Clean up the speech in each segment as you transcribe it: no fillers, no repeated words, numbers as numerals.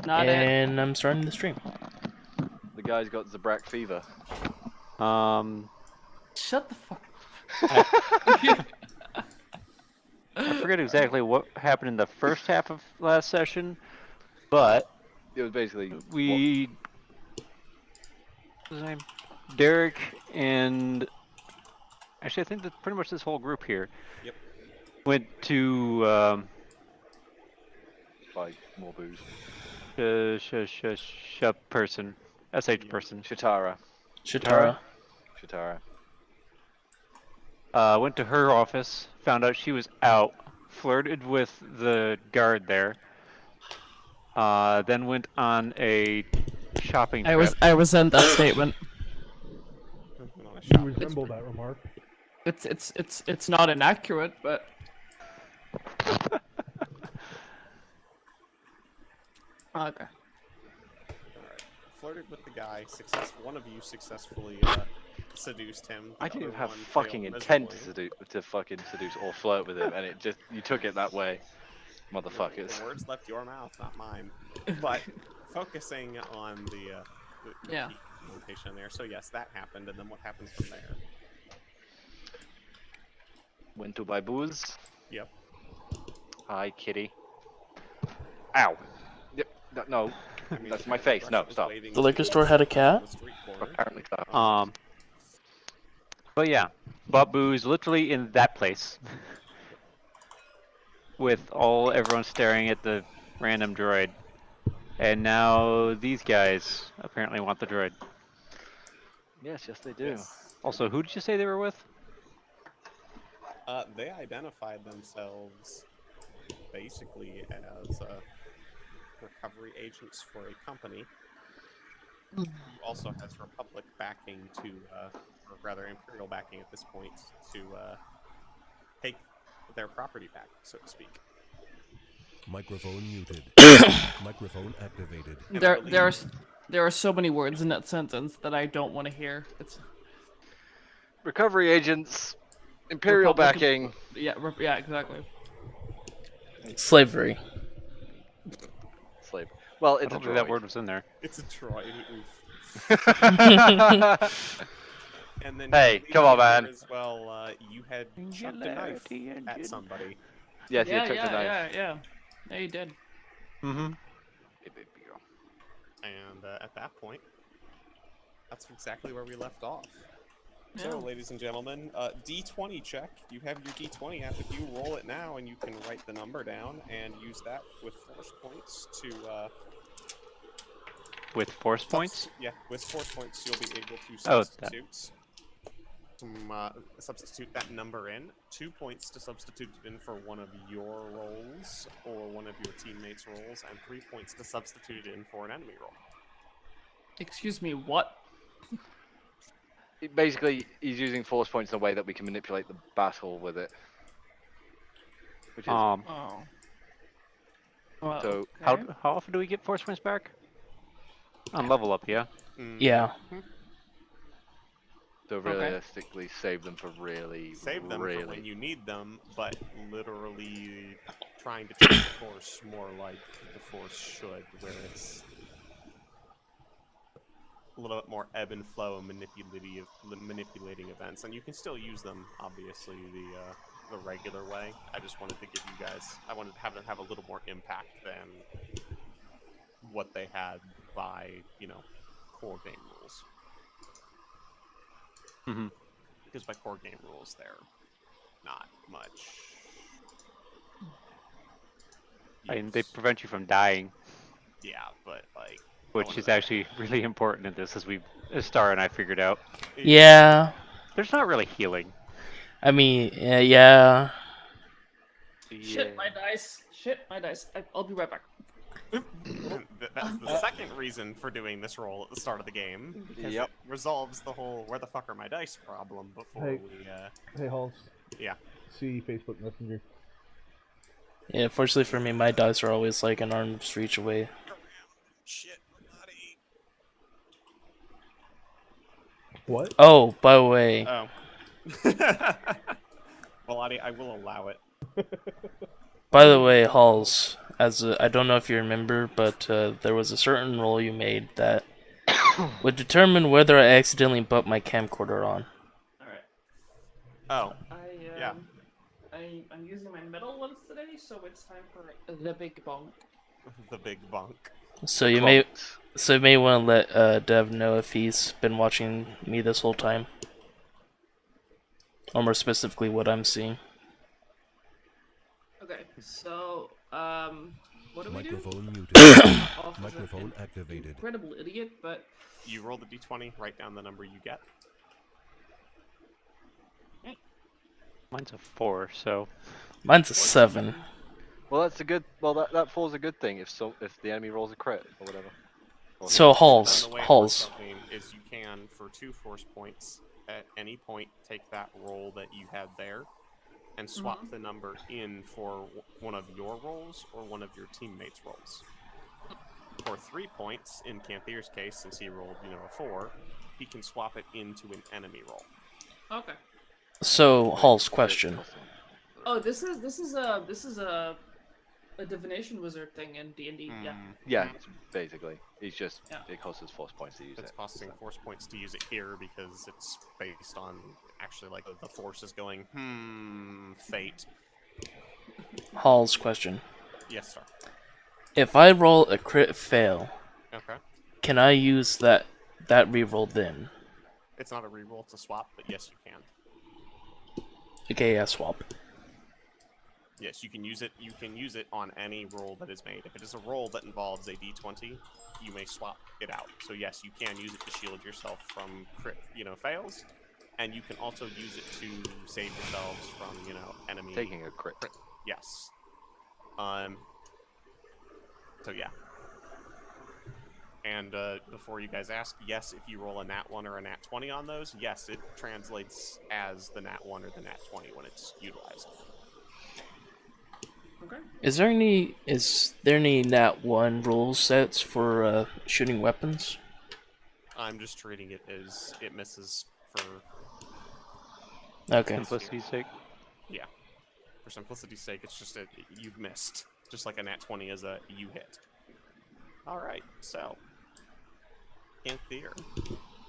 Not it. And I'm starting the stream. The guy's got Zabrack fever. Shut the fuck. I forget exactly what happened in the first half of last session, but It was basically we, what's his name? Darik and actually I think that pretty much this whole group here went to buy more booze. person, sh person, Shatara. Shatara. went to her office, found out she was out, flirted with the guard there, then went on a shopping trip. I resent that statement. You resemble that remark. It's not inaccurate, but okay. Flirted with the guy. One of you successfully seduced him. I didn't have fucking intent to fucking seduce or flirt with him, and it just you took it that way, motherfuckers. The words left your mouth, not mine. But focusing on the Yeah. notation there. So yes, that happened, and then what happens from there? Went to buy booze. Yep. Hi, kitty. Ow. Yep. No. I mean, That's my face. No, stop. The liquor store had a cat? Apparently so. But yeah, bought booze literally in that place, with everyone staring at the random droid, and now these guys apparently want the droid. Yes, they do. Yes. Also, who did you say they were with? They identified themselves basically as recovery agents for a company who also has Republic backing or rather Imperial backing at this point, to take their property back, so to speak. Microphone muted. Microphone activated. There are so many words in that sentence that I don't want to hear. It's Recovery agents, Imperial backing. yeah, exactly. Slavery. Slave. Well, I it's a don't think that droid. word was in there. It's a droid. And then Hey, come on, man. as well, you had chucked a knife at somebody. Yes, Yeah, you took the knife. yeah. Yeah, you did. Mm-hmm. And at that point, that's exactly where we left off. Yeah. So, ladies and gentlemen, D20 check. You have your D20 app. If you roll it now, and you can write the number down and use that with force points to. With force points? Yeah, with force points, you'll be able to Oh, substitute that number in. 2 points to substitute it in for one of your rolls or one of your teammates' rolls, and 3 points to substitute it in for an enemy roll. Excuse me, what? Basically, he's using force points in a way that we can manipulate the battle with it. Which is Oh. Well, so. okay. How often do we get force points back? On level up, yeah. Yeah. So realistically, save them for really, Save them really. for when you need them, but literally trying to treat the Force more like the Force should, where it's a little bit more ebb and flow and manipulating events. And you can still use them, obviously, the regular way. I just wanted to give you guys, I wanted to have them have a little more impact than what they had by, core game rules. Mm-hmm. Because by core game rules, they're not much. I mean, they prevent you from dying, Yeah, but like. which is actually really important in this, as Star and I figured out. Yeah. There's not really healing. I mean, yeah. Shit, my dice. I'll be right back. That's the second reason for doing this roll at the start of the game, because it resolves the whole "where the fuck are my dice" problem before we. Hey, Halls. Yeah. See Facebook Messenger. Yeah, fortunately for me, my dice are always like an arm's reach away. Shit, buddy. What? Oh, by the way. Oh. Well, I will allow it. By the way, Halls, I don't know if you remember, but there was a certain roll you made that would determine whether I accidentally bumped my camcorder on. Alright. Oh, Yeah. I'm using my metal ones today, so it's time for the big bonk. the big bonk. So you may want to let Dev know if he's been watching me this whole time, or more specifically, what I'm seeing. Okay, so what do we do? Microphone muted. Off as an Microphone activated. incredible idiot, but You roll the d20, write down the number you get. Mine's a 4, so Mine's a 7. Well, that's a good. Well, that falls a good thing if the enemy rolls a crit or whatever. Or So And Halls, the way it Halls. works, Delphine, is you can, for 2 force points, at any point take that roll that you had there and swap the number in for one of your rolls or one of your teammates' rolls. For 3 points, in Kanthier's case, since he rolled, a 4, he can swap it into an enemy roll. okay. So Halls, question. Oh, this is a divination wizard thing in D&D. Yeah. Yeah, basically, it's just Yeah. it costs us force points to use It's it. costing force points to use it here because it's based on actually like the force is going, fate. Halls, question. Yes, sir. If I roll a crit fail, Okay. can I use that reroll then? It's not a reroll, it's a swap, but yes, you can. Okay, yeah, swap. Yes, you can use it. You can use it on any roll that is made. If it is a roll that involves a d20, you may swap it out. So yes, you can use it to shield yourself from crit, fails, and you can also use it to save yourselves from, enemy Taking a crit. Yes. So yeah. And before you guys ask, yes, if you roll a nat 1 or a nat 20 on those, yes, it translates as the nat 1 or the nat 20 when it's utilized. Okay. Is there any nat 1 rule sets for shooting weapons? I'm just treating it as it misses for Okay. simplicity's sake. Yeah. For simplicity's sake, it's just you've missed. Just like a nat 20 is a you hit. Alright, so. Kanthier.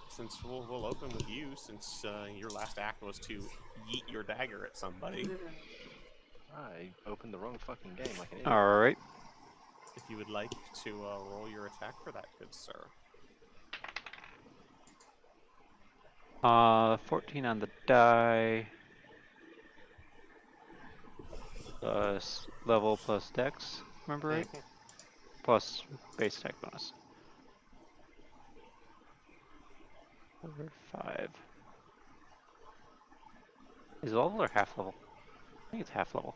Since we'll open with you, since your last act was to yeet your dagger at somebody. I opened the wrong fucking game like an idiot. Alright. If you would like to roll your attack for that, good sir. 14 on the die. Plus level plus dex, remember right? Plus base attack bonus. Over 5. Is it level or half level? I think it's half level.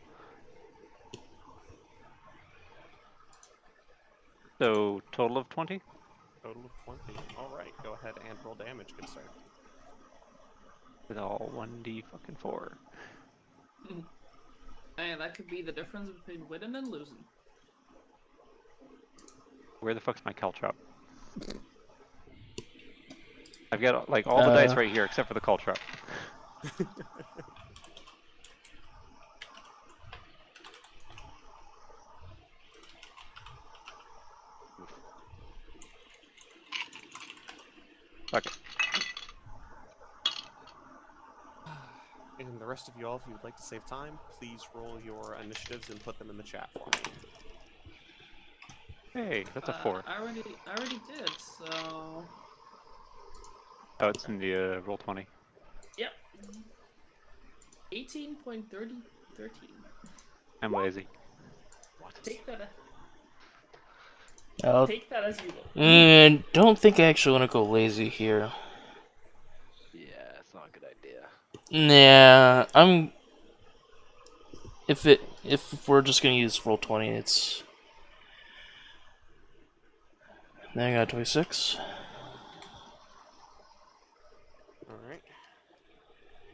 So total of 20? Total of 20. Alright, go ahead and roll damage, good sir. With all 1d fucking 4. Hey, that could be the difference between winning and losing. Where the fuck's my caltrop? I've got like all the dice right here except for the caltrop. Fuck it. And the rest of you all, if you would like to save time, please roll your initiatives and put them in the chat for me. Hey, that's a 4. I already did, so Oh, it's in the roll 20. yep. 18.3013. I'm lazy. Take that. I'll Take that as you will. don't think I actually want to go lazy here. Yeah, it's not a good idea. Nah, if we're just gonna use roll 20, it's. Then I got 26. Alright.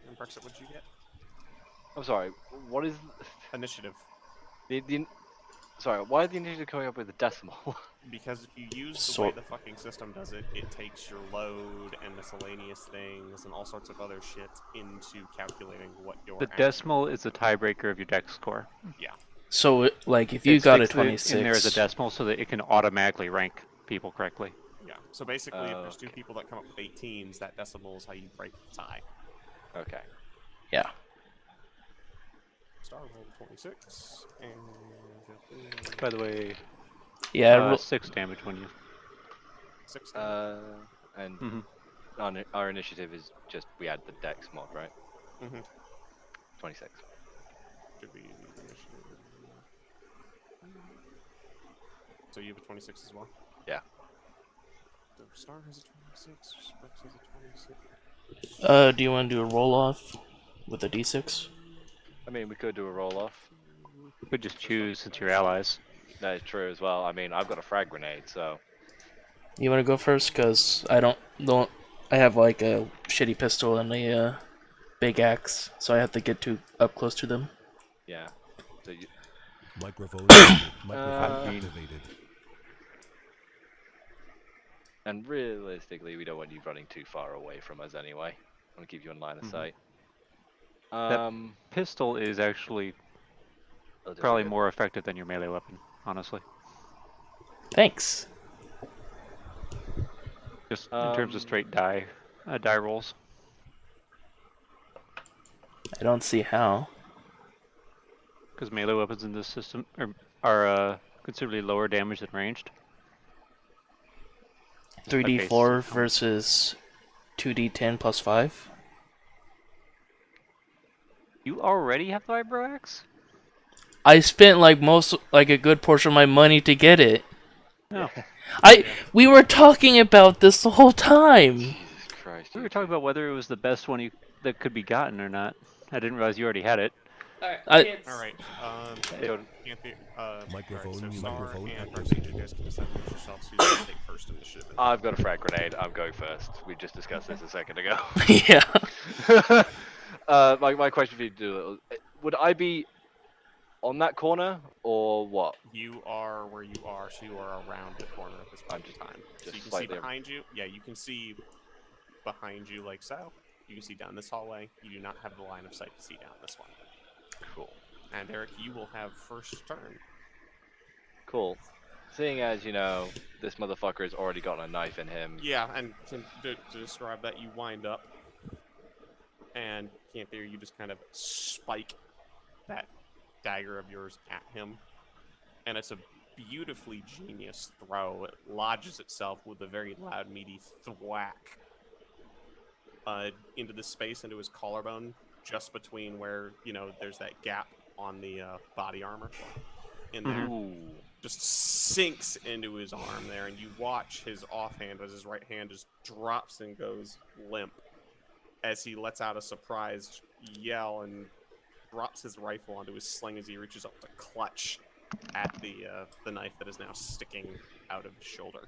And Brexit, what'd you get? I'm sorry. What is Initiative. Sorry? Why is the initiative coming up with a decimal? Because if you use the way the fucking system does it, it takes your load and miscellaneous things and all sorts of other shit into calculating what your The actual- decimal is the tiebreaker of your dex score. Yeah. So, like, if you It got a sticks it in there as a 26, decimal so that it can automatically rank people correctly. Yeah. So basically, if there's Okay. 2 people that come up with 18s, that decimal is how you break the tie. Okay. yeah. Star rolled 26, and By the way, Yeah, 6 damage when you. 6. And Mhm. our initiative is just we add the dex mod, right? Mm-hmm. 26. Should be initiative. So you have a 26 as well? Yeah. So Star has a 26, Brooks has a 26. do you want to do a roll off with a d6? I mean, we could do a roll off. You could just choose since you're allies. That is true as well. I mean, I've got a frag grenade, so You want to go first? Because I don't. I have like a shitty pistol and a big axe, so I have to get up close to them. yeah. So you, Microphone muted. Microphone activated. and realistically, we don't want you running too far away from us anyway. I want to keep you in line of sight. Pistol is actually I'll do probably it. more effective than your melee weapon, honestly. Thanks. Just in terms of straight die rolls. I don't see how. Because melee weapons in this system are considerably lower damage than ranged. Just by basis 3d4 of how much- versus 2d10 plus 5. You already have the vibro axe? I spent like a good portion of my money to get it. No. We were talking about this the whole time. Jesus Christ. We were talking about whether it was the best one that could be gotten or not. I didn't realize you already had it. Alright, kids. Alright, Microphone so muted. Star Microphone and activated. Brexit, you guys can decide amongst yourselves who's going to take first initiative. I've got a frag grenade. I'm going first. We just discussed this a second ago. Yeah. My question for you, do would I be on that corner or what? You are where you are, so you are around the corner at this point in time. So just you can see slightly behind you. Yeah, you can see behind you like so. You can see down this hallway. You do not have the line of sight to see down this one. Cool. And Eric, you will have first turn. Cool. Seeing as, you know, this motherfucker has already got a knife in him. Yeah, and to describe that, you wind up, and Kanthier, you just kind of spike that dagger of yours at him, and it's a beautifully genius throw. It lodges itself with a very loud, meaty thwack into the space, into his collarbone, just between where, you know, there's that gap on the body armor in there. Ooh. Just sinks into his arm there, and you watch his offhand as his right hand just drops and goes limp as he lets out a surprised yell and drops his rifle onto his sling as he reaches up to clutch at the knife that is now sticking out of his shoulder.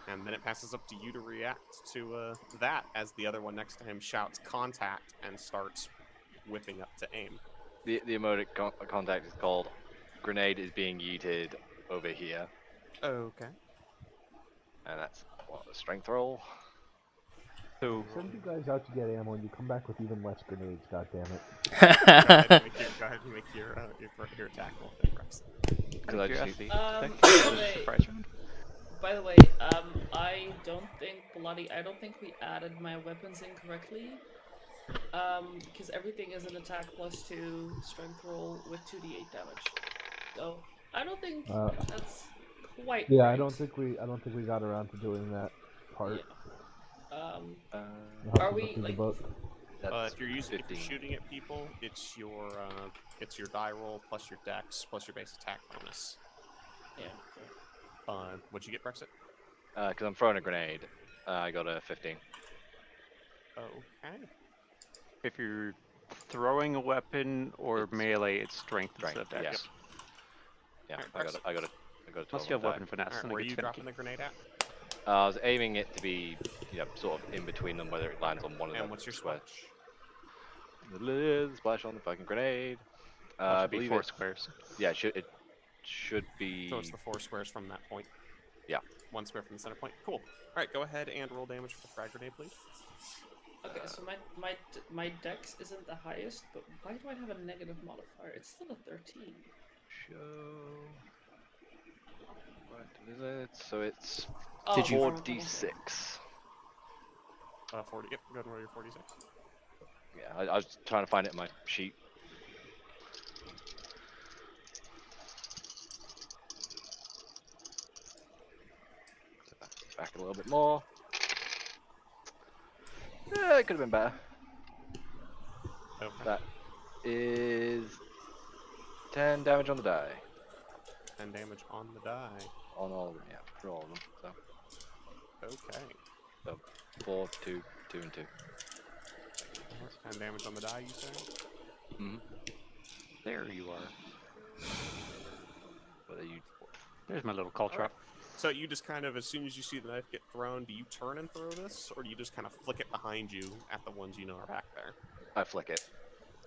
And then it passes up to you to react to that as the other one next to him shouts contact and starts whipping up to aim. The emotic contact is called grenade is being yeeted over here. Okay. And that's, what, a strength roll? So Send you guys out to get ammo and you come back with even less grenades, goddammit. Go ahead and make your attack roll, Rex. Because I just need Wait. By the way, I don't think Belotti, I don't think we added my weapons incorrectly. Because everything is an attack +2 strength roll with 2d8 damage. So I don't think that's quite Yeah, right. I don't think we got around to doing that part. Yeah. I'll have Are to we, look through the like- book. If you're shooting at people, it's your die roll plus your dex plus your base attack bonus. Yeah. What'd you get, Brexit? Because I'm throwing a grenade. I got a 15. Okay. if you're throwing a weapon or melee, it's strength instead of Strength, dex. Yeah, Alright, I got a 12 Unless you have attack. weapon finesse, Alright, then where are it you gets dropping finicky. the grenade at? I was aiming it to be, you know, sort of in between them, whether it lands on one of them. And what's your square. splash? Splash on the fucking grenade. It I should be believe 4 it. squares. Yeah, it should be. So it's the 4 squares from that point. Yeah. 1 square from the center point. Cool. Alright, go ahead and roll damage for the frag grenade, please. Okay, so my dex isn't the highest, but why do I have a negative modifier? It's still a 13. What is it? So it's Oh, Did you- 4d6. 40. Yep, go ahead and roll your 46. Yeah, I was trying to find it in my sheet. Back a little bit more. Yeah, it could have been better. Okay. That is 10 damage on the die. 10 damage on the die. On all of them, yeah, for all of them. So, Okay. 4, 2, 2, and 2. 10 damage on the die, you say? Mm-hmm. There you are. What are you? There's my little call trap. So you just kind of, as soon as you see the knife get thrown, do you turn and throw this, or do you just kind of flick it behind you at the ones you know are back there? I flick it.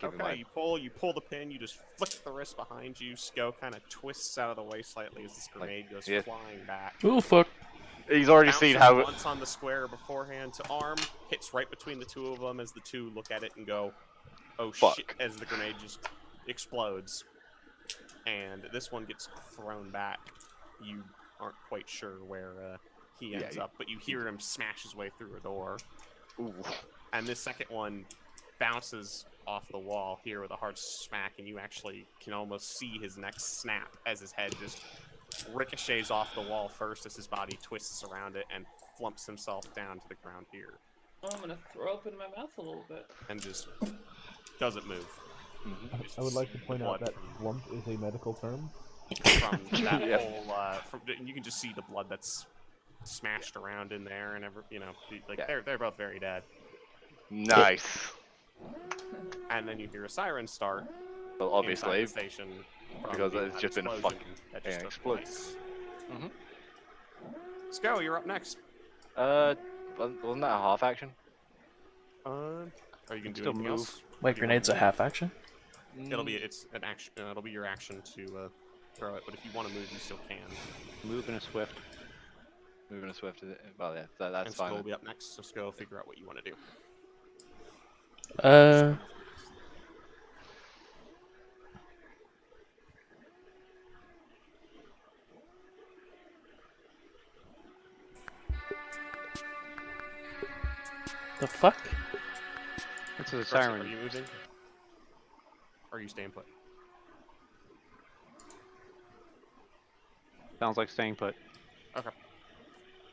Keep in Okay, mind. you pull the pin, you just flick the wrist behind you, Sko kind of twists out of the way slightly as this grenade goes yeah. flying back. Oh fuck. He's already Bounces seen how. once on the square beforehand to arm, hits right between the two of them as the two look at it and go, oh Fuck. shit, as the grenade just explodes. And this one gets thrown back. You aren't quite sure where he ends up, but you hear him smash his way through a door. Ooh. And this second one bounces off the wall here with a hard smack, and you actually can almost see his neck snap as his head just ricochets off the wall first as his body twists around it and flumps himself down to the ground here. Oh, I'm gonna throw open my mouth a little bit. And just doesn't move. I would like to point out that flump is a medical term. From that Yeah. whole, you can just see the blood that's smashed around in there, and like Yeah. they're both very dead. Nice. And then you hear a siren start. Well, obviously, inside the station from because the, it's just been explosion fucking that just took exploded. place. Mhm. Let's go. You're up next. Wasn't that a half action? Are you gonna do Still anything move. else? Wait, Do you grenade's a wanna half action? It's an action. It'll be your action to throw it. But if you want to move, you still can. Move in a swift. Moving a swift. Well, yeah, that's And Skull fine. will be up next. So Skull, figure out what you want to do. The fuck? It's a Are siren. you moving? Or are you staying put? Sounds like staying put. Okay.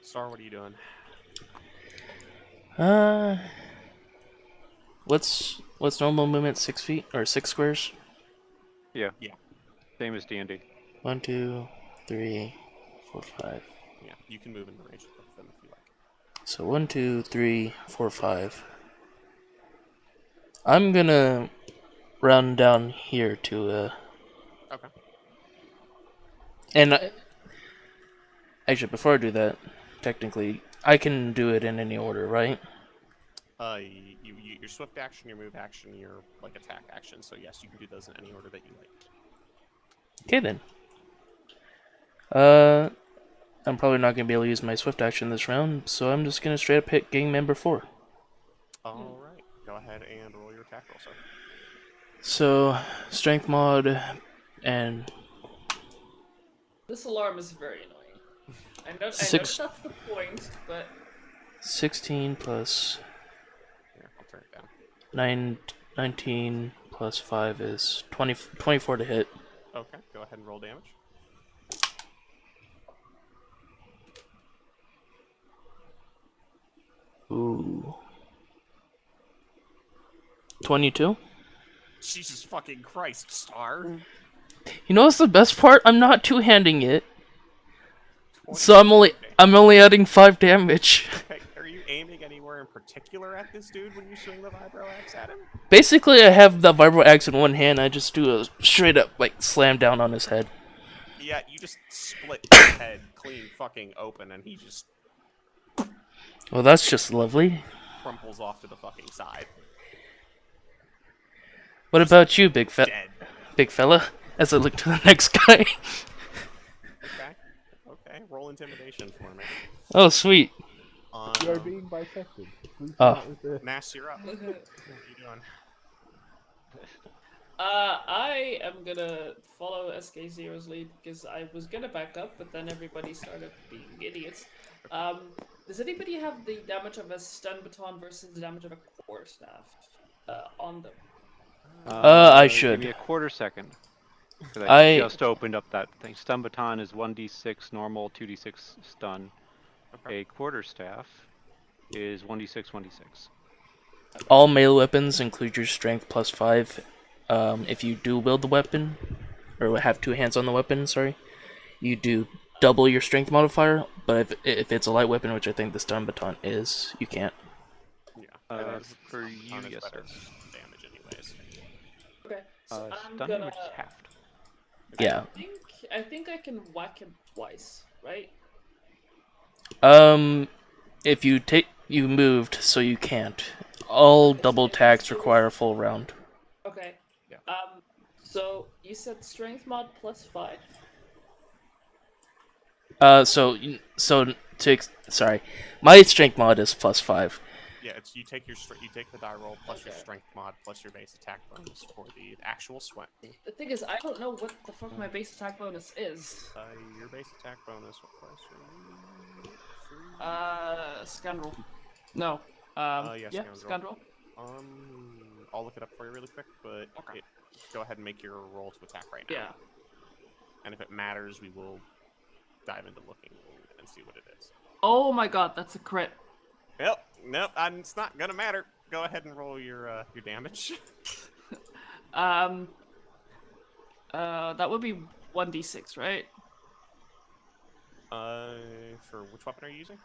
Star, what are you doing? What's normal movement? 6 feet or 6 squares? Yeah. Yeah. Same as D&D. 1, 2, 3, 4, 5. Yeah, you can move in the range of them if you like. So 1, 2, 3, 4, 5. I'm gonna round down here to Okay. and actually before I do that, technically I can do it in any order, right? Your swift action, your move action, your like attack action. So yes, you can do those in any order that you like. Okay then. I'm probably not gonna be able to use my swift action this round, so I'm just gonna straight up hit gang member 4. All right, go ahead and roll your attack roll, sir. So strength mod and This alarm is very annoying. I know that's the point, but 16 plus Here, I'll turn it down. 19 plus 5 is 24 to hit. Okay, go ahead and roll damage. Ooh. 22? Jesus fucking Christ, Star. You know what's the best part? I'm not two-handing it. So I'm only adding 5 damage. Okay, are you aiming anywhere in particular at this dude when you swing the vibro axe at him? Basically, I have the vibro axe in one hand. I just do a straight up like slam down on his head. Yeah, you just split his head clean fucking open, and he just Well, that's just lovely. crumples off to the fucking side. What about you, big Dead. fella? As I look to the next guy. Okay, roll intimidation for me. Oh, sweet. You are being bisected. Please Oh. not with the... Nass, you're up. What are you doing? I am gonna follow SK0's lead because I was gonna back up, but then everybody started being idiots. Does anybody have the damage of a stun baton versus the damage of a quarterstaff on them? I Give should. me a quarter second. 'Cause I- just opened up that thing. Stun baton is 1d6 normal, 2d6 stun. Okay. A quarterstaff is 1d6, 1d6. All melee weapons include your strength plus 5. If you do wield the weapon, or have two hands on the weapon, sorry, you do double your strength modifier. But if it's a light weapon, which I think the stun baton is, you can't. Yeah. For you, Baton is yes, better sir. damage, anyways. Okay, so I'm Stun gonna. damage is halved. Yeah. I think I can whack him twice, right? If you moved, so you can't. All double attacks require a full round. Okay. Yeah. So you said strength mod plus 5. Sorry, my strength mod is plus 5. Yeah, it's you take the die roll plus your Okay. strength mod plus your base attack bonus for the actual sweat. The thing is, I don't know what the fuck my base attack bonus is. Your base attack bonus. What class? Scoundrel. No. Yeah, yeah, scoundrel. scoundrel. I'll look it up for you really quick, but Okay. go ahead and make your roll to attack right now. Yeah. And if it matters, we will dive into looking and see what it is. Oh my god, that's a crit. Nope, it's not gonna matter. Go ahead and roll your damage. That would be 1d6, right? For which weapon are you using?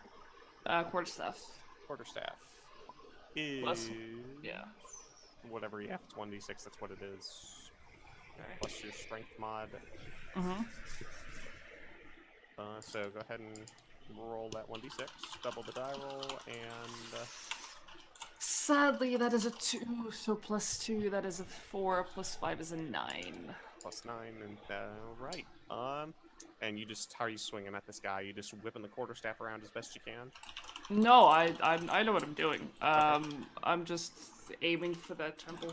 Quarterstaff. Quarterstaff. Is Plus- yeah. whatever you have. It's 1d6. That's what it is. Okay. Plus your strength mod. Mm-hmm. So go ahead and roll that 1d6. Double the die roll, and Sadly, that is a 2, so plus 2, that is a 4, plus 5 is a 9. plus 9, and right. And you just how are you swinging at this guy? You just whipping the quarterstaff around as best you can. No, I know what I'm doing. I'm just aiming for that temple.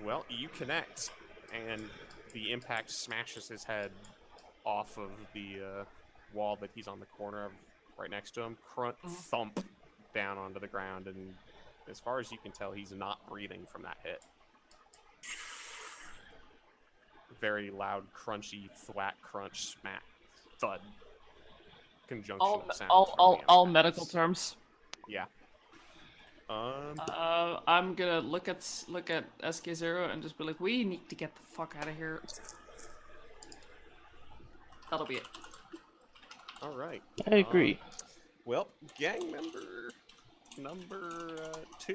Well, you connect, and the impact smashes his head off of the wall that he's on the corner of, right next to him. Crunch, thump down onto the ground, and as far as you can tell, he's not breathing from that hit. Very loud, crunchy, thwack, crunch, smack, thud. Conjunction of sounds. All medical terms. Yeah. I'm gonna look at SK0 and just be like, we need to get the fuck out of here. That'll be it. All right. I agree. Well, gang member number 2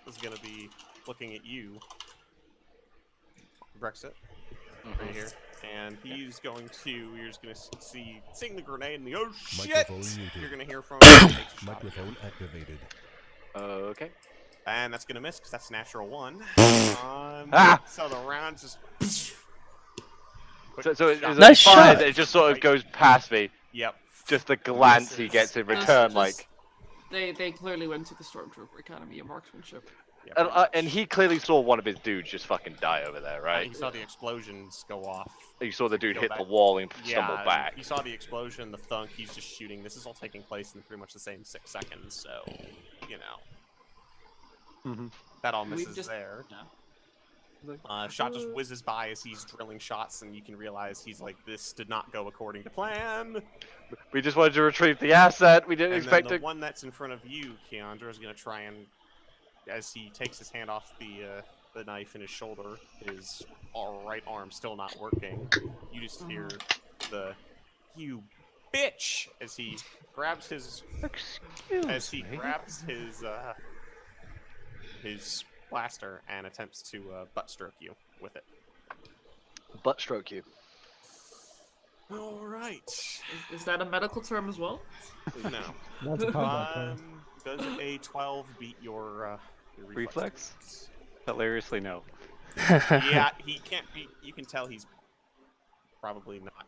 is going to be looking at you, Brexit, right here, and he's going to. You're just going to see seeing the grenade and the oh shit. Microphone muted. You're going to hear from him. Takes a shot at Microphone you. activated. Okay. And that's going to miss because that's a natural 1. Ah! So the round just. So it was Nice fine, shot. it just sort of goes past me. Yep. Just the glance he gets in return, like. They clearly went to the Stormtrooper Academy of Marksmanship. Yep. And he clearly saw one of his dudes just fucking die over there, He right? saw the explosions go off. You saw the dude Go hit back. the wall and Yeah, stumble back. you saw the explosion, the thunk, he's just shooting. This is all taking place in pretty much the same 6 seconds, so, you know. That all misses just- there. No. Shot just whizzes by as he's drilling shots, and you can realize he's like, this did not go according to plan. We just wanted to retrieve the asset. We didn't And expect then it. the one that's in front of you, Kiendra, is going to try and, as he takes his hand off the knife in his shoulder, his right arm still not working, you just hear the, you bitch, as he grabs his, his blaster and attempts to butt stroke you with it. Butt stroke you. All right. Is that a medical term as well? No. That's a combat term. Does a 12 beat your Reflex? Hilariously, no. Yeah, he can't be. You can tell he's probably not.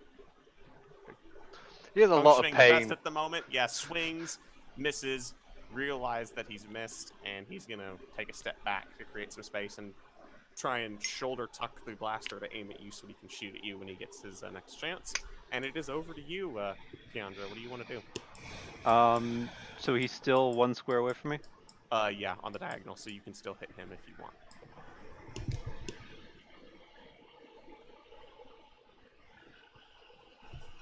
He has a lot of functioning the best pain. at the moment. Yeah, swings, misses, realize that he's missed, and he's gonna take a step back to create some space and try and shoulder tuck the blaster to aim at you so he can shoot at you when he gets his next chance. And it is over to you, Kiendra. What do you want to do? So he's still 1 square away from me? Yeah, on the diagonal, so you can still hit him if you want.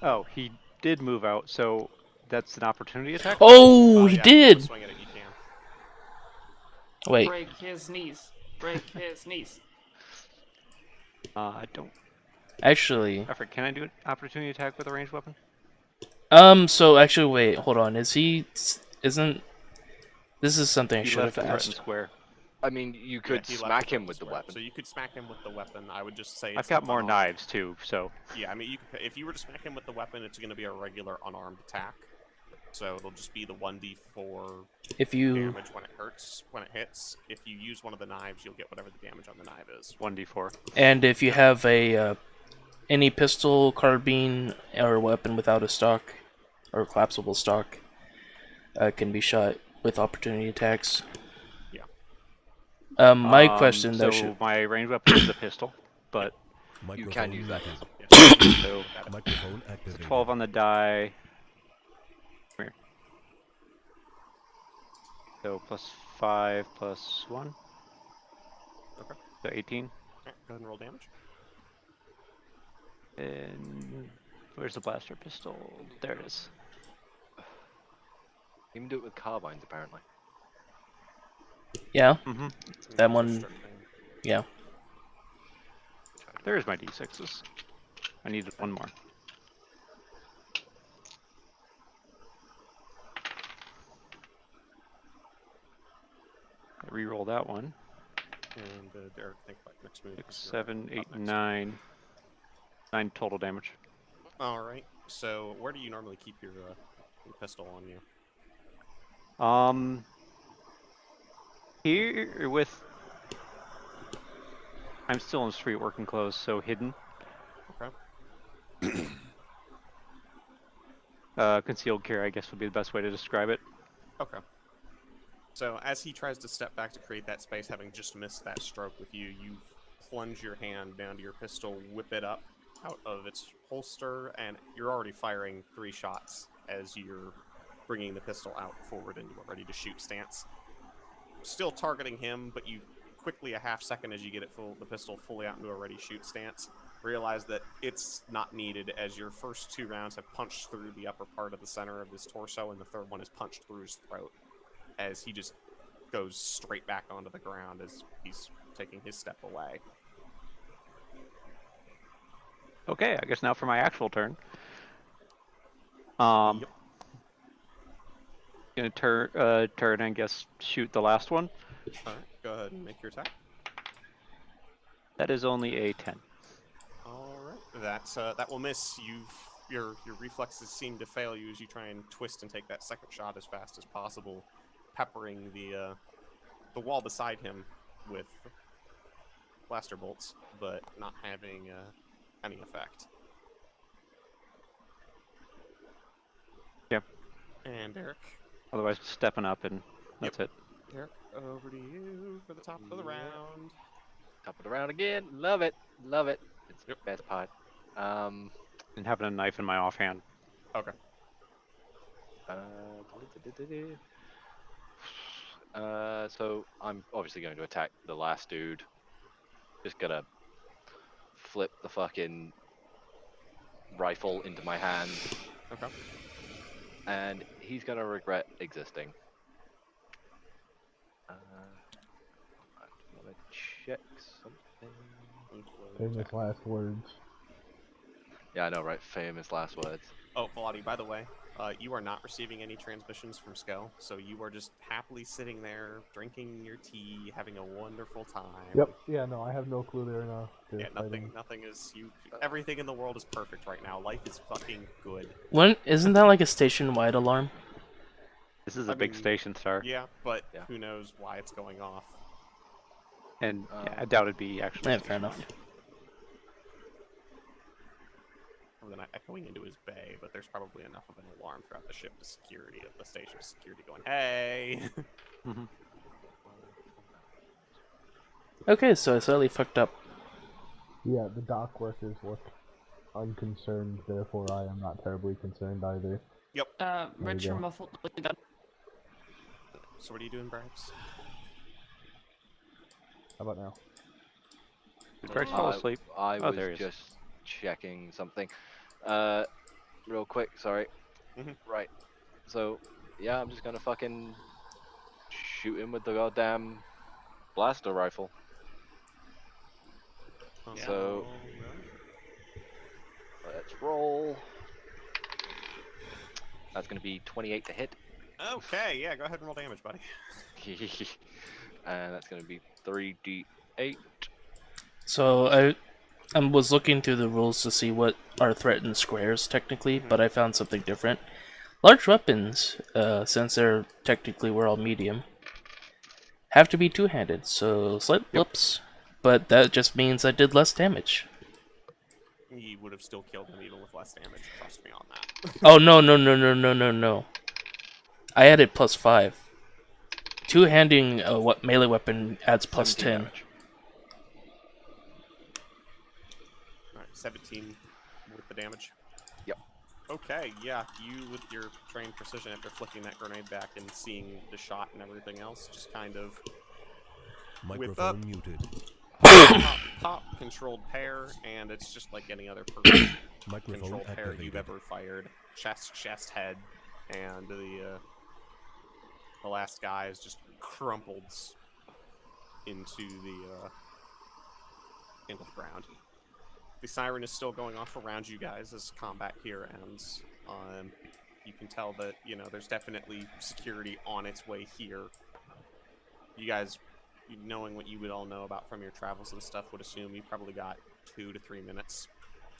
Oh, he did move out, so that's an opportunity attack? Oh, he Yeah, if you wanna did! swing at it, you can. Wait. Break his knees. Break his knees. I don't... Actually... I forget, can I do an opportunity attack with a ranged weapon? So actually, wait, hold on. Is he... Isn't... This is something I He should left have the threatened asked. square. I mean, you could Yeah, he left smack him the with the square. weapon. So you could smack him with the weapon. I would just say I've it's got more unarmed. knives, too, so... Yeah, I mean, you could, if you were to smack him with the weapon, it's going to be a regular unarmed attack. So it'll just be the 1d4 If you... damage when it hurts, when it hits. If you use one of the knives, you'll get whatever the damage on the knife is. 1d4. And if you have a, any pistol, carbine, or weapon without a stock, or collapsible stock, can be shot with opportunity attacks. Yeah. My question, though, So my ranged weapon is a pistol, but... You Microphone can use that. muted. So, Microphone activated. 12 on the die. Come here. So +5 +1. Okay. So 18. Alright, go ahead and roll damage. And where's the blaster pistol? There it is. You can do it with carbines, apparently. Yeah, Mm-hmm. that So one, stripping. yeah. There's my d6s. I needed one more. I reroll that one. And Derek, think about next move. 6, 'cause you're 7, up 8, next. 9. 9 total damage. Alright, so where do you normally keep your pistol on you? Here with... I'm still in street working clothes, so hidden. Okay. Concealed carry, I guess, would be the best way to describe it. Okay. So as he tries to step back to create that space, having just missed that stroke with you, you plunge your hand down to your pistol, whip it up out of its holster, and you're already firing 3 shots as you're bringing the pistol out forward into a ready-to-shoot stance. Still targeting him, but you quickly, a half second as you get the pistol fully out into a ready-shoot stance, realize that it's not needed as your first 2 rounds have punched through the upper part of the center of his torso, and the third one is punched through his throat as he just goes straight back onto the ground as he's taking his step away. Okay, I guess now for my actual turn. Yep. Gonna turn and guess shoot the last one. Alright, go ahead and make your attack. That is only a 10. Alright, that will miss. Your reflexes seem to fail you as you try and twist and take that second shot as fast as possible, peppering the wall beside him with blaster bolts, but not having any effect. Yep. And Derek. Otherwise, stepping up and that's it. Derek, over to you for the top of the round. Top of the round again. Love it. Love it. It's the best part. And having a knife in my offhand. Okay. So I'm obviously going to attack the last dude. Just gonna flip the fucking rifle into my hand. Okay. And he's gonna regret existing. I wanna check something. Famous last words. Yeah, I know, right? Famous last words. Oh, Belotti, by the way, you are not receiving any transmissions from Skell, so you are just happily sitting there, drinking your tea, having a wonderful time. Yep. Yeah. No, I have no clue there now. Yeah, nothing is everything in the world is perfect right now. Life is fucking good. Isn't that like a station-wide alarm? This is a big station, sir. Yeah, but Yeah. who knows why it's going off. And yeah, I doubt it'd be actually. Yeah, fair enough. Other than echoing into his bay, but there's probably enough of an alarm throughout the ship to security of the station security going, hey. Okay, so I slightly fucked up. Yeah, the dock workers look unconcerned, therefore I am not terribly concerned either. Yep. Rich, you you're go. muffled. So what are you doing, Bribes? How about now? Did Bryce fall asleep? I Oh, was there he is. just checking something. Real quick, sorry. Mhm. Right. So, yeah, I'm just gonna fucking shoot him with the goddamn blaster rifle. So, Alright. let's roll. That's gonna be 28 to hit. Okay, yeah, go ahead and roll damage, buddy. And that's gonna be 3d8. So I was looking through the rules to see what are threatened squares technically, but I found something different. Large weapons, since they're technically we're all medium, have to be two-handed, so slight blips, but that just means I did less damage. You would have still killed him even with less damage, trust me on that. Oh no. I added +5. Two-handing what melee weapon adds 17 +10. damage. Alright, 17 with the damage. Yep. Okay, yeah, you with your trained precision after flicking that grenade back and seeing the shot and everything else, just kind of Microphone muted. pop controlled pair, and it's just like any other person Microphone controlled pair you've activated. ever fired. Chest, head, and the last guy is just crumpled into the ground. The siren is still going off around you guys as combat here ends. You can tell that, you know, there's definitely security on its way here. You guys, knowing what you would all know about from your travels and stuff, would assume you've probably got 2 to 3 minutes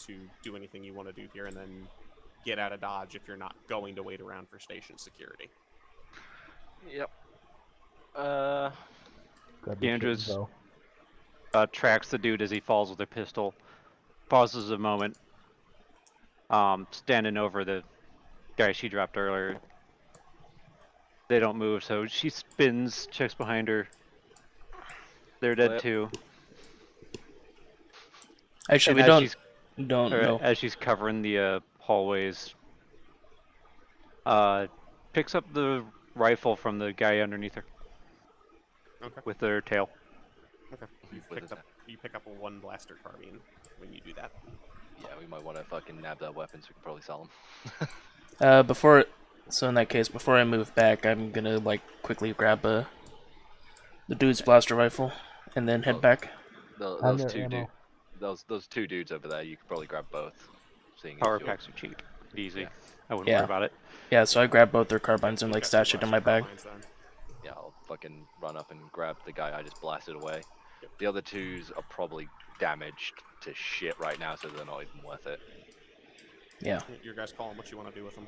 to do anything you want to do here, and then get out of Dodge if you're not going to wait around for station security. Yep. Grab your shit and Kiendra's go. tracks the dude as he falls with a pistol, pauses a moment, standing over the guy she dropped earlier. They don't move, so she spins, checks behind her. They're dead Flip. too. Actually, And we as she's don't know. as she's covering the hallways, picks up the rifle from the guy underneath her Okay. with their tail. Okay. You pick up a 1 blaster carbine when you do that. Yeah, we might want to fucking nab that weapon so we can probably sell them. So in that case, before I move back, I'm gonna like quickly grab the dude's blaster rifle and then head back. And their ammo. Those two dudes over there, you could probably grab both. Seeing as Power you're- packs are cheap, easy. Yeah. I wouldn't Yeah. worry about it. Yeah, so I grab both their carbines and You like got stash 2 it in my bag. blaster carbines then. Yeah, I'll fucking run up and grab the guy I just blasted away. Yep. The other twos are probably damaged to shit right now, so they're not even worth it. Yeah. Your guys call them what you want to do with them.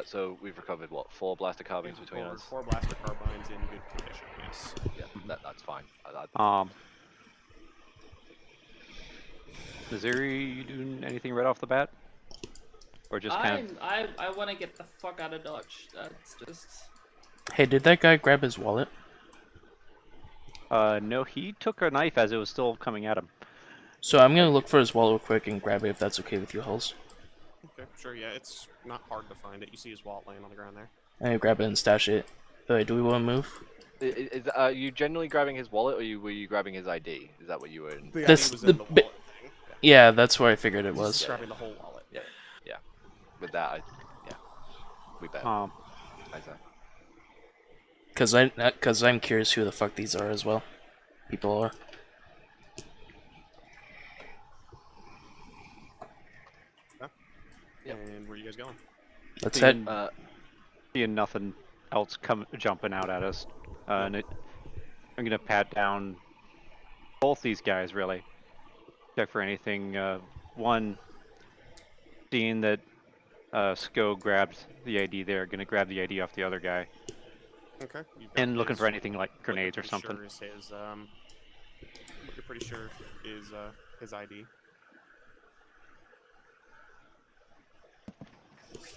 So we've recovered what, 4 blaster carbines between us? 4 blaster carbines in good condition, yes. Yeah, that's fine. Nasiri, you doing anything right off the bat? Or just kind of... I want to get the fuck out of Dodge. That's just. Hey, did that guy grab his wallet? No, he took a knife as it was still coming at him. So I'm gonna look for his wallet real quick and grab it if that's okay with you, Hulls. Okay, sure, yeah, it's not hard to find it. You see his wallet laying on the ground there. I'm gonna grab it and stash it. Do we want to move? Are you generally grabbing his wallet, or were you grabbing his ID? Is that what you were in? The This- ID was the in the bi- wallet thing. Yeah, that's where I figured it He's was. just grabbing the whole wallet. Yeah. With that, we bet. Um, Cause I'm curious who the fuck these are as well. People are. Yep. And where are you guys going? Let's seeing, head. seeing nothing else jumping out at us. I'm gonna pat down both these guys, really. Check for anything. One, seeing that Sko grabbed the ID there, gonna grab the ID off the other guy. Okay. And looking for anything like grenades or something. Sure is his, what you're pretty sure is his ID.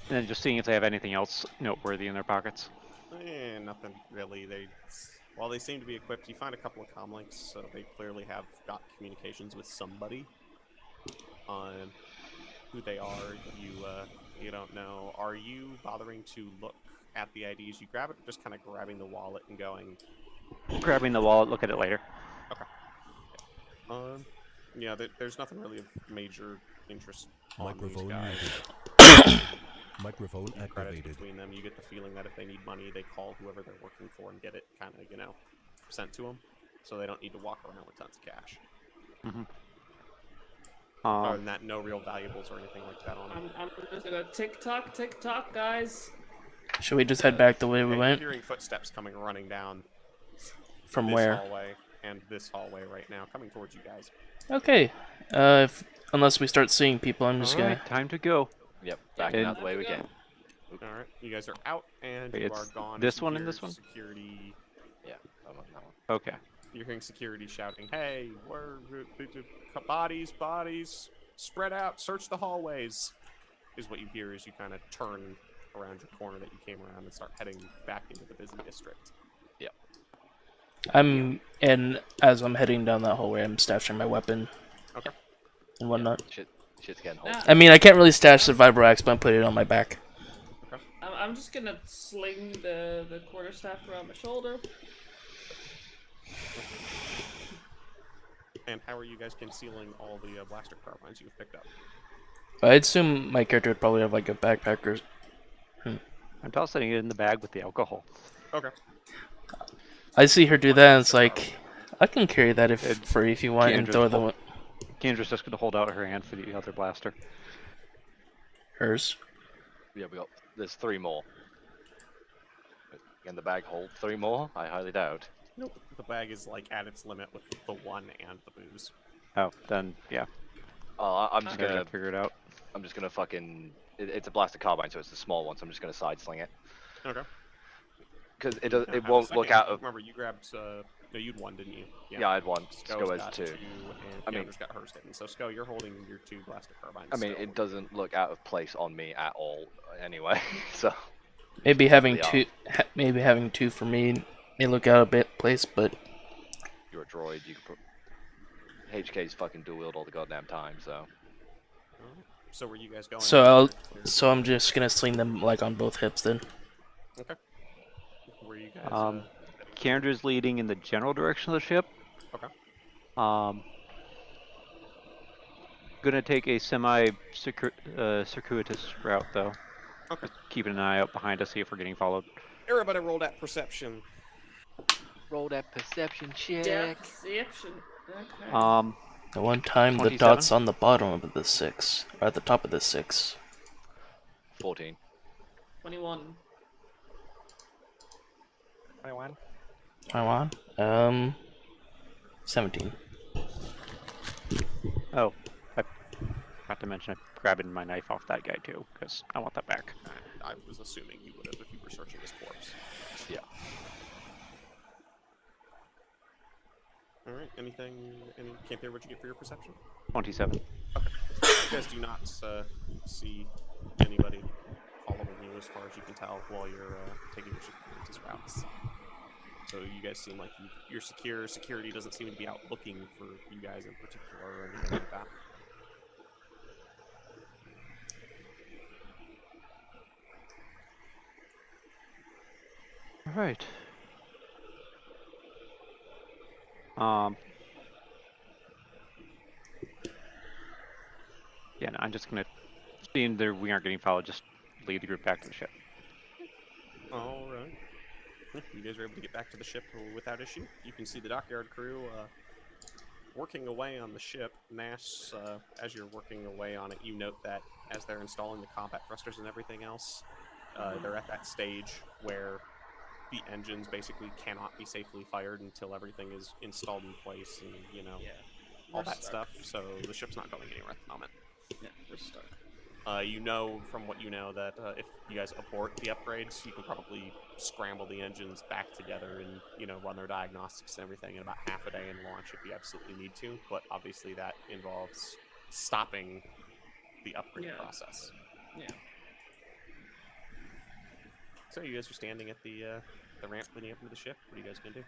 And then just seeing if they have anything else noteworthy in their pockets. Nothing really. while they seem to be equipped, you find a couple of comlinks, so they clearly have got communications with somebody. On who they are, you don't know. Are you bothering to look at the IDs you grab it, or just kind of grabbing the wallet and going? Grabbing the wallet, look at it later. Okay. Yeah, there's nothing really of major interest on these Microphone guys. muted. Microphone Credits activated. between them, you get the feeling that if they need money, they call whoever they're working for and get it kind of, sent to them, so they don't need to walk around with tons of cash. Mm-hmm. Other than that, no real valuables or anything like that on them. I'm just gonna tick tock, guys. Should we just head back the way we You're went? hearing footsteps coming running down From this where? hallway and this hallway right now, coming towards you guys. Okay. Unless we start seeing people, I'm just All gonna. right, time to go. Yep, backing And- out the way we came. All right, you guys are out, and Wait, you it's are gone. this You one and hear this one? Security. Yeah, I'm on that one. Okay. You're hearing security shouting, "Hey, where bodies, spread out, search the hallways." Is what you hear as you kind of turn around your corner that you came around and start heading back into the busy district. And as I'm heading down that hallway, I'm stashing my weapon. Okay. And whatnot. Shit's getting hold. I mean, I can't really stash the Vibroax, but I'm putting it on my back. I'm just gonna sling the quarterstaff around my shoulder. And how are you guys concealing all the blaster carbines you've picked up? I'd assume my character would probably have like a backpack or. I'm tossing it in the bag with the alcohol. Okay. I see her do that, and it's like, I can carry that if free if you want, and Kiendra's throw the hold- Kiendra's just gonna hold out her hand for the other blaster. hers. Yeah, there's 3 more. Can the bag hold 3 more? I highly doubt. Nope. The bag is like at its limit with the one and the booze. Oh, then yeah. I'm just I gotta gonna figure it out. I'm just gonna fucking. It's a blaster carbine, so it's the small one. So I'm just gonna side sling it Okay. because Now it have a won't look second. out of. Remember, you grabbed. No, you'd one, didn't you? Yeah, I had one. Sko Sko has got 2. and I mean- Kiendra's got hers hidden. So Sko, you're holding your 2 blaster carbines. I mean, still. it doesn't look out of place on me at all. Anyway, so Maybe having Completely two, maybe having 2 for me may look out a bit place, but you're a droid. You can put. HK's fucking dual wield all the goddamn time. So So where you guys going? so I'm just gonna sling them like on both hips then. Okay. Where you guys? Kiendra's leading in the general direction of the ship. Okay. Gonna take a circuitous route though. Okay. Just keeping an eye out behind us, see if we're getting followed. Everybody roll that perception. roll that perception check. Deception. Okay. The one time the 27? dot's on the bottom of the 6, or at the top of the 6. 14. 21. 21. Am I on? 17. Oh, I forgot to mention I'm grabbing my knife off that guy too, because I want that back. I was assuming you would have if you were searching his corpse. Yeah. All right. Anything? Kanthier, what'd you get for your perception? 27. You guys do not see anybody following you as far as you can tell while you're taking your circuitous routes. So you guys seem like you're secure. Security doesn't seem to be out looking for you guys in particular or anything like that. All right. Yeah, no, I'm just gonna, seeing that we aren't getting followed, just lead the group back to the ship. All right. You guys are able to get back to the ship without issue. You can see the dockyard crew working away on the ship. Nash, as you're working away on it, you note that as they're installing the combat thrusters and everything else, they're at that stage where the engines basically cannot be safely fired until everything is installed in place and, all We're that stuck. stuff. So the ship's not going anywhere at the moment. Yeah, we're stuck. You know from what you know that if you guys abort the upgrades, you can probably scramble the engines back together and run their diagnostics and everything in about half a day and launch if you absolutely need to. But obviously that involves stopping the upgrade process. Yeah. So you guys are standing at the the ramp leading up into the ship? What are you guys gonna do?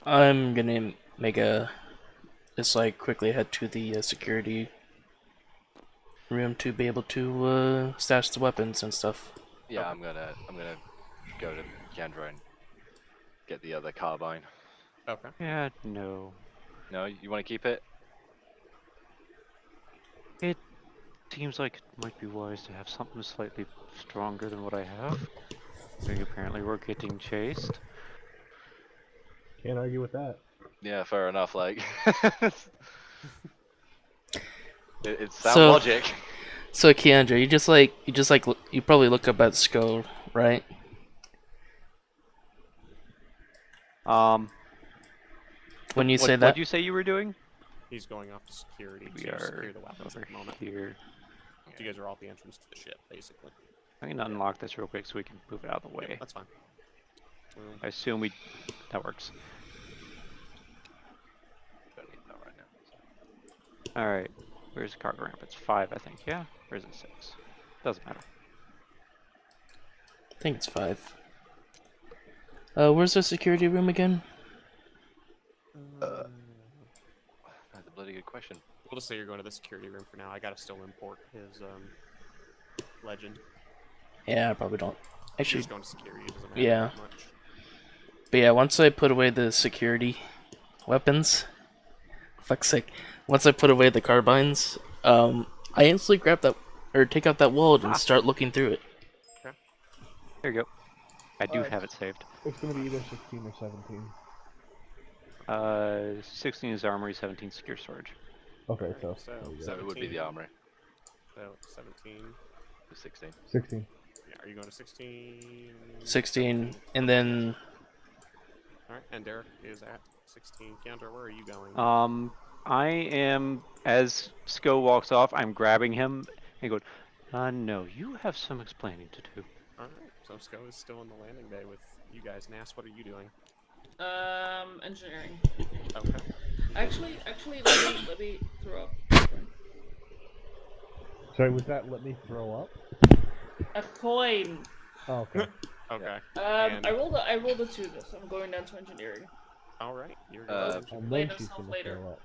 I'm gonna make a just like quickly head to the security room to be able to stash the weapons and stuff. Yeah, Okay. I'm gonna go to Kiendra and get the other carbine. Okay. Yeah, no. No, you want to keep it? It seems like it might be wise to have something slightly stronger than what I have. Apparently we're getting chased. Can't argue with that. Yeah, fair enough. Like, it's sound So- logic. So Kiendra, you probably look up at Sko, right? When you say that, What'd you say you were doing? He's going off to security We to are secure the weapons over at the moment. here. You guys are all at the entrance to the ship, basically. I'm gonna unlock this real quick so we can move it out of the way. Yeah, that's fine. I assume that works. Don't need that right now. Alright. Where's the cargo ramp? It's 5, I think, yeah? Or is it 6? Doesn't matter. I think it's 5. Where's the security room again? That's a bloody good question. We'll just say you're going to the security room for now. I gotta still import his legend. Yeah, I probably don't. He's Actually, just going to security. It doesn't matter yeah. that much. But yeah, once I put away the security weapons, fuck's sake, once I put away the carbines, I instantly grab that, or take out that wallet and start looking through it. There you go. I do Alright. have it saved. It's gonna be either 16 or 17. 16 is armory, 17 secure storage. Okay, Alright, so so there we go. So it would be the 17. armory. So 17. The 16. 16. Yeah, are you going to 16? 16, and then Alright, and Darik is at 16. Kiendra, where are you going? I am, as Sko walks off, I'm grabbing him and going, no, you have some explaining to do. Alright, so Sko is still in the landing bay with you guys. Nas, what are you doing? Engineering. Okay. Actually, let me throw up Sorry, was that let me throw up? a coin. Oh, okay. Okay. I rolled a 2 this. I'm going down to engineering. Alright, you're going to And then Later, she's self gonna later. throw up.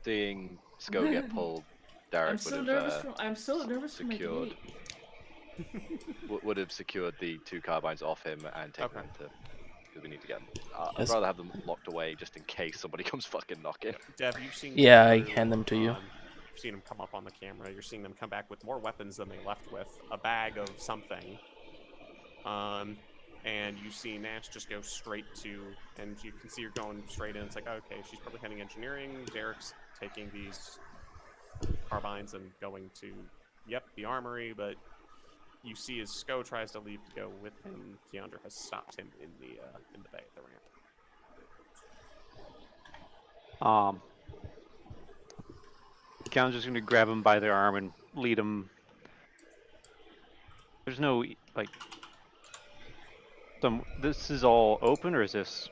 Seeing Sko get pulled, I'm Darik so would nervous. have I'm so nervous for my secured. gate. would have secured the 2 carbines off him and taken Okay. them to. Because we need to get them. I'd Yes. rather have them locked away just in case somebody comes fucking knocking. Dev, you've seen Yeah, I through, hand them to you. You've seen them come up on the camera. You're seeing them come back with more weapons than they left with. A bag of something. And you see Nash just go straight to, and you can see her going straight in. It's like, okay, she's probably heading engineering. Darik's taking these carbines and going to, yep, the armory. But you see as Sko tries to leave to go with him, Kiendra has stopped him in the bay at the ramp. Count's just gonna grab him by the arm and lead him. There's no, like, this is all open, or is this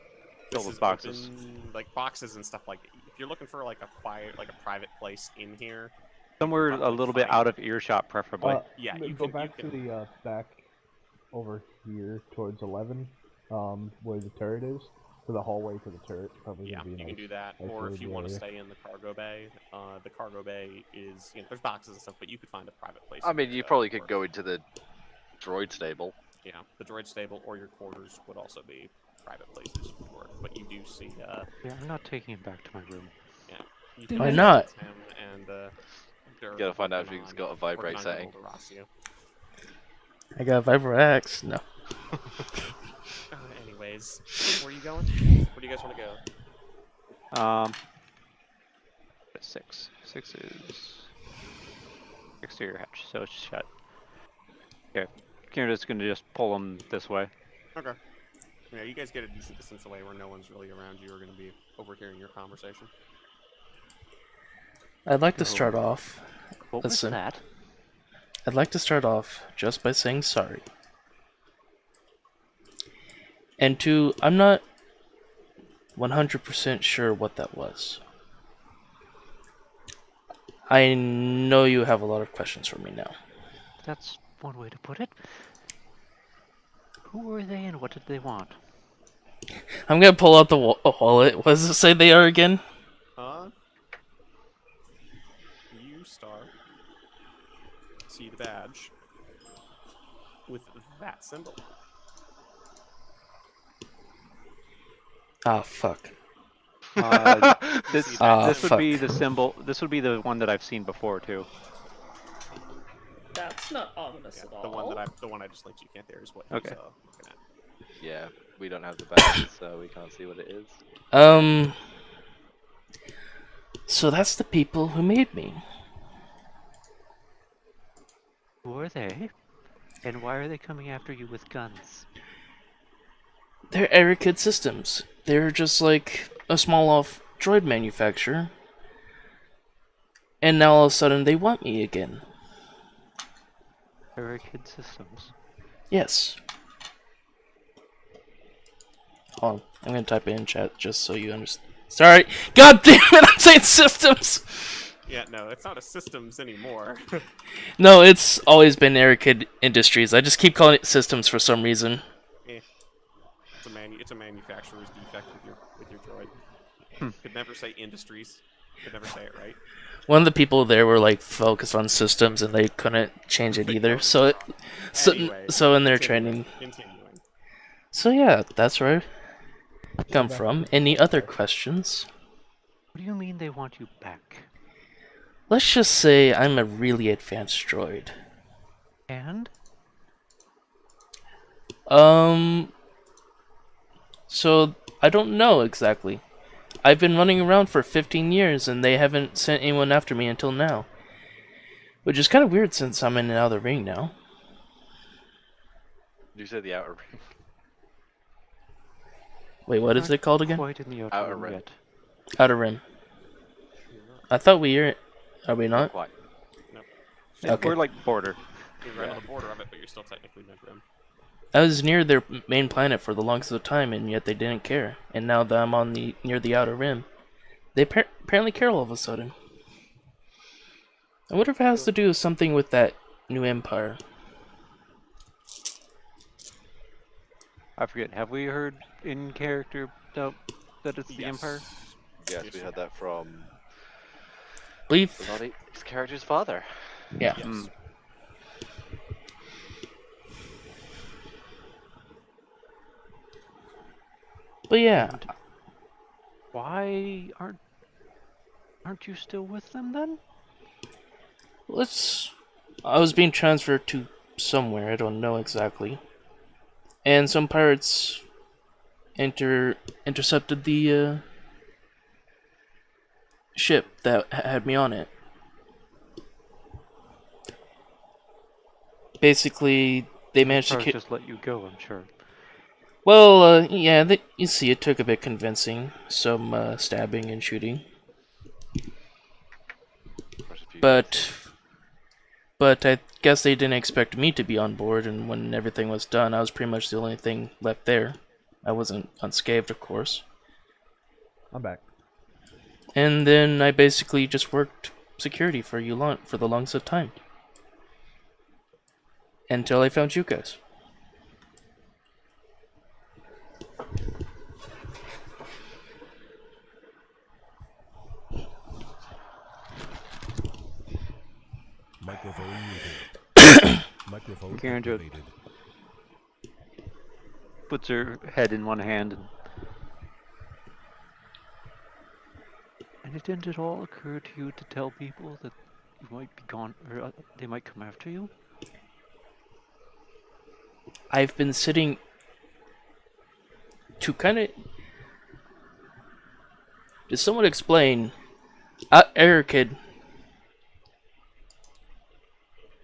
filled This with is boxes? open, like boxes and stuff like. If you're looking for like a quiet, like a private place in here, Somewhere a probably little bit find- out of earshot, preferably. yeah, Go you can back you to can, the stack over here towards 11, where the turret is. To the hallway to the turret. Probably yeah, would be you can nice. do that. Nice Or if you little want to area. stay in the cargo bay is, you know, there's boxes and stuff, but you could find a private place. I in mean, there you that probably would could work. go into the droid stable. Yeah, the droid stable or your quarters would also be private places you could work. But you do see, Yeah, I'm not taking him back to my room. you Why see not? Him and Dur Gotta find out if working he's on- got a vibrate working on setting. Gold Horacio. I got Vibro X. No. Anyways, where are you going? Where do you guys want to go? 6. 6 is exterior hatch, so it's shut. Okay, Kiendra's gonna just pull him this way. Okay. Yeah, you guys get a decent distance away where no one's really around you or going to be overhearing your conversation. I'd like to start off. What Listen. was that? I'd like to start off just by saying sorry. And 2, I'm not 100% sure what that was. I know you have a lot of questions for me now. That's one way to put it. Who were they and what did they want? I'm gonna pull out the wallet. What does it say they are again? You star. See the badge with that symbol. Ah, fuck. This See that this would be fuck. the symbol. This would be the one that I've seen before too. That's not ominous Yeah, at all. the one I just linked you can't there is what he's Okay. looking at. Yeah, we don't have the badges, so we can't see what it is. So that's the people who made me. Who are they? And why are they coming after you with guns? They're Aerokid Systems. They're just like a small off droid manufacturer. And now all of a sudden they want me again. Aerokid Systems. Yes. Hold on, I'm gonna type it in chat just so you understand. Sorry! God damn it, I'm saying systems! Yeah, no, it's not a systems anymore. No, it's always been Aerokid Industries. I just keep calling it systems for some reason. It's a manufacturer's defect with your droid. Could never say industries. Could never say it right. One of the people there were like focused on systems and they couldn't change it either. So Anyway, so in their continuing. training. So yeah, that's where I come from. Any other questions? What do you mean they want you back? Let's just say I'm a really advanced droid. And? So I don't know exactly. I've been running around for 15 years and they haven't sent anyone after me until now. Which is kind of weird since I'm in and out of the ring now. You said the outer ring. Wait, what is it called again? Quite in the Outer rim. yet. Outer Rim. I thought we are we not? Quite. Okay. We're like border. You're right on the border of it, but you're still technically mid-rim. I was near their main planet for the longest of time, and yet they didn't care. And now that I'm on near the Outer Rim, they apparently care all of a sudden. I wonder if it has to do with something with that new empire. I forget. Have we heard in character that it's the Empire? Yes, we had that from Believe. Belotti, his character's father. Yeah. Yes. But yeah. And why aren't you still with them then? I was being transferred to somewhere, I don't know exactly. And some pirates intercepted the ship that had me on it. Basically, they managed to just let you go, I'm sure. Well, yeah, you see, it took a bit convincing. Some stabbing and shooting. But I guess they didn't expect me to be on board, and when everything was done, I was pretty much the only thing left there. I wasn't unscathed, of course. I'm back. And then I basically just worked security for for the longest of time. Until I found you guys. Microphone muted. Microphone Kiendra activated. puts her head in one hand and it didn't at all occur to you to tell people that you might be gone, or they might come after you? I've been sitting to kind of... Did someone explain... Aerokid...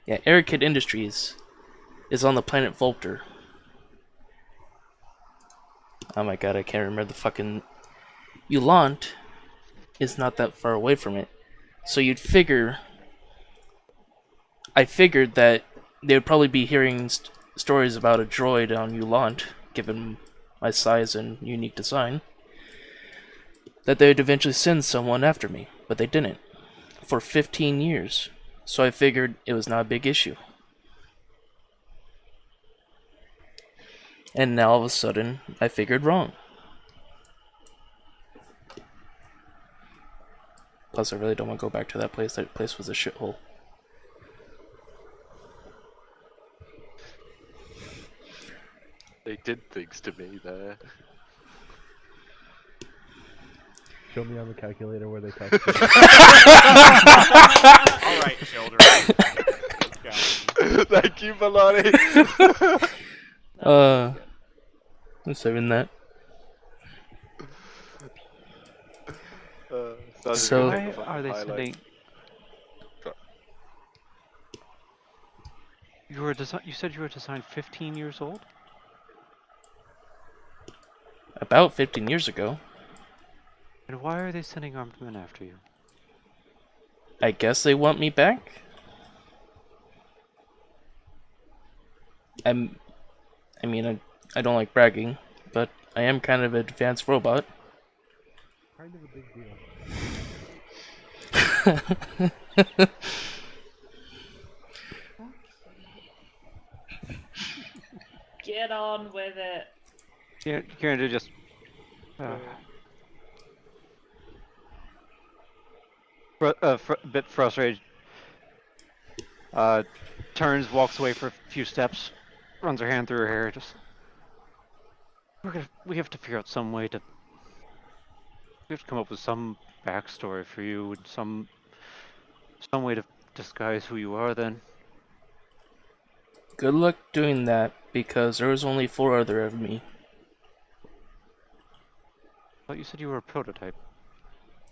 Yeah, Aerokid Industries is on the planet Volter. Oh my god, I can't remember the fucking... Ulant is not that far away from it. So you'd figure... I figured that they would probably be hearing stories about a droid on Ulant, given my size and unique design, that they would eventually send someone after me, but they didn't. For 15 years. So I figured it was not a big issue. And now all of a sudden, I figured wrong. Plus, I really don't want to go back to that place. That place was a shithole. They did things to me there. Show me on the calculator where they touched it. Alright, children. Keep going. Thank you, Belotti. I'm saving that. So- Why are they sending? You said you were designed 15 years old? About 15 years ago. And why are they sending armed men after you? I guess they want me back? I mean, I don't like bragging, but I am kind of an advanced robot. Kind of a big deal. Get on with it. Yeah, Kiendra just. A bit frustrated. Turns, walks away for a few steps, runs her hand through her hair. Just. We have to figure out some way to. We have to come up with some backstory for you and some way to disguise who you are. Then. Good luck doing that, because there was only 4 other of me. I thought you said you were a prototype.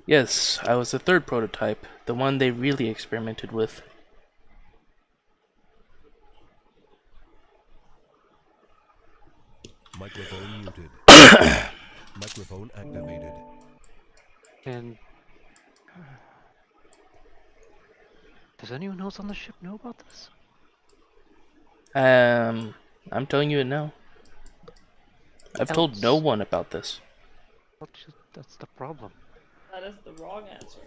Yes, I was the 3rd prototype, the one they really experimented with. Microphone muted. Microphone activated. And. Does anyone else on the ship know about this? I'm telling you it now. I've told no Else. one about this. That's the problem. That is the wrong answer.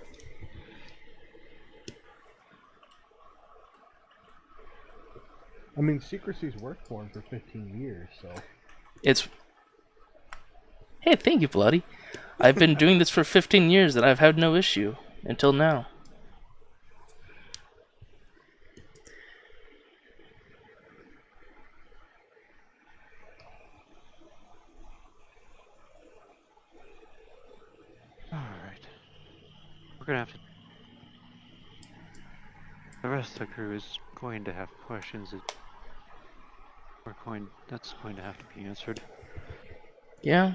I mean, secrecy's worked for him for 15 years, so... It's... Hey, thank you, Bloody. I've been doing this for 15 years and I've had no issue. Until now. Alright. We're gonna have to... The rest of the crew is going to have questions that that's going to have to be answered. Yeah.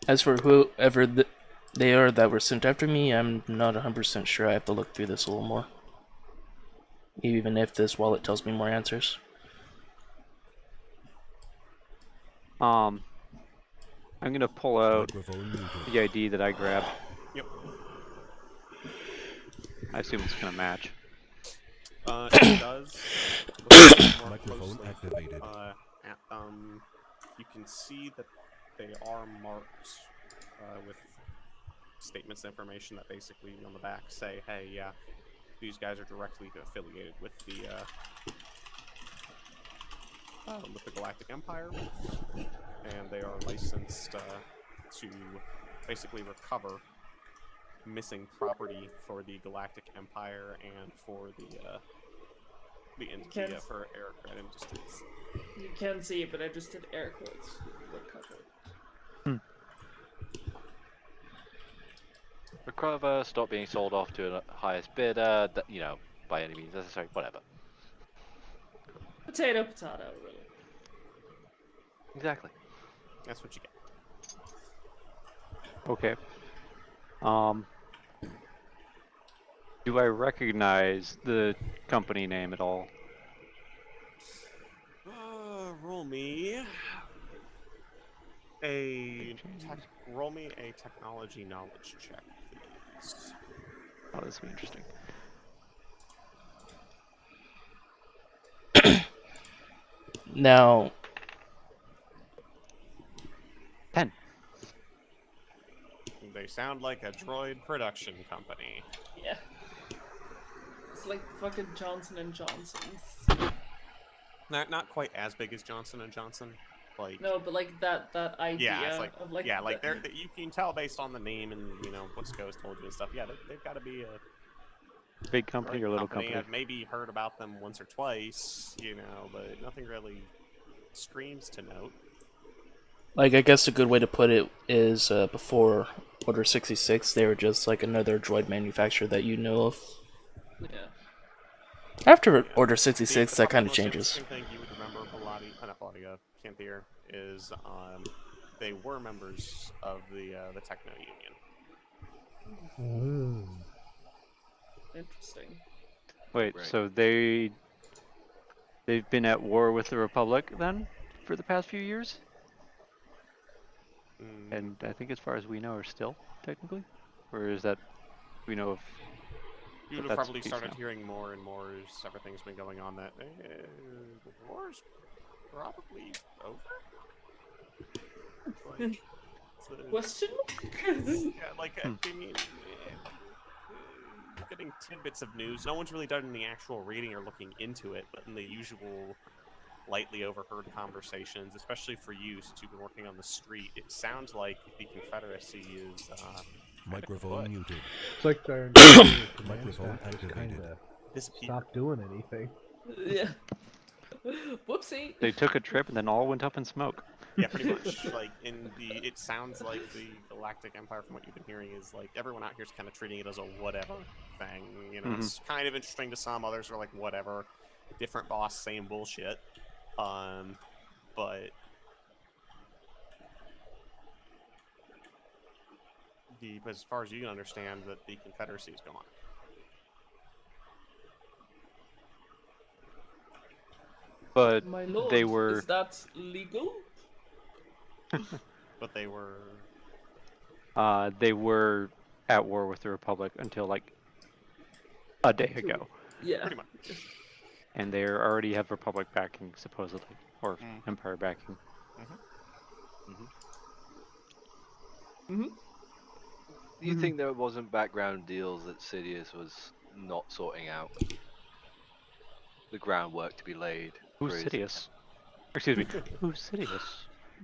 As for whoever they are that were sent after me, I'm not 100% sure. I have to look through this a little more. Even if this wallet tells me more answers. I'm gonna pull out Microphone muted. the ID that I grabbed. Yep. I assume it's gonna match. It does. Looking more Microphone closely, activated. You can see that they are marked with statements and information that basically on the back say, hey, yeah, these guys are directly affiliated with the Galactic Empire, and they are licensed to basically recover missing property for the Galactic Empire and for for Aircraft Industries. You can see it, but I just did air quotes. Recover. Recover, stop being sold off to the highest bidder, you know, by any means necessary, whatever. Potato, potato, really. Exactly. That's what you get. Okay. Do I recognize the company name at all? Roll me a technology knowledge check, please. Oh, this will be interesting. Now, 10. They sound like a droid production company. Yeah. It's like fucking Johnson & Johnson's. Not quite as big as Johnson & Johnson, Like, No, but like that idea yeah, it's like, of like yeah, like you can tell based on the name and what Sco's told you and stuff. Yeah, they've got to be a Big company or little company? I've maybe heard about them once or twice, but nothing really screams to note. Like, I guess a good way to put it is before Order 66, they were just like another droid manufacturer that you know of. yeah. After Order 66, that kind of The changes. interesting thing you would remember not Belotti, Kanthier, is they were members of the Techno Union. Interesting. Wait, Right. so they've been at war with the Republic then for the past few years? And I think as far as we know are still, technically? Or is that, we know of... You would have that's probably peace started now. hearing more and more as everything's been going on that the war's probably over. Like, Question? yeah, like I mean, getting tidbits of news. No one's really done any actual reading or looking into it, but in the usual lightly overheard conversations, especially for you since you've been working on the street, it sounds like the Confederacy is Microphone muted. It's like their Microphone activated. kind of disappeared. stopped doing anything. Yeah. Whoopsie. They took a trip and then all went up in smoke. Yeah, pretty much. Like it sounds like the Galactic Empire, from what you've been hearing, is like everyone out here is kind of treating it as a whatever thing. It's kind of interesting to some. Others are like whatever, different boss, same bullshit. But as far as you can understand, that the Confederacy is gone. But My lord, they were... is that legal? But they were. They were at war with the Republic until like a day ago. Yeah. Pretty much. And they already have Republic backing, supposedly. Or Empire backing. Do you think there wasn't background deals that Sidious was not sorting out? The groundwork to be laid. Who's for his- Sidious? Excuse me. Who's Sidious?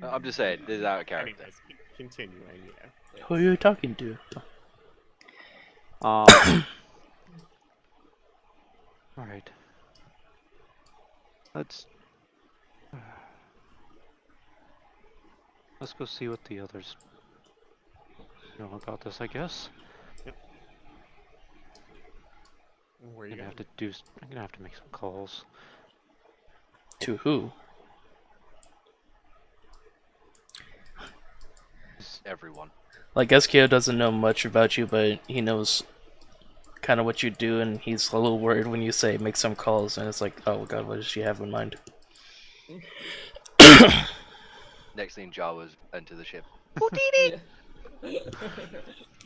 I'm just saying, this is out of character. Anyways, continuing. Yeah. Who are you talking to? Alright. Let's go see what the others know about this, I guess. Yep. Where are you I'm going? gonna have to make some calls. To who? Everyone. Like, SKO doesn't know much about you, but he knows kind of what you do, and he's a little worried when you say make some calls, and it's like, oh god, what does she have in mind? Next thing, Jawa's enter the ship. Yeah.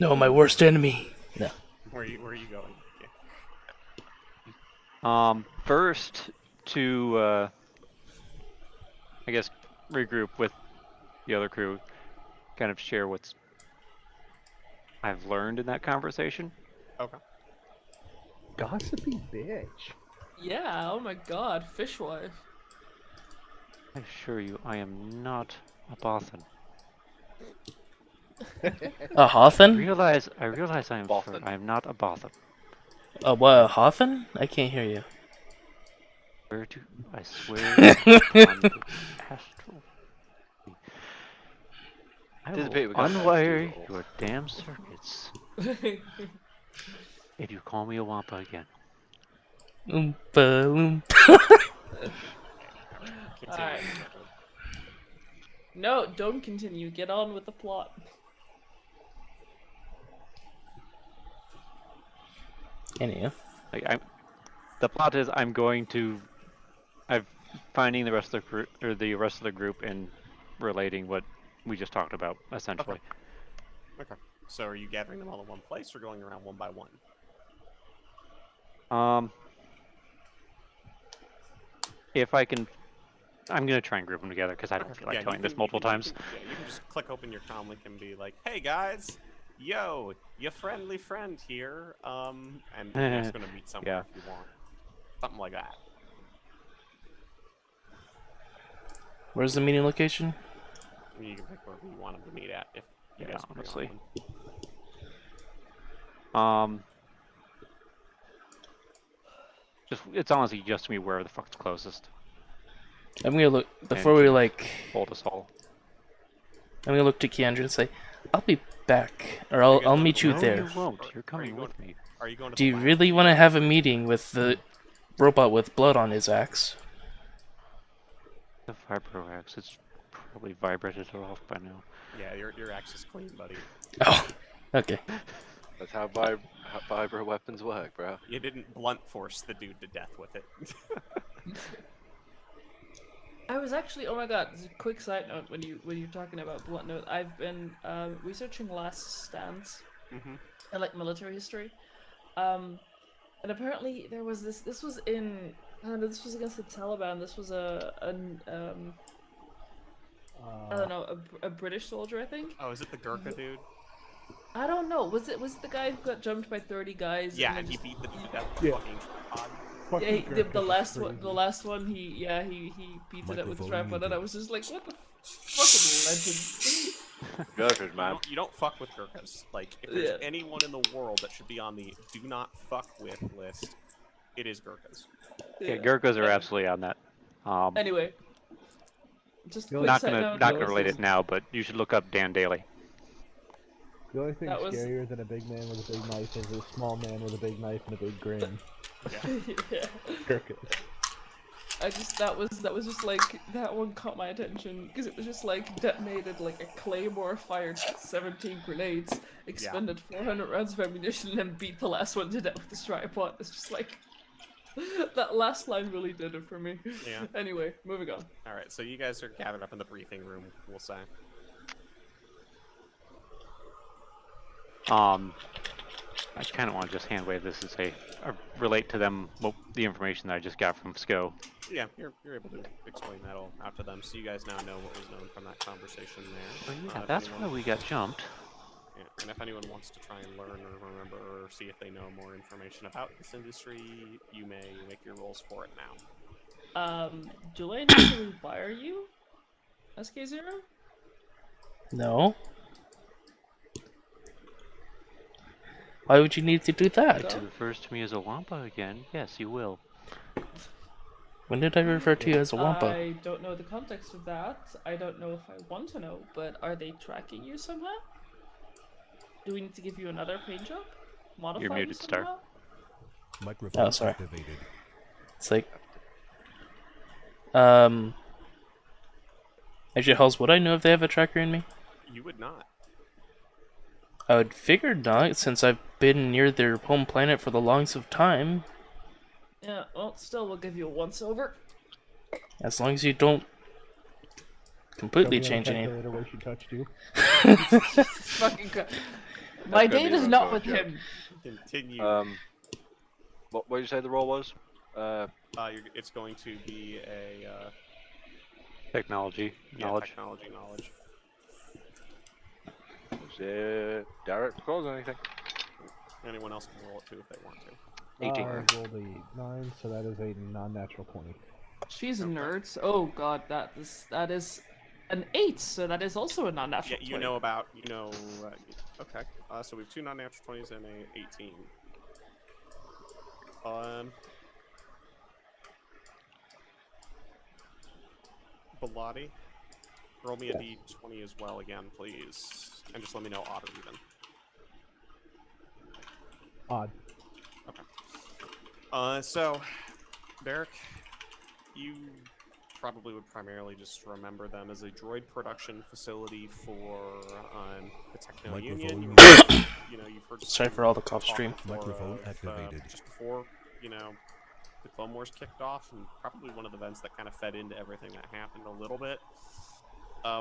No, my worst enemy. No. Where are you going? First to I guess regroup with the other crew, kind of share what's I've learned in that conversation. Okay. Gossipy bitch. Yeah, oh my god, fishwife. I assure you, I am not a Bothan. A Hothan? I realize I am sure Bothan. I am not a Bothan. What, a Hothan? I can't hear you. I swear upon the astral. I Anticipate will we got that unwire too. your damn circuits if you call me a Wampa again. Oompa loompa. Alright. No, don't continue. Get on with the plot. Anyhow. The plot is I'm finding the rest of the group and relating what we just talked about essentially. Okay. So are you gathering them all in one place or going around one by one? If I can, I'm gonna try and group them together because I don't feel like telling this multiple times. You can just click open your comm link and be like, "Hey guys, yo, your friendly friend here." And you're just gonna meet somewhere Yeah. if you want, something like that. Where's the meeting location? I mean, you can pick wherever you want them to meet at if you Yeah, guys agree on honestly. one. It's honestly just me where the fuck's closest. I'm gonna look before And we to like. hold us all. I'm gonna look to Kiendra and say, "I'll be back, or Are you I'll guys I'll going to meet the you No, there." you won't. Or You're are you coming going? with me. Are you going to Do the you lab? really want to have a meeting with the robot with blood on his axe? The Vibroax, it's probably vibrated off by now. Yeah, your axe is clean, buddy. Oh, okay. That's how vibro weapons work, bro. You didn't blunt force the dude to death with it. I was actually, oh my god, just a quick side note when you're talking about blunt note. I've been researching Last Stands Mm-hmm. and like military history, and apparently there was this was in I don't know, this was against the Taliban. This was I don't know, a British soldier, I think. Oh, is it the Gurkha dude? I don't know. Was it the guy who got jumped by 30 guys? Yeah, and and then he just- beat the dude to death with Yeah. fucking tripod. Yeah, he, Fucking the last crazy. one, he beat it up with Microphone tripod, and I muted. was just like, what the fucking legend. Gurkhas, man. You don't fuck with Gurkhas. Like, if there's Yeah. anyone in the world that should be on the do not fuck with list, it is Gurkhas. Yeah, Gurkhas are absolutely on that. Anyway, just a quick Not side gonna note, not though, gonna relate this it now, but you should look up Dan Daly. The only thing That was- scarier than a big man with a big knife is a small man with a big knife and a big grin. is- yeah. Gurkhas. That was just like that one caught my attention because it was just like detonated like a claymore, fired 17 grenades, expended 400 rounds of ammunition, and then beat the last one to death with a tripod. It's just like that last line really did it for me. Yeah. Anyway, moving on. Alright, so you guys are gathered up in the briefing room, we'll say. I kind of want to just hand wave this as relate to them the information that I just got from SCO. Yeah, you're able to explain that all out to them, so you guys now know what was known from that conversation there. Well, yeah, If that's anyone- why we got jumped. Yeah, and if anyone wants to try and learn or remember or see if they know more information about this industry, you may make your rolls for it now. Do I need to rewire you? SK0? No. Why would you need to do that? It refers to me as a Wampa again. Yes, you will. When did I refer to you as a Wampa? I don't know the context of that. I don't know if I want to know, but are they tracking you somehow? Do we need to give you another paint job? Modify You're you muted, Star. somehow? Microphone Oh, sorry. activated. It's like, actually, Halls, would I know if they have a tracker in me? You would not. I would figure not, since I've been near their home planet for the longest of time. Yeah, well, still, we'll give you a once-over. As long as you don't completely Show me on change anything. calculator where she touched you. Fucking crap. My gonna be date is a not road with joke. him. Continue. What did you say the roll was? It's going to be a Technology, knowledge. knowledge. Is it Darik recalls anything? Anyone else can roll it too if they want to. 18. I rolled a 9, so that is a non-natural 20. She's a nerd. Oh god, that is an 8, so that is also a Yeah, non-natural. you know about okay. So we have two non-natural 20s and a 18. Belotti, roll me a d20 as well again, please, and just let me know odd or even. Odd. So, Darik, you probably would primarily just remember them as a droid production facility for the Techno Union. Microphone You've heard. Sorry some for all the cough talk stream. before Microphone of, activated. just before, the Clone Wars kicked off, and probably one of the events that kind of fed into everything that happened a little bit.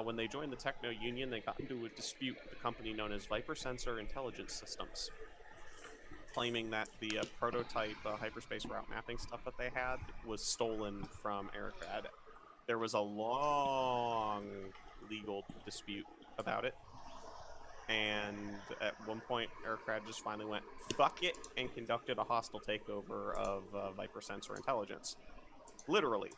When they joined the Techno Union, they got into a dispute with the company known as Viper Sensor Intelligence Systems, claiming that the prototype hyperspace route mapping stuff that they had was stolen from Aircrad. There was a long legal dispute about it, and at one point, Aircrad just finally went, fuck it, and conducted a hostile takeover of Viper Sensor Intelligence. Literally.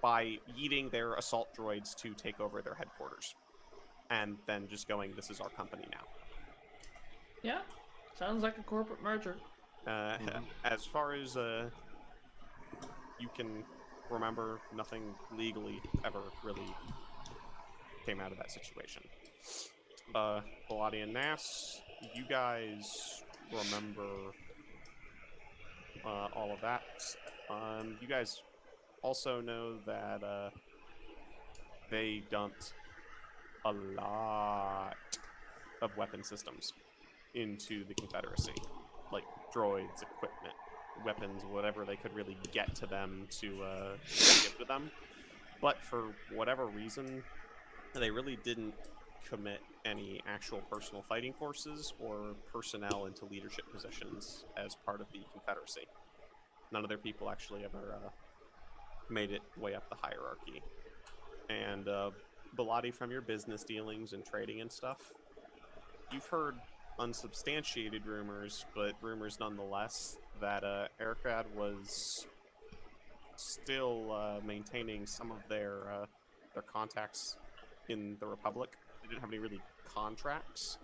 by yeeting their assault droids to take over their headquarters. And then just going, this is our company now. Yeah, sounds like a corporate merger. As far as you can remember, nothing legally ever really came out of that situation. Belotti and Nas, you guys remember all of that. You guys also know that they dumped a lot of weapon systems into the Confederacy, like droids, equipment, weapons, whatever they could really get to them to give to them. But for whatever reason, they really didn't commit any actual personal fighting forces or personnel into leadership positions as part of the Confederacy. None of their people actually ever made it way up the hierarchy. And Belotti, from your business dealings and trading and stuff, you've heard unsubstantiated rumors, but rumors nonetheless, that Aircrad was still maintaining some of their contacts in the Republic. They didn't have any really contracts,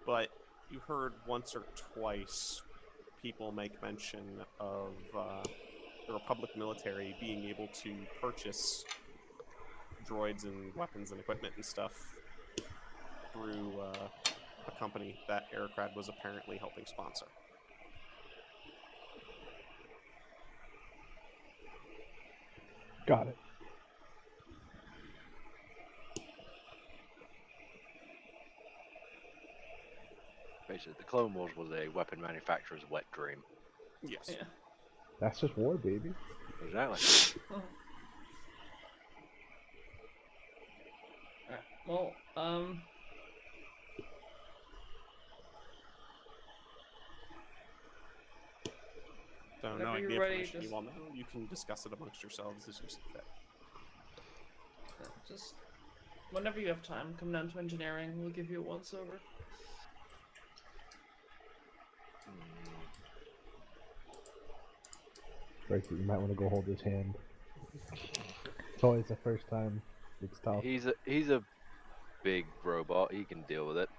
but you heard once or twice people make mention of the Republic military being able to purchase droids and weapons and equipment and stuff through a company that Aircrad was apparently helping sponsor. Got it. Basically, the Clone Wars was a weapon manufacturer's wet dream. Yes. Yeah. That's just war, baby. Exactly. Oh. Alright, well, So whenever knowing the you're ready, information just- you all know, you can discuss it amongst yourselves as you see fit. just whenever you have time, come down to engineering. We'll give you a once over. Brexit, you might want to go hold his hand. It's always the first time. It's tough. He's a big robot. He can deal with it.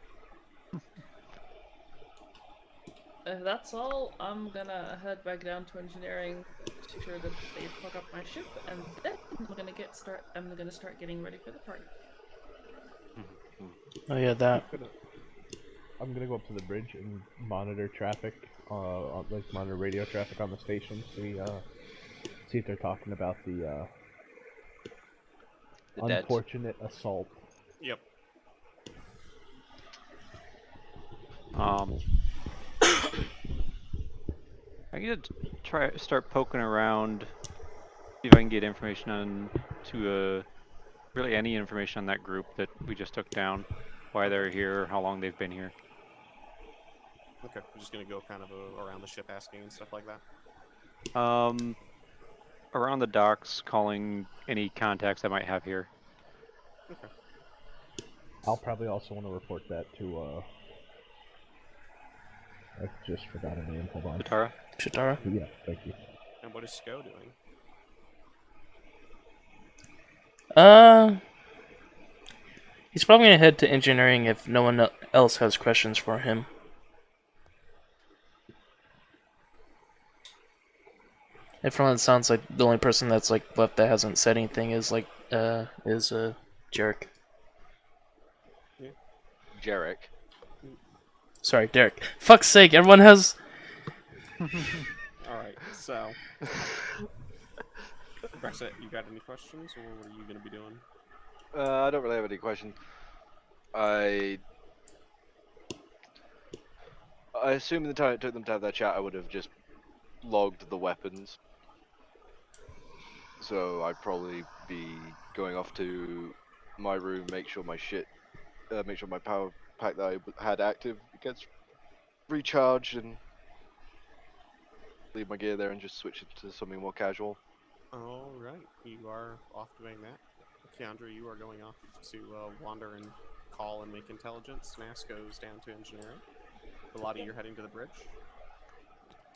If that's all, I'm gonna head back down to engineering to make sure that they fuck up my ship, and then I'm gonna start getting ready for the party. Oh yeah, that. I'm gonna go up to the bridge and monitor traffic, like monitor radio traffic on the station. See if they're talking about the The dead. unfortunate assault. Yep. I'm gonna start poking around, see if I can get information on really any information on that group that we just took down, why they're here, how long they've been here. Okay, we're just gonna go kind of around the ship asking and stuff like that. Around the docks, calling any contacts I might have here. Okay. I'll probably also want to report that to I just forgot her name. Hold on. Shatara? Yeah, thank you. And what is SCO doing? He's probably gonna head to engineering if no one else has questions for him. And from what it sounds like, the only person that's like left that hasn't said anything is Jarix. Yeah. Jarix. Sorry, Derek. Fuck's sake, everyone has. Alright, so. Brexit, you got any questions, or what are you going to be doing? I don't really have any questions. I assume the time it took them to have that chat, I would have just logged the weapons. So I'd probably be going off to my room, make sure my power pack that I had active gets recharged, and leave my gear there and just switch it to something more casual. Alright, you are off doing that. Kiendra, you are going off to wander and call and make intelligence. Nas goes down to engineering. Belotti, you're heading to the bridge.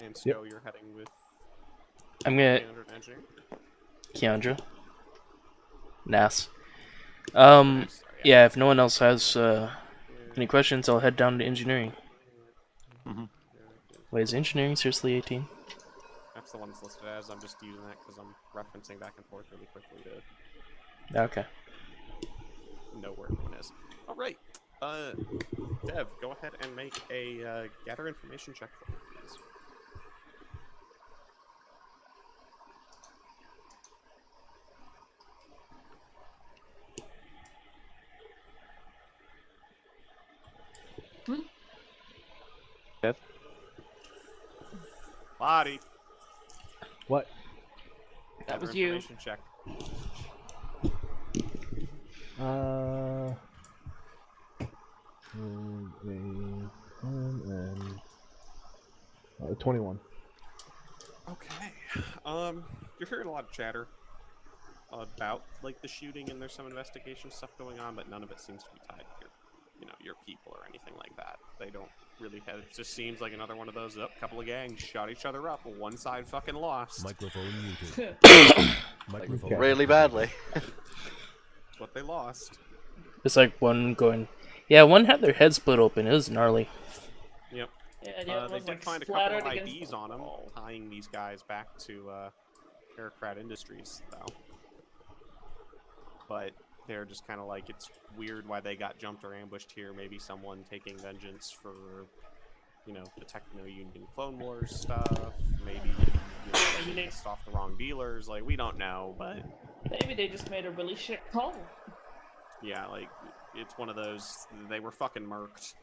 And SCO, you're heading with I'm gonna. Kiendra to engineering. Kiendra. Nas. Nice, sorry, Yeah, if no one else has any questions, I'll head down to engineering. Mhm. Wait, is engineering seriously 18? That's the one it's listed as. I'm just using that because I'm referencing back and forth really quickly to Okay. know where everyone is. All right. Dev, go ahead and make a gather information check for me, please. Dev? Body. What? That Gather was you. information check. And 21. Okay. You're hearing a lot of chatter about like the shooting, and there's some investigation stuff going on, but none of it seems to be tied to your people or anything like that. They don't really have. It just seems like another one of those. Couple of gangs shot each other up. One side fucking lost. Microphone muted. Microphone Okay. Really badly. But they lost. It's like one going. Yeah, one had their head split open. It was gnarly. Yep. Yeah, the other They was, did like, find a couple of splattered against IDs the on them, wall. tying these guys back to Aircraft Industries, though. But they're just kind of like, it's weird why they got jumped or ambushed here. Maybe someone taking vengeance for, the Techno-Union Clone Wars stuff. Maybe, Maybe they- pissed off the wrong dealers. Like, we don't know, but Maybe they just made a really shit call. yeah, like, it's one of those, they were fucking murked.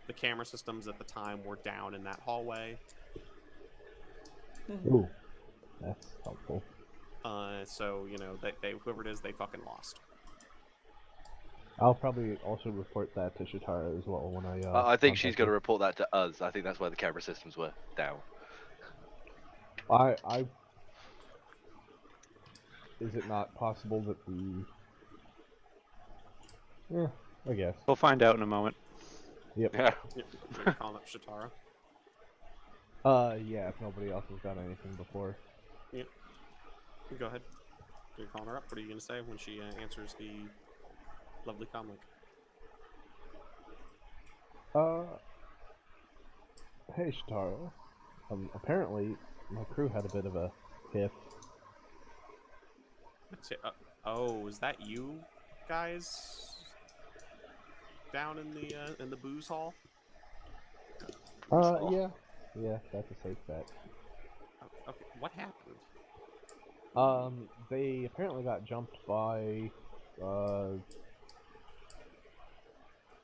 The camera systems at the time were down in that hallway. Ooh, that's helpful. So, they whoever it is, they fucking lost. I'll probably also report that to Shatara as well when I. I think she's contact going to her. report that to us. I think that's why the camera systems were down. I. Is it not possible that the? Yeah, I guess. We'll find out in a moment. Yep. Yeah. You're calling up Shatara. Yeah. If nobody else has done anything before. Yep. Go ahead. You're calling her up. What are you gonna say when she answers the lovely comlink? Hey Shatara. Apparently my crew had a bit of a tiff. Oh, is that you guys down in the booze hall? Yeah. Yeah, that's a safe bet. Okay, what happened? They apparently got jumped by,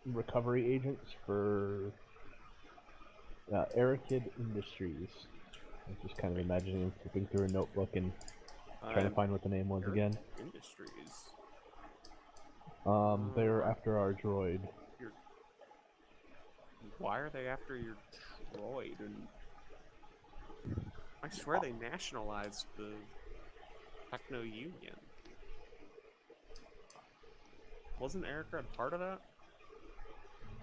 recovery agents for, Arakid Industries. I'm just kind of imagining him flipping through a notebook and trying to find what the name was again. Industries. They're after our droid. Why are they after your droid? And I swear they nationalized the Techno-Union. Wasn't Erica part of that?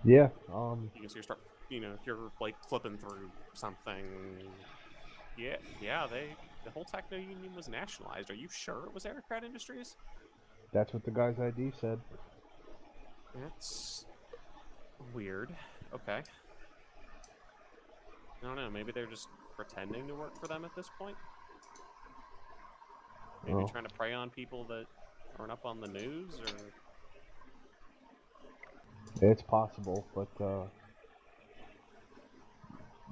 Yeah, You can see her start, if you're like flipping through something. Yeah, the whole Techno-Union was nationalized. Are you sure it was Aircraft Industries? that's what the guy's ID said. That's weird. Okay. I don't know, maybe they're just pretending to work for them at this point? Maybe Oh. trying to prey on people that aren't up on the news, or... It's possible, but,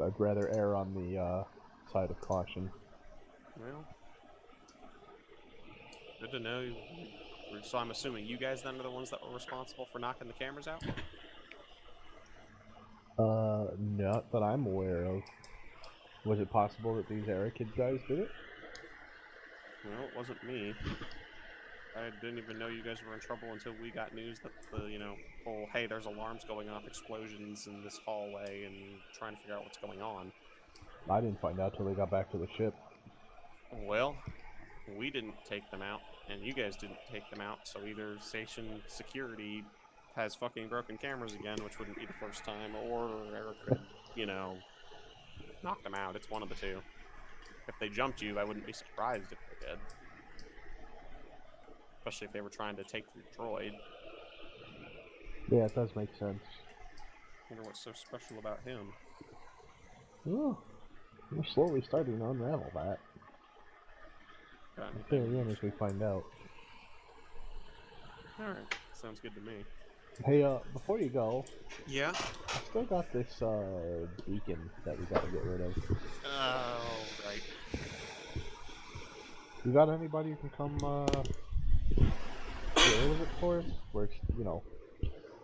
I'd rather err on the, side of caution. Well... Good to know. So I'm assuming you guys then are the ones that were responsible for knocking the cameras out? Not that I'm aware of. Was it possible that these Arakid guys did it? Well, it wasn't me. I didn't even know you guys were in trouble until we got news that the, whole, hey, there's alarms going off, explosions in this hallway, and trying to figure out what's going on. I didn't find out till they got back to the ship. Well, we didn't take them out, and you guys didn't take them out, so either station security has fucking broken cameras again, which wouldn't be the first time, or Eric could, knock them out. It's one of the two. If they jumped you, I wouldn't be surprised if they did. especially if they were trying to take your droid. Yeah, it does make sense. Wonder what's so special about him. Oh, we're slowly starting to unravel that. I'll fill you in as we find out. Alright, sounds good to me. Hey, before you go, Yeah? I still got this, beacon that we gotta get rid of. Oh, right. You got anybody who can come, get rid of it for us? We're, you know,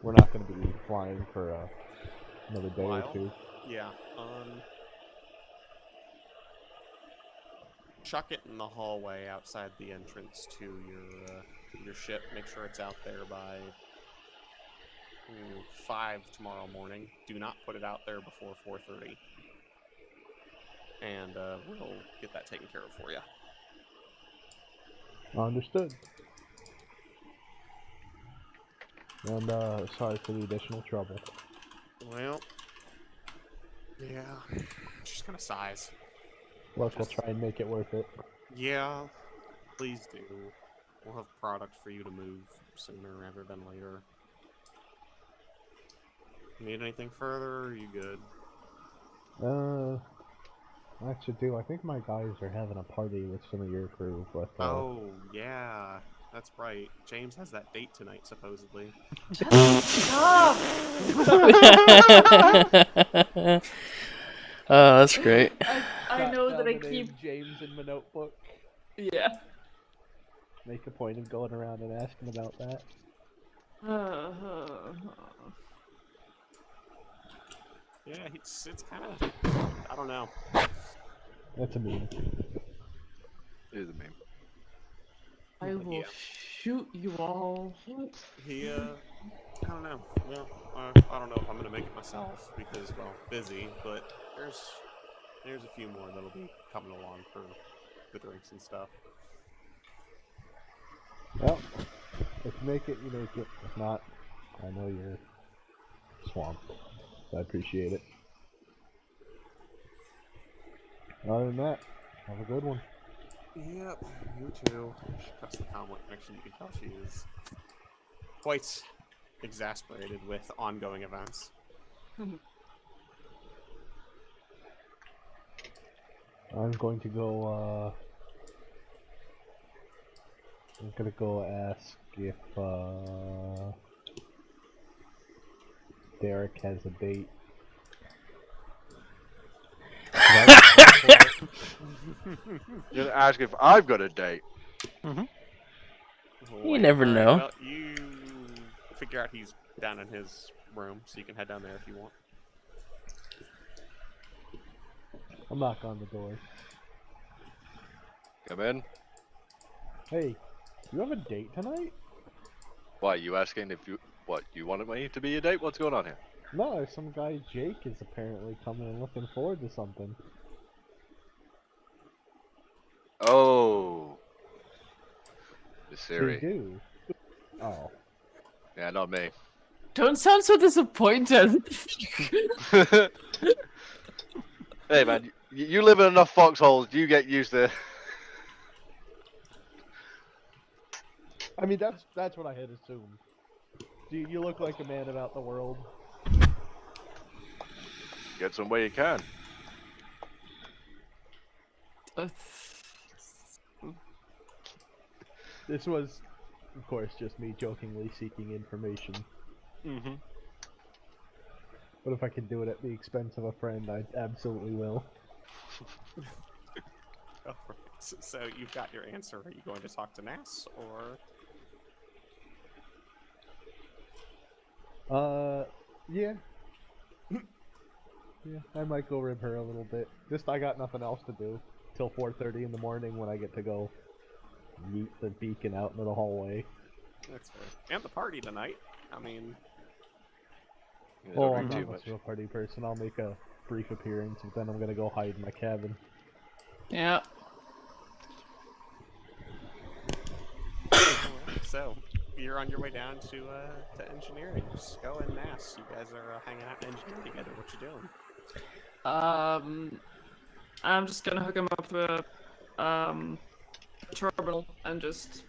we're not gonna be flying for, another day or two. Yeah, chuck it in the hallway outside the entrance to your ship. Make sure it's out there by 5 tomorrow morning. Do not put it out there before 4:30. And we'll get that taken care of for you. Understood. And, sorry for the additional trouble. Well, yeah, just gonna size. Look, we'll try and make it worth it. Yeah, please do. We'll have product for you to move sooner rather than later. Need anything further, or are you good? I should do. I think my guys are having a party with some of your crew, but, Oh, yeah, that's right. James has that date tonight, supposedly. Stop! Oh, that's great. I know that I keep... James in my notebook. Yeah. Make a point of going around and asking about that. Yeah, it's kind of... I don't know. That's a meme. It is a meme. I will shoot you all. What? He, I don't know. Well, I don't know if I'm gonna make it myself because, well, busy. But there's a few more that'll be coming along for the drinks and stuff. Well, if you make it, you make it. If not, I know you're swamped. So I appreciate it. Other than that, have a good one. Yep, you too. She cuts the comlink connection. You can tell she is quite exasperated with ongoing events. I'm going to go, I'm gonna go ask if, Darik has a date. You're gonna ask if I've got a date. You never know. Well, you figure out he's down in his room, so you can head down there if you want. I'll knock on the door. Come in. Hey, you have a date tonight? Why, you asking if you... What, you wanted me to be a date? What's going on here? No, some guy Jake is apparently coming and looking forward to something. Oh. Nasiri. do? Oh. Yeah, not me. Don't sound so disappointed. Hey man, you live in enough foxholes, you get used to... I mean, that's what I had assumed. You look like a man about the world. Get some way you can. This was, of course, just me jokingly seeking information. Mm-hmm. But if I can do it at the expense of a friend, I absolutely will. Oh, right. So you've got your answer. Are you going to talk to Nass, or...? Yeah. Yeah, I might go rib her a little bit. Just, I got nothing else to do. Till 4:30 in the morning when I get to go yeet the beacon out into the hallway. That's fair. And the party tonight. I mean... Yeah, Oh, don't I'm drink not too much much. of a party person. I'll make a brief appearance, but then I'm gonna go hide in my cabin. Yeah. So, you're on your way down to engineering. Just go and Nass. You guys are hanging out in engineering together. What you doing? I'm just gonna hook him up to a terminal and just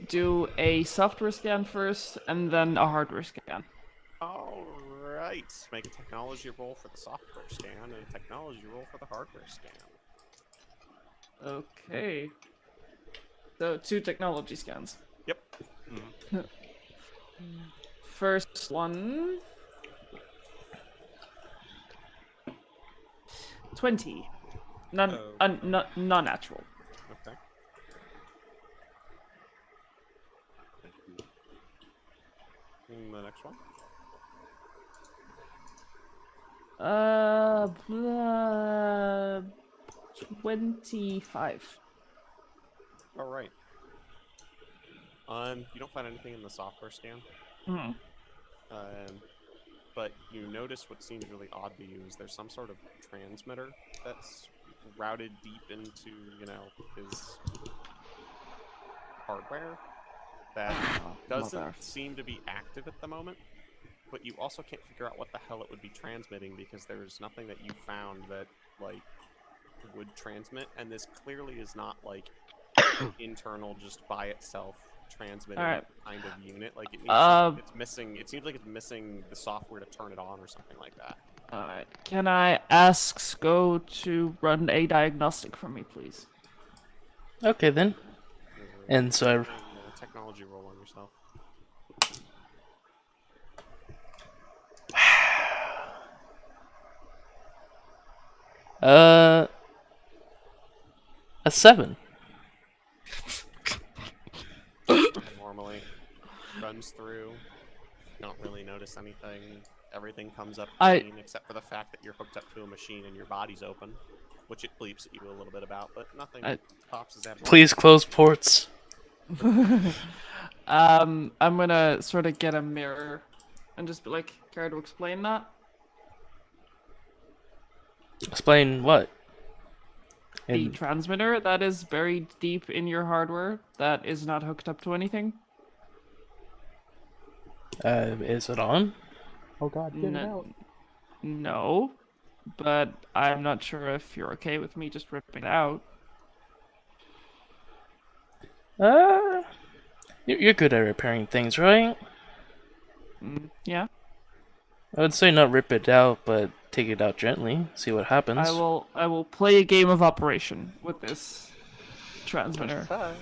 do a software scan first, and then a hardware scan. All right. Make a technology roll for the software scan and a technology roll for the hardware scan. Okay. So 2 technology scans. Yep. First one. 20. Non-natural. Okay. And the next one. 25. All right. You don't find anything in the software scan. Hmm. But you notice what seems really odd to you is there's some sort of transmitter that's routed deep into, his hardware that doesn't seem to be active at the moment. But you also can't figure out what the hell it would be transmitting because there's nothing that you found that, would transmit. And this clearly is not, internal, just by itself transmitting kind of unit. It needs it's missing. It seems like it's missing the software to turn it on or something like that. Alright. Can I ask Sko to run a diagnostic for me, please? Okay then. And so Technology roll on yourself. a 7. Normally runs through. Don't really notice anything. Everything comes up I- clean except for the fact that you're hooked up to a machine and your body's open, which it bleeps at you a little bit about, but nothing pops as abnormal. Please close ports. I'm gonna sort of get a mirror and just be like, care to explain that? Explain what? The transmitter that is buried deep in your hardware that is not hooked up to anything? Is it on? Oh god, get it out. No, but I'm not sure if you're okay with me just ripping it out. You're good at repairing things, right? Yeah. I would say not rip it out, but take it out gently. See what happens. I will play a game of operation with this transmitter. All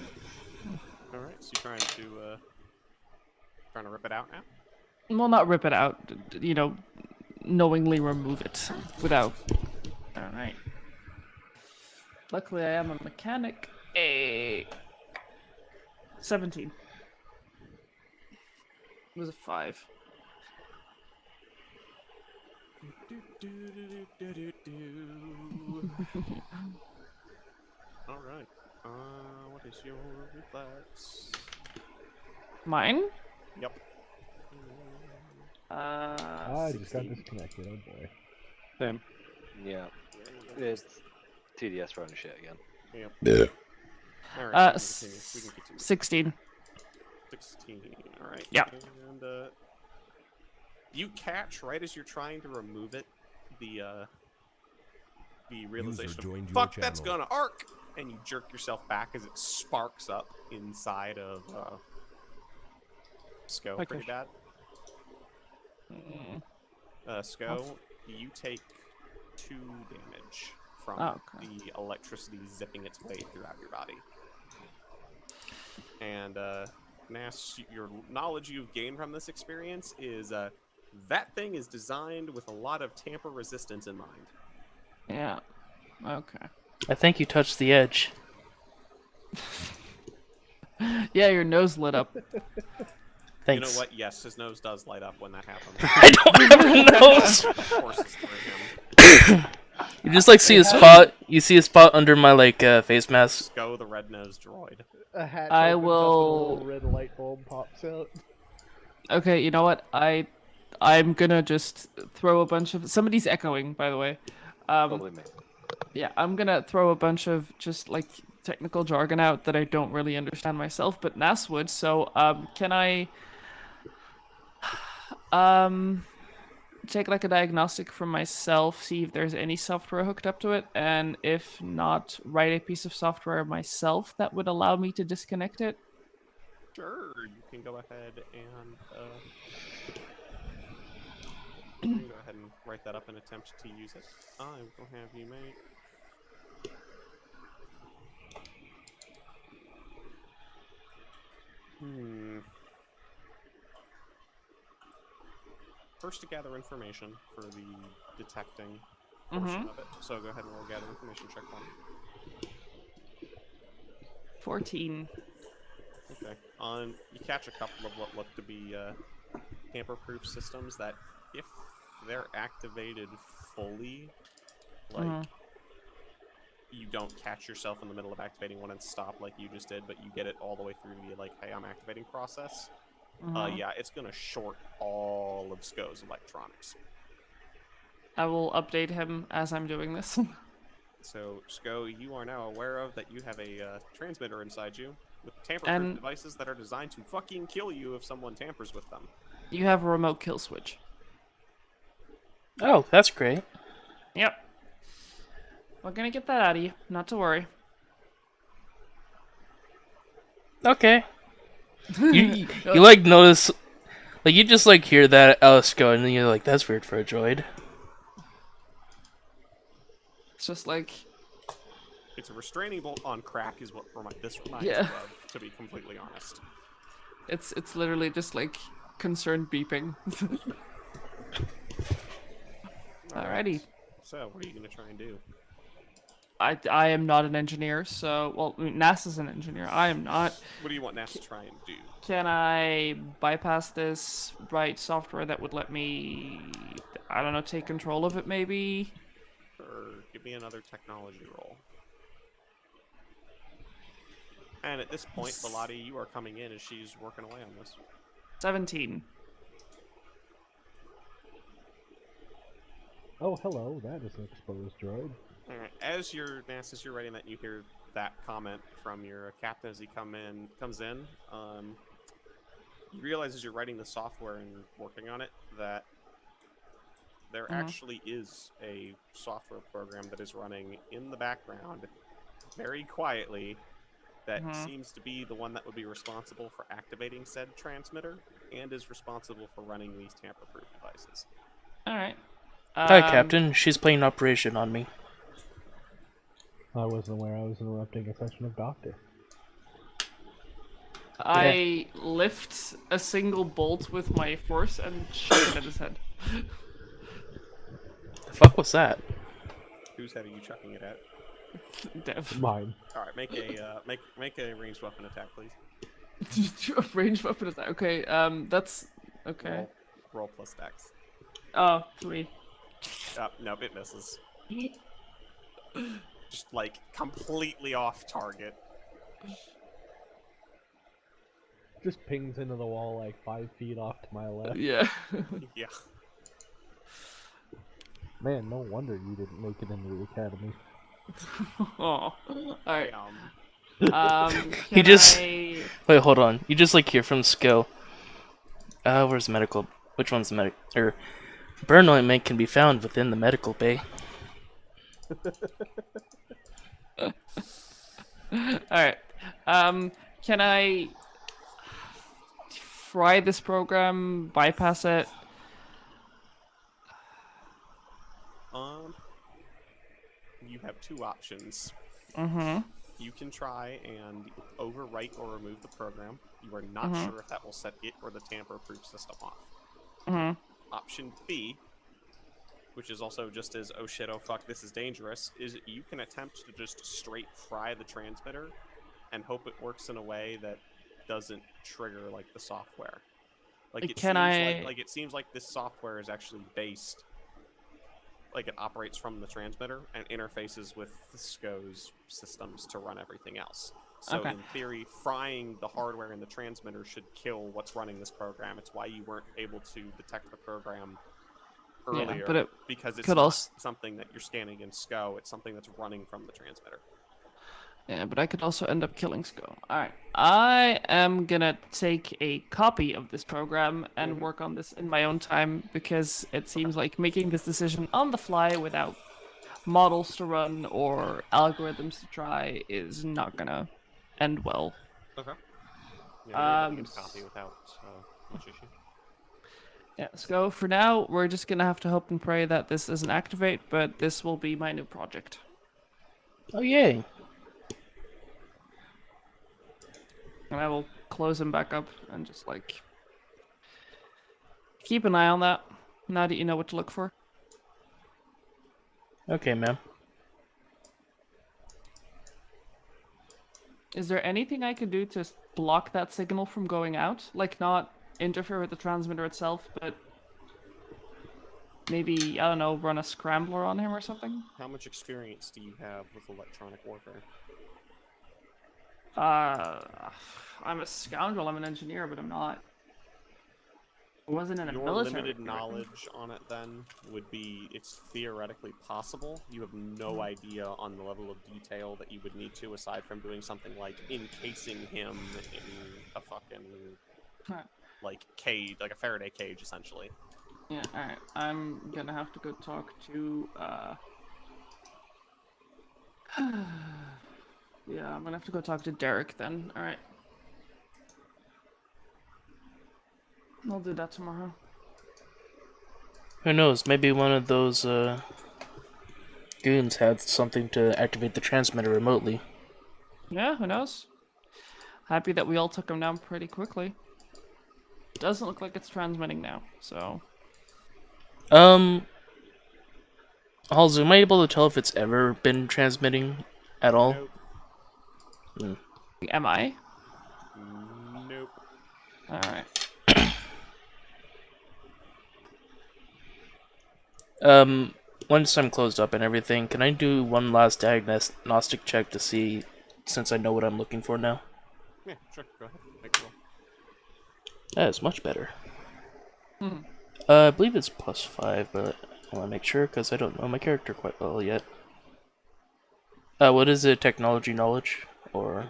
right, so you're trying to rip it out now? Well, not rip it out, knowingly remove it without. All right. Luckily, I am a mechanic. 17. It was a 5. All right. What is your reflex? Mine? Yep. I just got disconnected, oh boy. Same. Yeah. It's TDS running shit again. Yep. All right. We can 16. 16. All right. Yeah. And you catch right as you're trying to remove it, the realization joined of your fuck, that's channel. gonna arc, and you jerk yourself back as it sparks up inside of Sko Okay. pretty bad. Sko, you take 2 damage from the electricity zipping its way throughout your body. And Nass, your knowledge you've gained from this experience is that thing is designed with a lot of tamper resistance in mind. Yeah. Okay. I think you touched the edge. Yeah, your nose lit up. Thanks. You know what? Yes, his nose does light up when that happens. I don't have a nose. Of course it's through him. You just see a spot. You see a spot under my face mask. Sko, the red-nosed droid. A hatch I opens up and a will- little red light bulb pops out. Okay, you know what? I'm gonna just throw a bunch of. Somebody's echoing, by the way. Probably me. Yeah, I'm gonna throw a bunch of just technical jargon out that I don't really understand myself, but Nass would. So, can I take a diagnostic from myself, see if there's any software hooked up to it, and if not, write a piece of software myself that would allow me to disconnect it? Sure, you can go ahead and you can go ahead and write that up and attempt to use it. I will have you make. First to gather information for the detecting portion of it. So go ahead and roll gather information check for me. 14. Okay. You catch a couple of what look to be tamper-proof systems that, if they're activated fully, like you don't catch yourself in the middle of activating one and stop like you just did, but you get it all the way through the like, hey, I'm activating process. Yeah, it's gonna short all of SCO's electronics. I will update him as I'm doing this. So, SCO, you are now aware of that you have a transmitter inside you with tamper-proof devices that are designed to fucking kill you if someone tampers with them. You have a remote kill switch. Oh, that's great. Yep. We're gonna get that out of you, not to worry. Okay. You like notice, like you just like hear that Alice go, and then you're like, that's weird for a droid. It's just like it's a restraining bolt on crack, is what this reminds Yeah. me of. To be completely honest, it's literally just like concerned beeping. Alrighty. So, what are you gonna try and do? I am not an engineer, so well, NASA's an engineer. I am not. What do you want NASA to try and do? Can I bypass this, write software that would let me, I don't know, take control of it maybe? Or give me another technology roll. And at this point, Belotti, you are coming in as she's working away on this. 17. Oh, hello. That is an exposed droid. Alright, as you're writing that, you hear that comment from your captain as he comes in. You realize as you're writing the software and working on it that there actually is a software program that is running in the background very quietly that seems to be the one that would be responsible for activating said transmitter and is responsible for running these tamper-proof devices. Alright. Hi, Captain. She's playing Operation on me. I wasn't aware I was interrupting a session of Doctor. I lift a single bolt with my force and shoot it at his head. The fuck was that? Whose head are you chucking it at? Dev. Mine. All right, make a ranged weapon attack, please. Ranged weapon attack. Okay, that's okay. Roll plus dex. Oh, 3. Nope, it misses. Just like completely off target. Just pings into the wall like 5 feet off to my left. Yeah. Yeah. Man, no wonder you didn't make it into the academy. Oh. Alright. He just wait. Hold on. You just like hear from SCO. Where's the medical? Which one's the medic? Or burn ointment can be found within the medical bay. Alright. Can I fry this program, bypass it? You have two options. Mm-hmm. You can try and overwrite or remove the program. You are not sure if that will set it or the tamper-proof system off. Mm-hmm. Option B, which is also just as oh shit, oh fuck, this is dangerous, is you can attempt to just straight fry the transmitter and hope it works in a way that doesn't trigger like the software. Like it seems like this software is actually based, like it operates from the transmitter and interfaces with the SCO's systems to run everything else. So in theory, frying the hardware in the transmitter should kill what's running this program. It's why you weren't able to detect the program earlier, but because it's not something that you're scanning in SCO, it's something that's running from the transmitter. Yeah, but I could also end up killing SCO. Alright, I am gonna take a copy of this program and work on this in my own time, because it seems like making this decision on the fly without models to run or algorithms to try is not gonna end well. Okay. Yeah, you're able to get a copy without much issue. Yeah, so for now, we're just gonna have to hope and pray that this doesn't activate, but this will be my new project. Oh, yay. And I will close him back up and just, like, keep an eye on that, now that you know what to look for. Okay, ma'am. Is there anything I could do to block that signal from going out? Like, not interfere with the transmitter itself, but maybe, I don't know, run a scrambler on him or something? How much experience do you have with electronic warfare? I'm a scoundrel, I'm an engineer, but I'm not. I wasn't in a Your military. limited knowledge on it then would be it's theoretically possible. You have no idea on the level of detail that you would need to, aside from doing something like encasing him in a fucking like cage, like a Faraday cage, essentially. Yeah, alright. I'm gonna have to go talk to yeah, I'm gonna have to go talk to Darik then. Alright. I'll do that tomorrow. Who knows? Maybe one of those goons had something to activate the transmitter remotely. Yeah, who knows? Happy that we all took him down pretty quickly. Doesn't look like it's transmitting now, so... Halsey, am I able to tell if it's ever been transmitting at all? Nope. Am I? Nope. Alright. Once I'm closed up and everything, can I do one last diagnostic check to see, since I know what I'm looking for now? Yeah, sure. Go ahead. Make a roll. That is much better. I believe it's +5, but I want to make sure because I don't know my character quite well yet. What is it? Technology knowledge? Or...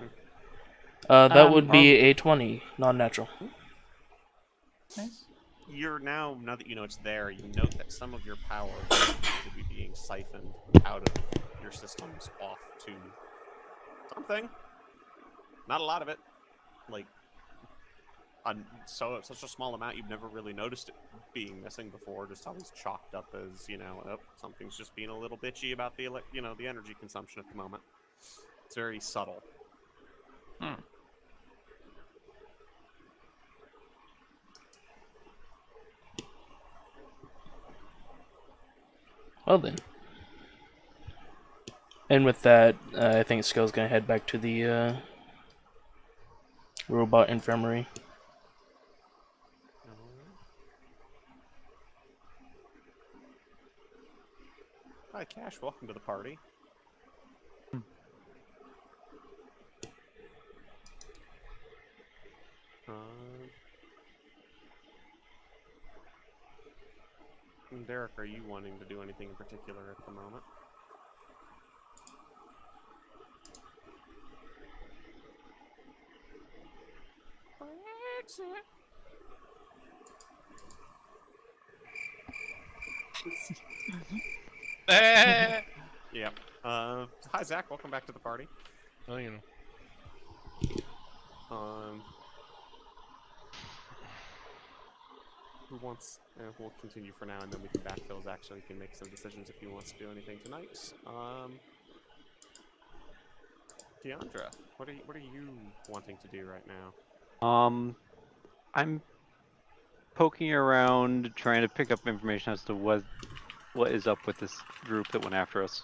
that would be a 20, non-natural. Nice. You're now that you know it's there, you note that some of your power seems to be being siphoned out of your systems off to something. Not a lot of it. Like, such a small amount, you've never really noticed it being missing before. Just always chalked up as, you know, oh, something's just being a little bitchy about the, the energy consumption at the moment. It's very subtle. Well then. And with that, I think Skull's gonna head back to the robot infirmary. Hi, Cash. Welcome to the party. Darik, are you wanting to do anything in particular at the moment? Yeah. Hi, Zach. Welcome back to the party. Oh, you know. Who wants? We'll continue for now, and then we can backfill Zach so he can make some decisions if he wants to do anything tonight. Kiendra, what are you wanting to do right now? I'm poking around, trying to pick up information as to what is up with this group that went after us.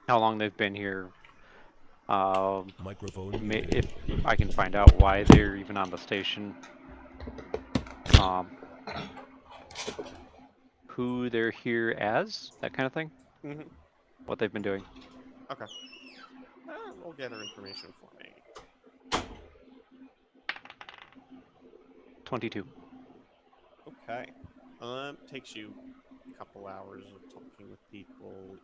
How long they've been here. Microphone If I can find out why they're even on the station. Who they're here as, that kind of thing. Mm-hmm. What they've been doing. Okay. We'll gather information for me. 22. Okay. Takes you a couple hours of talking with people.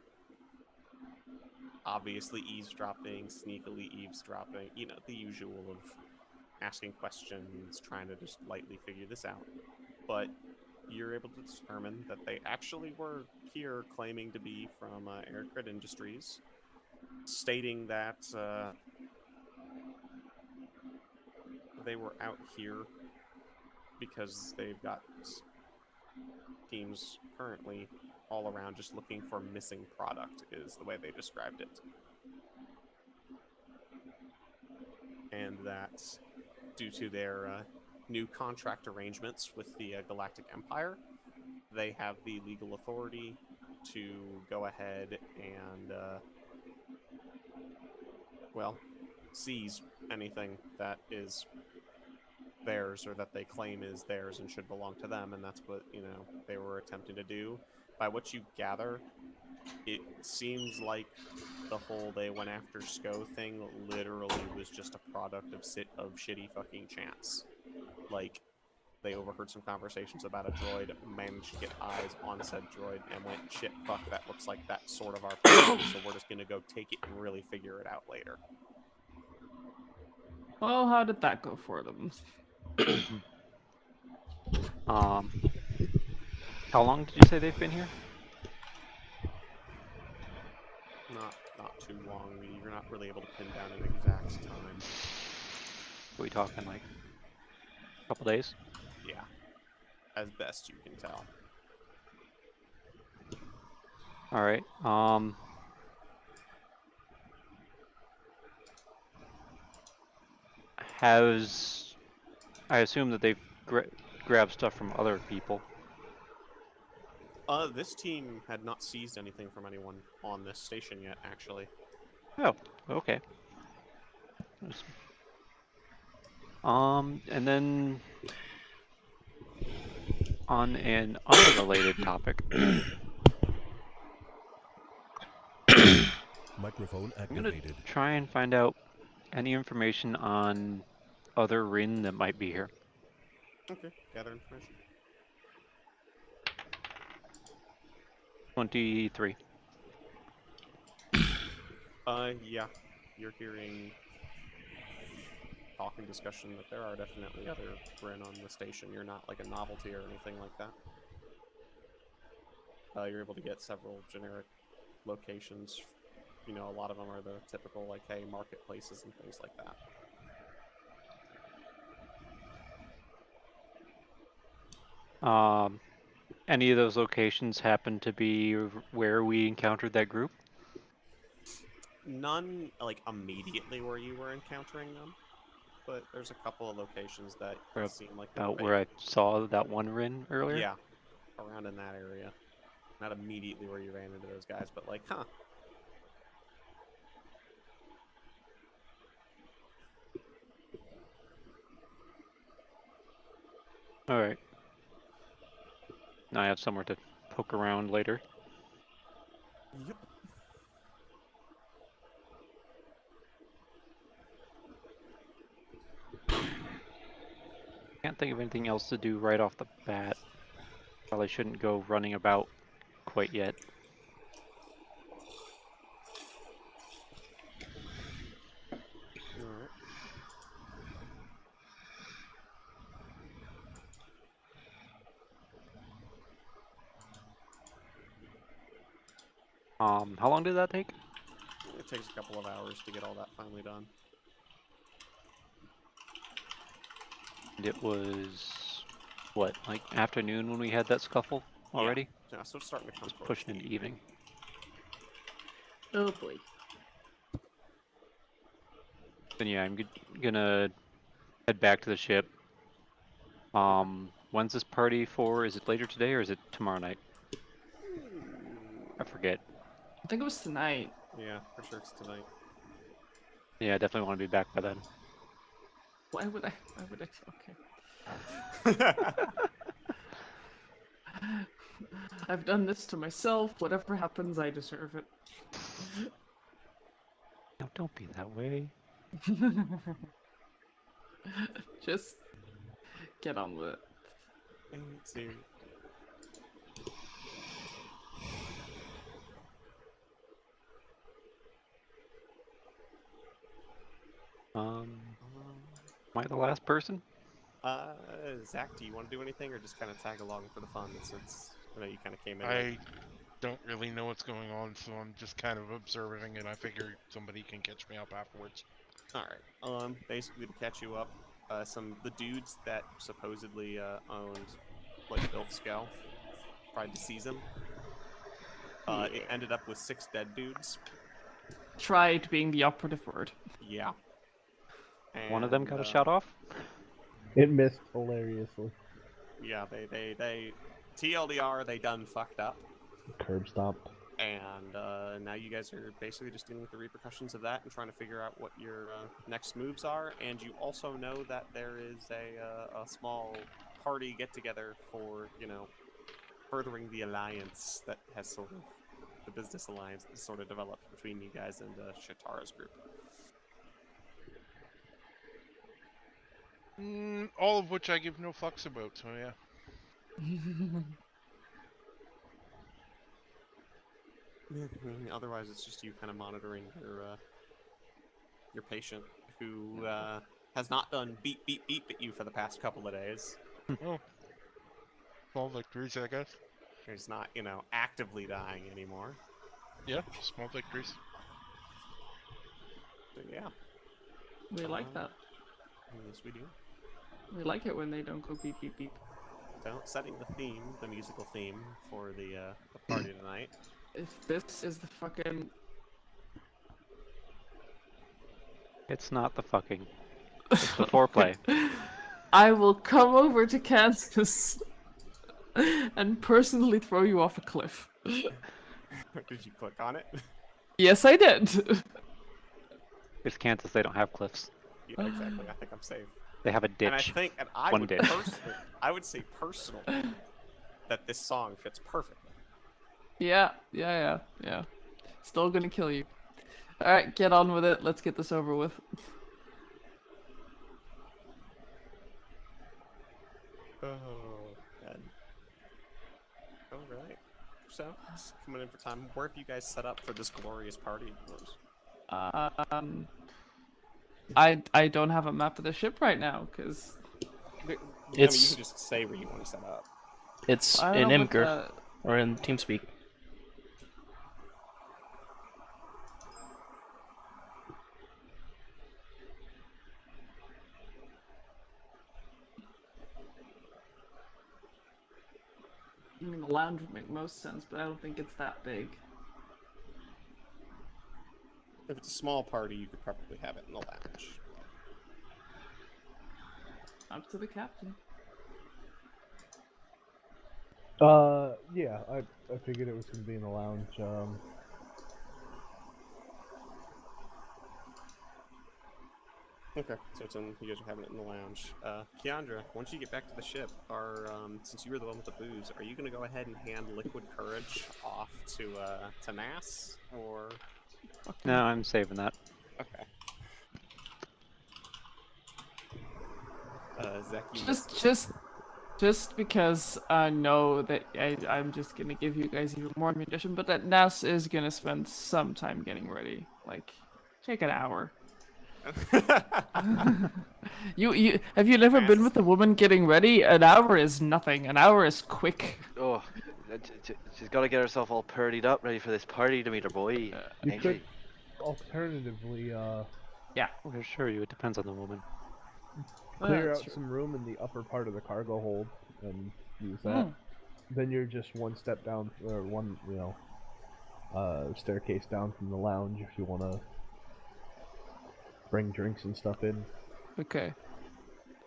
Obviously eavesdropping, sneakily eavesdropping, you know, the usual of asking questions, trying to just lightly figure this out. But you're able to determine that they actually were here claiming to be from Aircrit Industries, stating that they were out here because they've got teams currently all around just looking for missing product, is the way they described it. And that due to their new contract arrangements with the Galactic Empire, they have the legal authority to go ahead and, well, seize anything that is theirs or that they claim is theirs and should belong to them, and that's what, they were attempting to do. By what you gather, it seems like the whole they went after SCO thing literally was just a product of shitty fucking chance. Like, they overheard some conversations about a droid, managed to get eyes on said droid, and went, shit, fuck, that looks like that's sort of our problem, so we're just gonna go take it and really figure it out later. Well, how did that go for them? How long did you say they've been here? Not too long. You're not really able to pin down an exact time. Are we talking like a couple days? Yeah, as best you can tell. All right. I assume that they've grabbed stuff from other people. This team had not seized anything from anyone on this station yet, actually. Oh, okay. And then on an unrelated topic, Microphone I'm gonna activated. try and find out any information on other Rin that might be here. Okay, gather information. 23. Yeah, you're hearing talk and discussion that there are definitely other Rin on the station. You're not like a novelty or anything like that. You're able to get several generic locations. A lot of them are the typical, like, hey, marketplaces and things like that. Any of those locations happen to be where we encountered that group? None, like, immediately where you were encountering them, but there's a couple of locations that seem like they're About where I saw that one Rin earlier? Yeah, around in that area. Not immediately where you ran into those guys, but like, huh. Alright. Now I have somewhere to poke around later. Yep. Can't think of anything else to do right off the bat. Probably shouldn't go running about quite yet. Alright. How long did that take? It takes a couple of hours to get all that finally done. And it was, what, like afternoon when we had that scuffle already? Yeah, so it's starting to come Just towards pushing the into evening. Oh boy. Then yeah, I'm gonna head back to the ship. When's this party for? Is it later today or is it tomorrow night? I forget. I think it was tonight. Yeah, for sure it's tonight. Yeah, I definitely want to be back by then. Why would I? Okay. I've done this to myself. Whatever happens, I deserve it. No, don't be that way. Just get on with it. See. Am I the last person? Zach, do you want to do anything or just kind of tag along for the fun since I know you kind of came in? I don't really know what's going on, so I'm just kind of observing, and I figure somebody can catch me up afterwards. Alright. Basically to catch you up, the dudes that supposedly owned like Built Scale tried to seize him. It ended up with 6 dead dudes. Tried being the operative word. Yeah. One of them got a And, shot off. It missed hilariously. Yeah, they TLDR, they done fucked up. Curb stomped. And now you guys are basically just dealing with the repercussions of that and trying to figure out what your next moves are. And you also know that there is a small party get-together for, furthering the alliance that has sort of, the business alliance that sort of developed between you guys and Shatara's group. All of which I give no fucks about, so yeah. Otherwise, it's just you kind of monitoring your patient who has not done beep beep beep at you for the past couple of days. Oh. Small victories, I guess. He's not, actively dying anymore. Yeah, small victories. So yeah. We like that. Yes, we do. We like it when they don't go beep beep beep. So, setting the theme, the musical theme for the party tonight. If this is the fucking... It's not the fucking. It's the foreplay. I will come over to Kansas and personally throw you off a cliff. Did you click on it? Yes, I did. It's Kansas. They don't have cliffs. Yeah, exactly. I think I'm safe. They have a ditch. And I think, and I One would ditch. I would say personally that this song fits perfectly. Yeah. Still gonna kill you. Alright, get on with it. Let's get this over with. Oh, God. Alright. So, just coming in for time. Where have you guys set up for this glorious party of yours? I don't have a map of the ship right now, because... you It's- can just say where you want to set up. It's I don't in know what Imgur or in TeamSpeak. I mean, the lounge would make most sense, but I don't think it's that big. If it's a small party, you could probably have it in the lounge. Up to the captain. Yeah, I figured it was gonna be in the lounge. Okay, so it's in, you guys are having it in the lounge. Kiendra, once you get back to the ship, since you were the one with the booze, are you gonna go ahead and hand Liquid Courage off to Nas, or? No, I'm saving that. Okay. Zach, you Just because I know that I'm just gonna give you guys even more ammunition, but that Nas is gonna spend some time getting ready. Like, take an hour. You have you never been with a woman getting ready? An hour is nothing. An hour is quick. Oh, she's got to get herself all purdied up, ready for this party to meet her boy. You ain't could she? alternatively Yeah. I assure you, it depends on the woman. clear that's out true. some room in the upper part of the cargo hold and use that. Then you're just one step down, or one, staircase down from the lounge if you want to bring drinks and stuff in. Okay.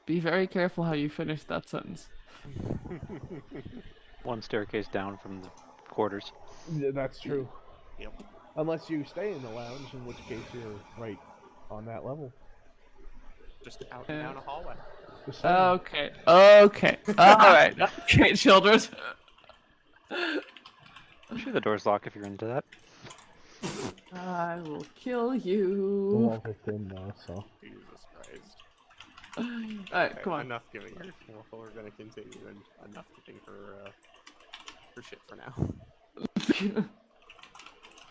Be very careful how you finish that sentence. One staircase down from the quarters. Yeah, that's true. Yep. Unless you stay in the lounge, in which case you're right on that level. just out and down a hallway. Just saying. Okay. Okay. Alright. Okay, children. I'm sure the door's locked if you're into that. I will kill The you. walls are thin now, so. Jesus Christ. Alright, Okay, come on. enough giving her. We're gonna continue, and enough giving her her shit for now.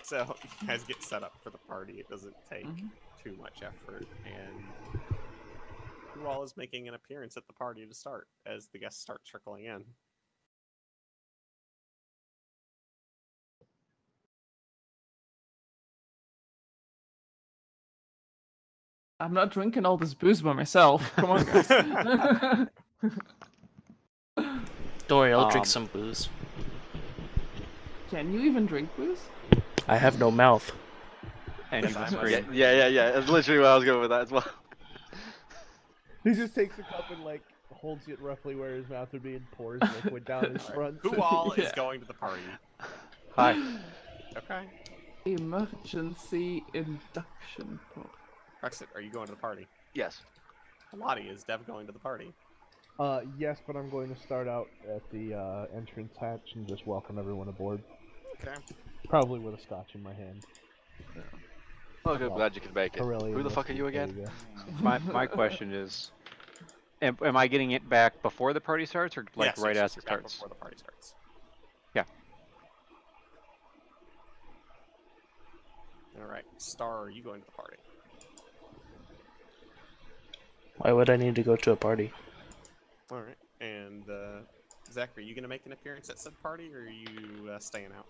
So you guys get set up for the party. It doesn't take too much effort, and who all is making an appearance at the party to start as the guests start trickling in? I'm not drinking all this booze by myself. Come on, guys. Don't worry, I'll drink some booze. Can you even drink booze? I have no mouth. And he's Yeah, screaming. yeah. That's literally where I was going with that as well. He just takes a cup and like holds it roughly where his mouth would be and pours liquid down his front. Who all is Yeah. going to the party? Hi. Okay. Emergency induction pod. Brexit, are you going to the party? Yes. Lottie, is Dev going to the party? Yes, but I'm going to start out at the entrance hatch and just welcome everyone aboard. Okay. Probably with a scotch in my hand. Oh, good. Glad you could make it. Corellian Who the fuck are whiskey, you there again? go. My question is, am I getting it back before the party starts, or like Yes, right yes, as it you're back starts? Before the party starts. Yeah. Alright. Star, are you going to the party? Why would I need to go to a party? Alright. And, Zach, are you going to make an appearance at said party, or are you staying out?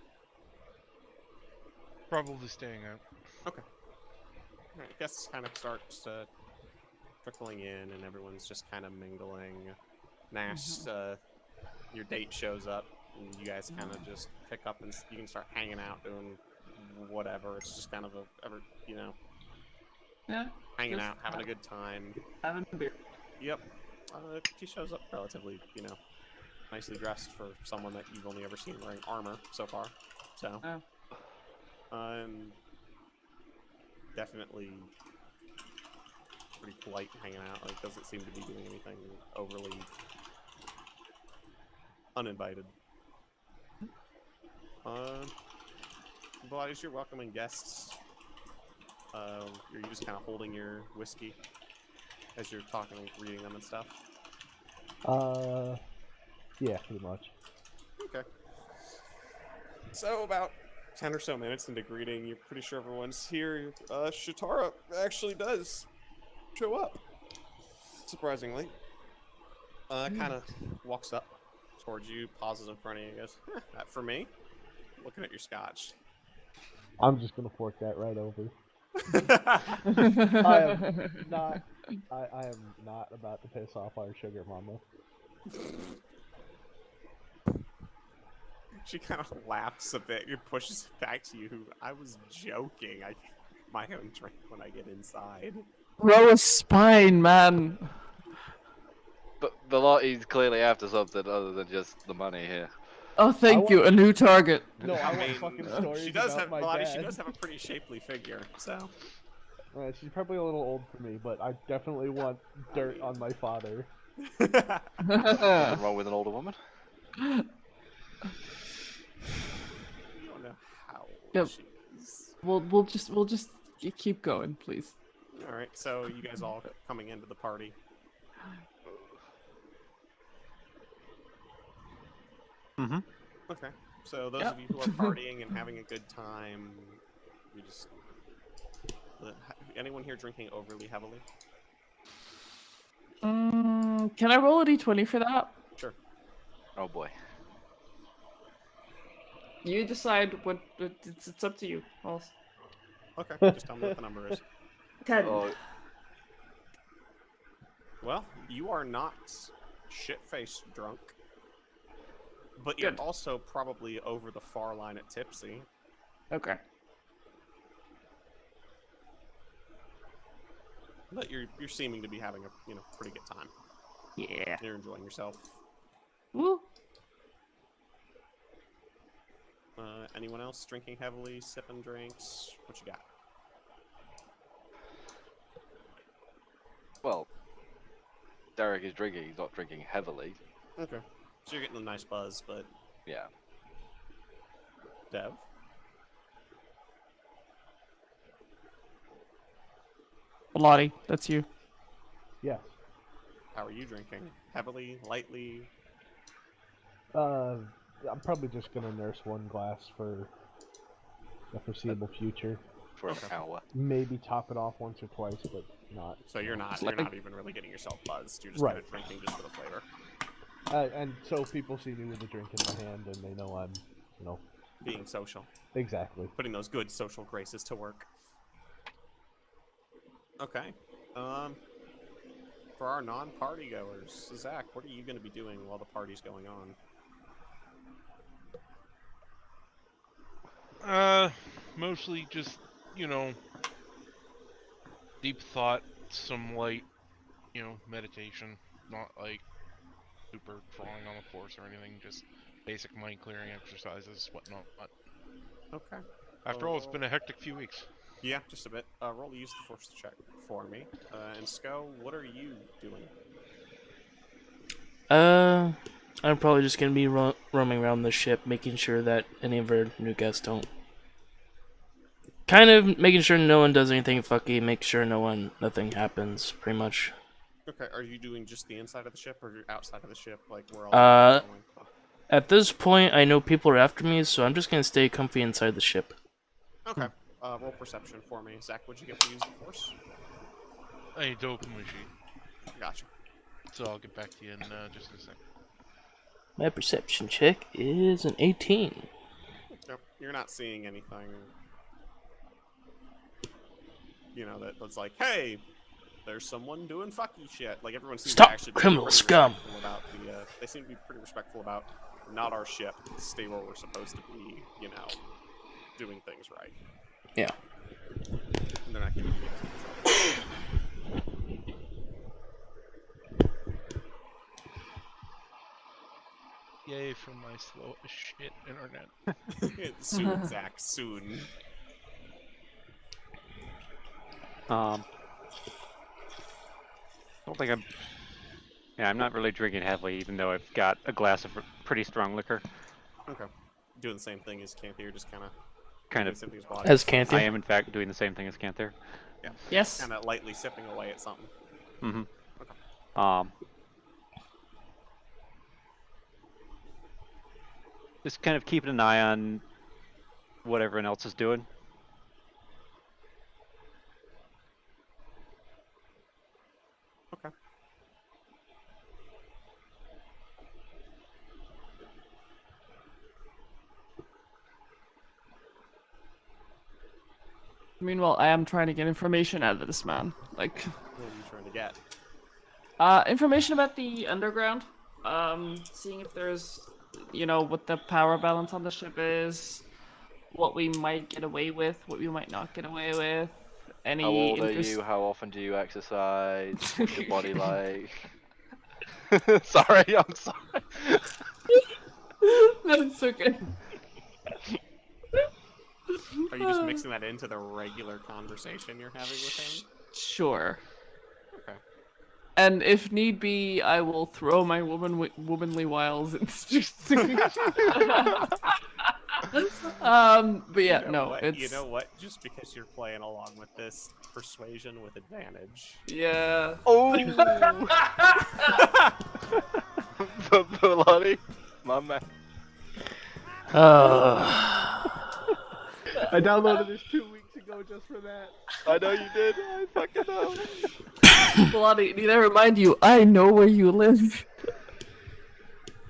Probably staying out. Okay. Alright, guests kind of starts trickling in, and everyone's just kind of mingling. Nash, your date shows up, and you guys kind of just pick up, and you can start hanging out, doing whatever. It's just kind of Yeah. hanging Just out, having a good time. Having a beer. Yep. She shows up relatively, nicely dressed for someone that you've only ever seen wearing armor so far. So, definitely pretty polite hanging out. Like, doesn't seem to be doing anything overly uninvited. But as you're welcoming guests, you're just kind of holding your whiskey as you're talking, reading them and stuff. Yeah, pretty much. Okay. So about 10 or so minutes into greeting, you're pretty sure everyone's here. Shatara actually does show up, surprisingly. Kind of walks up towards you, pauses in front of you, and goes, that for me? Looking at your scotch. I'm just gonna fork that right over. I am not about to piss off our sugar mama. She kind of laughs a bit and pushes it back to you. I was joking. I get my own drink when I get inside. Row a spine, man. But Belotti's clearly after something other than just the money here. Oh, thank you. A new target. No, I want mean, fucking stories she does about have my Lottie, dad. she does have a pretty shapely figure, so. She's probably a little old for me, but I definitely want dirt on my father. Nothing wrong with an older woman. You don't know how old Yep. she is. We'll just keep going, please. Alright, so you guys all coming into the party. Mm-hmm. Okay, so those of you who are partying and having a good time, we just... anyone here drinking overly heavily? Can I roll a d20 for that? Sure. Oh boy. You decide what. It's up to you. Also. Okay, just tell me what the number is. 10. Oh, Well, you are not shit-faced drunk, but you're Good. also probably over the far line at tipsy. Okay. But you're seeming to be having a pretty good time. Yeah. You're enjoying yourself. Woo. Anyone else drinking heavily, sipping drinks? What you got? well, Darik is drinking. He's not drinking heavily. Okay. So you're getting a nice buzz, but Yeah. Dev? Lottie, that's you. Yes. How are you drinking? Heavily, lightly? I'm probably just gonna nurse one glass for the foreseeable future. For an hour. Maybe top it off once or twice, but not. So you're not even really getting yourself buzzed. You're just Right. kind of drinking just for the flavor. And so people see me with a drink in my hand, and they know I'm, Being social. exactly. Putting those good social graces to work. Okay. For our non-party goers, Zach, what are you going to be doing while the party's going on? Mostly just, deep thought, some light, meditation, not like super drawing on the force or anything, just basic mind clearing exercises, whatnot. Okay. After all, it's been a hectic few weeks. Yeah, just a bit. Roll use the force check for me. And Sko, what are you doing? I'm probably just gonna be roaming around the ship, making sure that any of our new guests don't. Kind of making sure no one does anything fucky, make sure nothing happens, pretty much. Okay, are you doing just the inside of the ship, or outside of the ship, like where all going? At this point, I know people are after me, so I'm just gonna stay comfy inside the ship. Okay. Roll perception for me. Zach, what'd you get for use the force? I need to open my sheet. Gotcha. So I'll get back to you in just a sec. My perception check is an 18. Yep. You're not seeing anything, that's like, hey, there's someone doing fucky shit. Like, everyone seems to actually be criminal scum. About they seem to be pretty respectful about not our ship, stay where we're supposed to be, doing things right. Yeah. And they're not giving you Yay for my slow as shit internet. Soon, Zach, soon. I don't think I'm... Yeah, I'm not really drinking heavily, even though I've got a glass of pretty strong liquor. Okay. Doing the same thing as Kanthier, just kind of... As Kanthier? I am, in fact, doing the same thing as Kanthier. Yeah. Yes. Kind of lightly sipping away at something. Mm-hmm. Okay. Just kind of keeping an eye on what everyone else is doing. Okay. Meanwhile, I am trying to get information out of this man. Like, What are you trying to get? information about the underground. Seeing if there's, what the power balance on the ship is, what we might get away with, what we might not get away with. Any How old are you? How often do you exercise? What's your body like? Sorry, I'm sorry. That's okay. Are you just mixing that into the regular conversation you're having with him? Sure. Okay. And if need be, I will throw my womanly wiles. But yeah, it's... You know what? Just because you're playing along with this, persuasion with advantage. Yeah. Oh! Belotti, my man. I downloaded this 2 weeks ago just for that. I know you did. I fucking know. Belotti, need I remind you, I know where you live.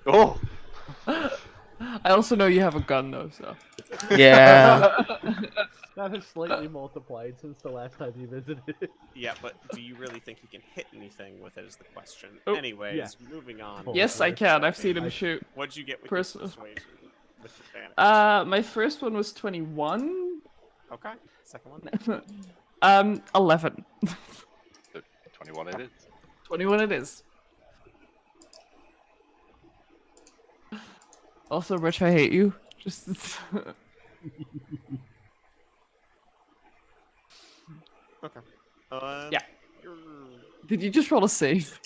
Oh! I also know you have a gun, though, so... Yeah. That has slightly multiplied since the last time you visited. Yeah, but do you really think you can hit anything with it is the question. Oh, Anyways, moving on. Yes, I can. I've seen him shoot. What'd you get with your persuasion? With advantage? My first one was 21. Okay. Second one? 11. 21 it is. 21 it is. Also, Rich, I hate you. Just... Okay. Yeah. Did you just roll a save?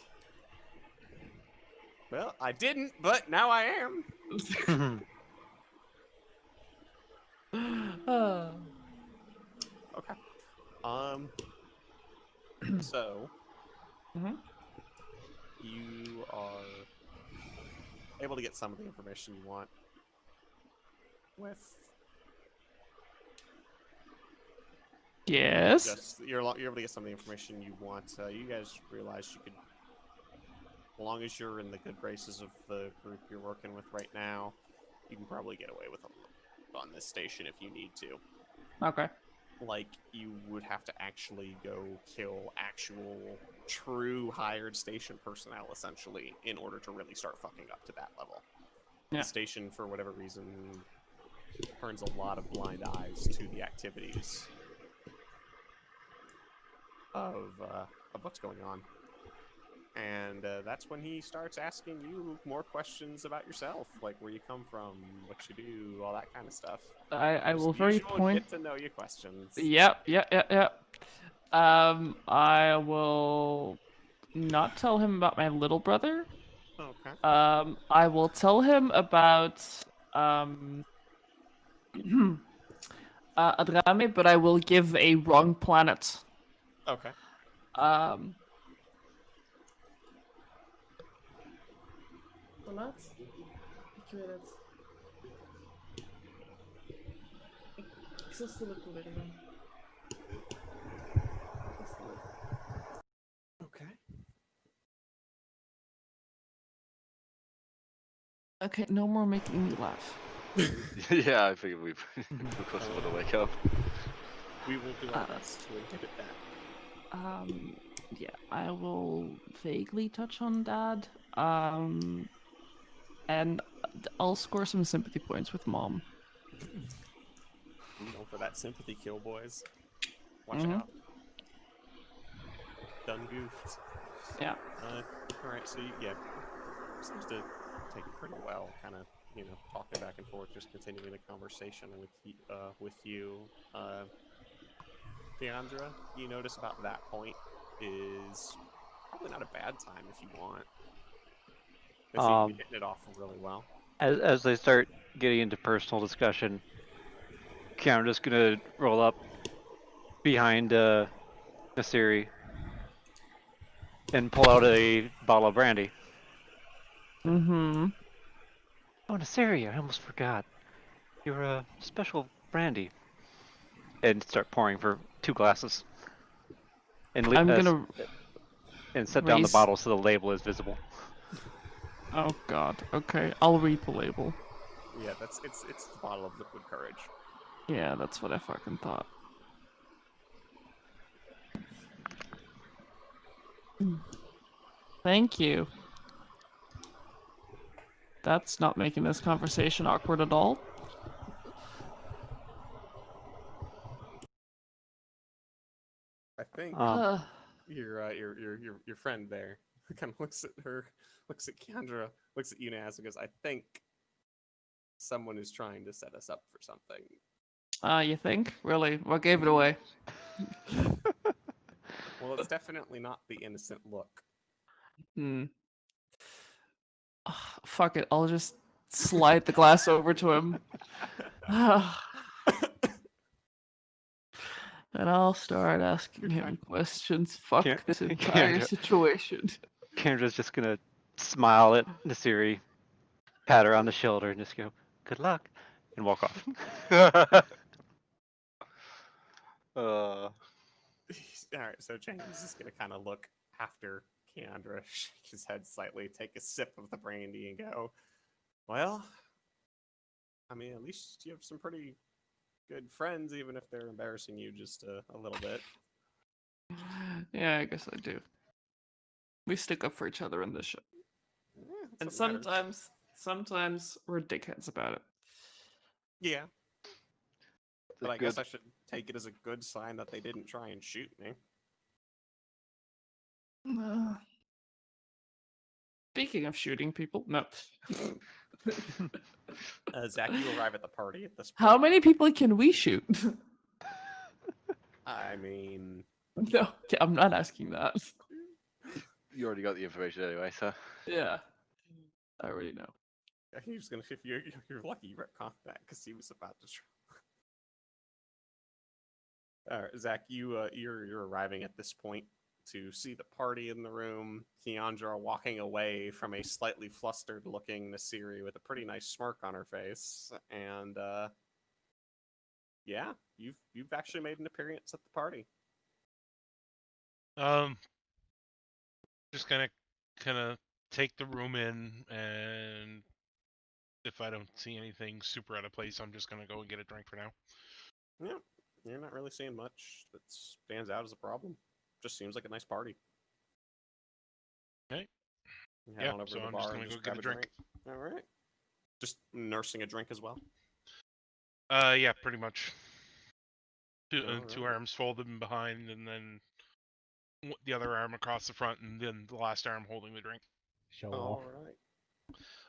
Well, I didn't, but now I am. Okay. So, you are able to get some of the information you want with. Yes. Just you're able to get some of the information you want. You guys realize you could, as long as you're in the good graces of the group you're working with right now, you can probably get away with on this station if you need to. Okay. like you would have to actually go kill actual, true hired station personnel, essentially, in order to really start fucking up to that level. Yeah. The station, for whatever reason, turns a lot of blind eyes to the activities of what's going on. And that's when he starts asking you more questions about yourself, like where you come from, what you do, all that kind of stuff. I will very get to know you questions. Yep. I will not tell him about my little brother. Okay. I will tell him about Adrame, but I will give a wrong planet. Okay. Okay. Okay, no more making me laugh. Yeah, I figured we've got someone to wake up. We will do our best to inhibit that. Yeah, I will vaguely touch on Dad. And I'll score some sympathy points with Mom. Go for that sympathy kill, boys. Watch out. Done goofed. Yeah. Alright, so yeah, seems to take it pretty well, kind of, talking back and forth, just continuing the conversation with you. Kiendra, you notice about that point is probably not a bad time if you want. They seem to be hitting it off really well. As they start getting into personal discussion, I'm just gonna roll up behind Nasiri and pull out a bottle of brandy. Mm-hmm. Oh, Nasiri, I almost forgot. Your special brandy. And start pouring for 2 glasses. And I'm gonna and set down the raise- bottle so the label is visible. Oh God. Okay, I'll read the label. Yeah, it's the bottle of liquid courage. Yeah, that's what I fucking thought. Thank you. That's not making this conversation awkward at all. I think your friend there kind of looks at Kiendra, looks at you and goes, I think someone is trying to set us up for something. You think? Really? What gave it away? Well, it's definitely not the innocent look. Fuck it, I'll just slide the glass over to him. And I'll start asking him questions. Fuck this entire situation. Kiendra's just gonna smile at Nasiri, pat her on the shoulder, and just go, good luck, and walk off. Alright, so James is gonna kind of look after Kiendra, shake his head slightly, take a sip of the brandy, and go, well, I mean, at least you have some pretty good friends, even if they're embarrassing you just a little bit. Yeah, I guess I do. We stick up for each other in this show. Yeah, and sometimes we're dickheads about it. Yeah. But I guess I should take it as a good sign that they didn't try and shoot me. Speaking of shooting people, no. Zach, you arrive at the party at this point. How many people can we shoot? I mean... No, I'm not asking that. You already got the information anyway, so... Yeah. I already know. He's gonna... If you're lucky you retconned that, because he was about to try. Alright, Zach, you're arriving at this point to see the party in the room. Kiendra walking away from a slightly flustered-looking Nasiri with a pretty nice smirk on her face, and yeah, you've actually made an appearance at the party. Just gonna kind of take the room in, and if I don't see anything super out of place, I'm just gonna go and get a drink for now. Yeah. You're not really seeing much that stands out as a problem. Just seems like a nice party. Okay. Head Yeah, on over so to the I'm bar just and gonna go just get grab a drink. All right. Just nursing a drink as well. Yeah, pretty much. Two Alright. arms folded in behind, and then the other arm across the front, and then the last arm holding the drink. Show All off. right.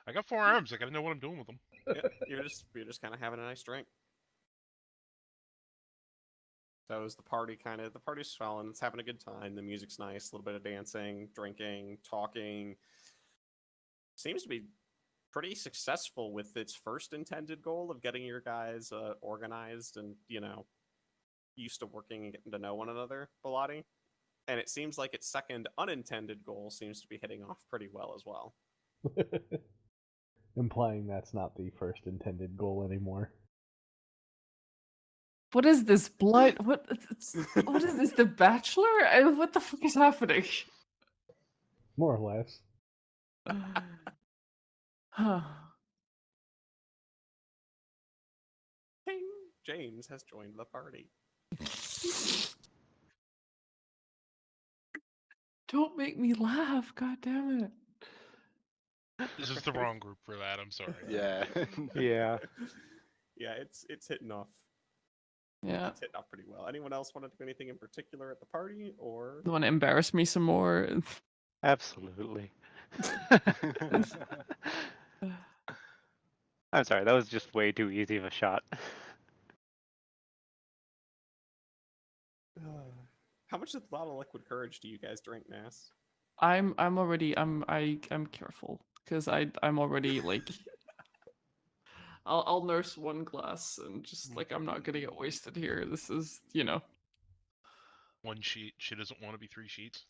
I got 4 arms. I gotta know what I'm doing with them. Yeah, you're just kind of having a nice drink. So is the party's swelling. It's having a good time. The music's nice. A little bit of dancing, drinking, talking. Seems to be pretty successful with its first intended goal of getting your guys organized and used to working and getting to know one another, Belotti. And it seems like its second unintended goal seems to be hitting off pretty well as well. Implying that's not the first intended goal anymore. What is this blood? What is this? The Bachelor? What the fuck is happening? More or less. King James has joined the party. Don't make me laugh. God damn it. This is the wrong group for that. I'm sorry. Yeah. Yeah. Yeah, it's hitting off. Yeah. It's hitting off pretty well. Anyone else want to do anything in particular at the party, or? You want to embarrass me some more? Absolutely. I'm sorry, that was just way too easy of a shot. How much of the bottle of liquid courage do you guys drink, Nass? I'm careful because I'm already like I'll nurse one glass and just like I'm not gonna get wasted here. This is 1 sheet. She doesn't want to be 3 sheets.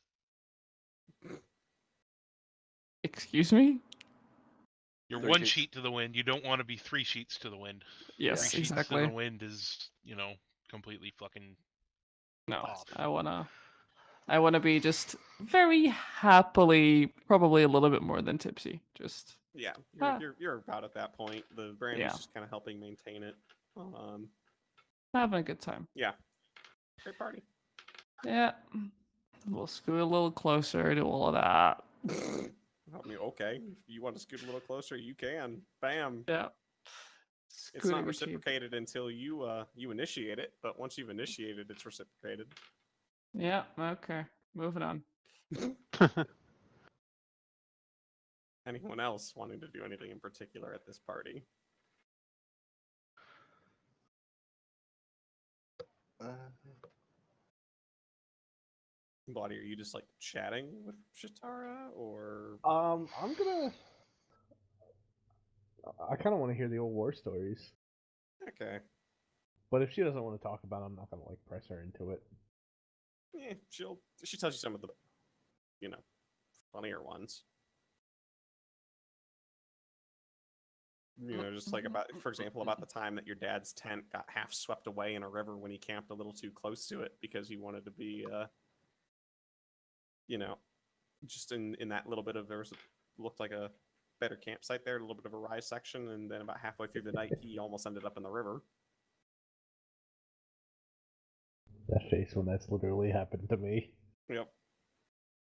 Excuse me? You're 3 1 sheets. sheet to the wind. You don't want to be 3 sheets to the wind. Yes, 3 sheets to exactly. the wind is, completely fucking No, off. I wanna be just very happily, probably a little bit more than tipsy. Just Yeah, Ah. you're about at that point. The brandy's Yeah. just kind of helping maintain it. having a good time. Yeah, great party. Yeah. We'll scoot a little closer to all of that. I mean, okay, if you want to scoot a little closer, you can. Bam. Yeah. It's not Scooting the table. reciprocated until you initiate it, but once you've initiated, it's reciprocated. Yeah, okay. Moving on. Anyone else wanting to do anything in particular at this party? Bloody, are you just like chatting with Shatara, or? I'm gonna. I kind of want to hear the old war stories. Okay. But if she doesn't want to talk about it, I'm not gonna like press her into it. Yeah, she tells you some of the, funnier ones. Just like for example, about the time that your dad's tent got half swept away in a river when he camped a little too close to it because he wanted to be, just in that little bit of looked like a better campsite there, a little bit of a rise section, and then about halfway through the night, he almost ended up in the river. That face when that's literally happened to me. Yep.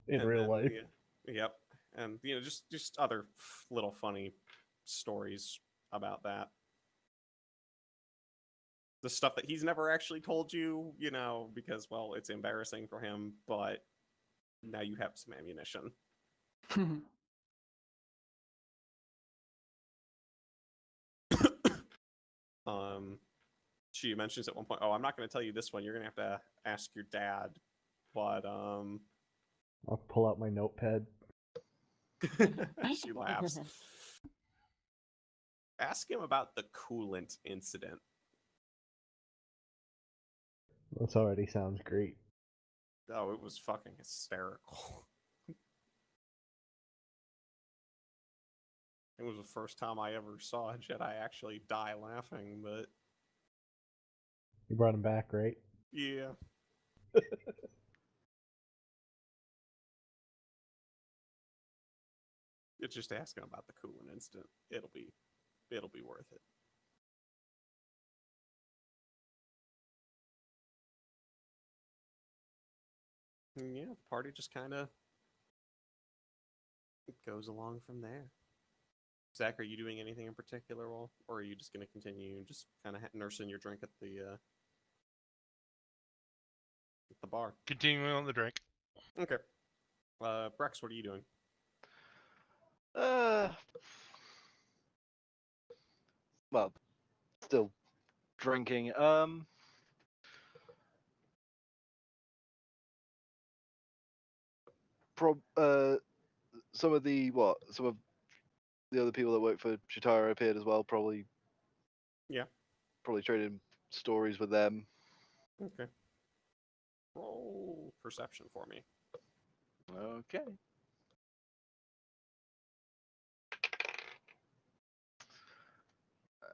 In real life. Yep. And just other little funny stories about that. The stuff that he's never actually told you, because it's embarrassing for him, but now you have some ammunition. She mentions at one point, "Oh, I'm not going to tell you this one. You're going to have to ask your dad." But I'll pull out my notepad. she laughs. Ask him about the coolant incident. This already sounds great. Oh, it was fucking hysterical. It was the first time I ever saw a Jedi actually die laughing, but You brought him back, right? yeah. It's just asking about the coolant incident. It'll be worth it. Yeah, the party just kind of goes along from there. Zach, are you doing anything in particular, or are you just going to continue just kind of nursing your drink at the bar? Continuing on the drink. Okay. Brex, what are you doing? Well, still drinking. Some of the other people that work for Chitara appeared as well. Probably traded stories with them. Okay. Roll perception for me. Okay.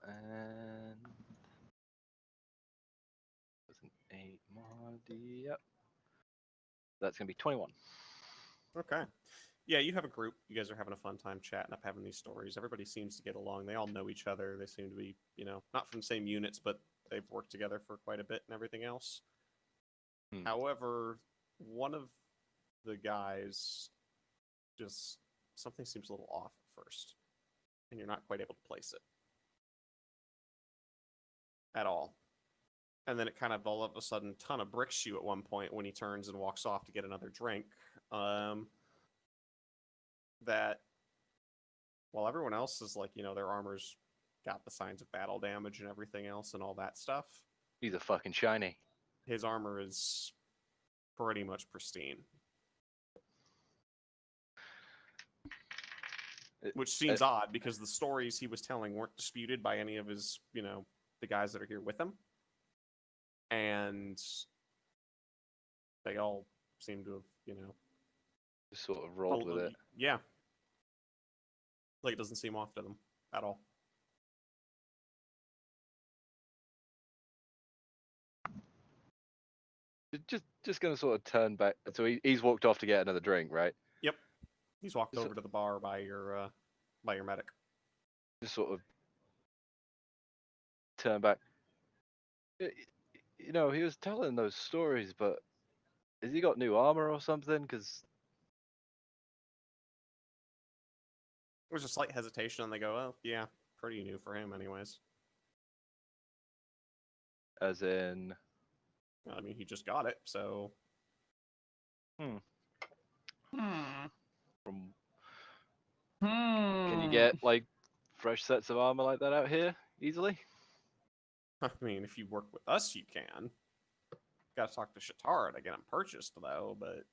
And that's an 8 mod. Yep. That's gonna be 21. Okay. Yeah, you have a group. You guys are having a fun time chatting up, having these stories. Everybody seems to get along. They all know each other. They seem to be, not from the same units, but they've worked together for quite a bit and everything else. However, one of the guys just something seems a little off at first, and you're not quite able to place it at all. And then it kind of all of a sudden ton of bricks you at one point when he turns and walks off to get another drink. That while everyone else is like, their armor's got the signs of battle damage and everything else and all that stuff. He's a fucking shiny. His armor is pretty much pristine. Which seems odd because the stories he was telling weren't disputed by any of his, the guys that are here with him. And they all seem to have, just sort of rolled with it. Yeah. Like it doesn't seem off to them at all. Just gonna sort of turn back. So he's walked off to get another drink, right? Yep. He's walked over to the bar by your medic. Just sort of turn back. He was telling those stories, but has he got new armor or something? Because there's a slight hesitation, and they go, "Oh, yeah, pretty new for him, anyways." As in, I mean, he just got it, so. Can you get like fresh sets of armor like that out here easily? I mean, if you work with us, you can. Gotta talk to Chitara to get them purchased, though, but.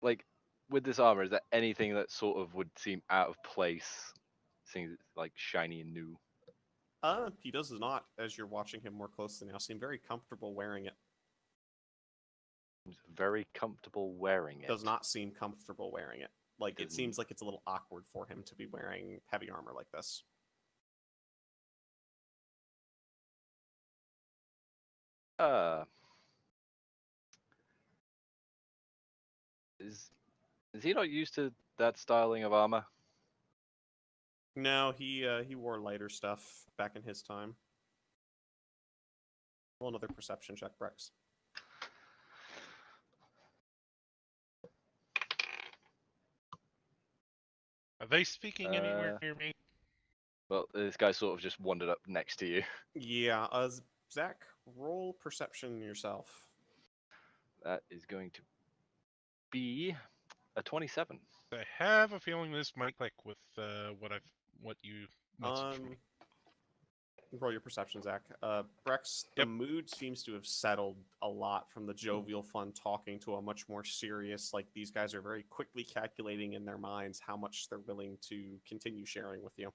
Like, with this armor, is there anything that sort of would seem out of place, seeing it's like shiny and new? He does not, as you're watching him more closely now, seem very comfortable wearing it. He's very comfortable wearing it. Does not seem comfortable wearing it. Like, it seems like it's a little awkward for him to be wearing heavy armor like this. Is he not used to that styling of armor? No, he wore lighter stuff back in his time. Roll another perception check, Brex. Are they speaking anywhere near me? Well, this guy sort of just wandered up next to you. Yeah, Zach, roll perception yourself. That is going to be a 27. I have a feeling this might click with what you messaged me. Roll your perception, Zach. Brex, the mood seems to have settled a lot from the jovial fun talking to a much more serious, like these guys are very quickly calculating in their minds how much they're willing to continue sharing with you.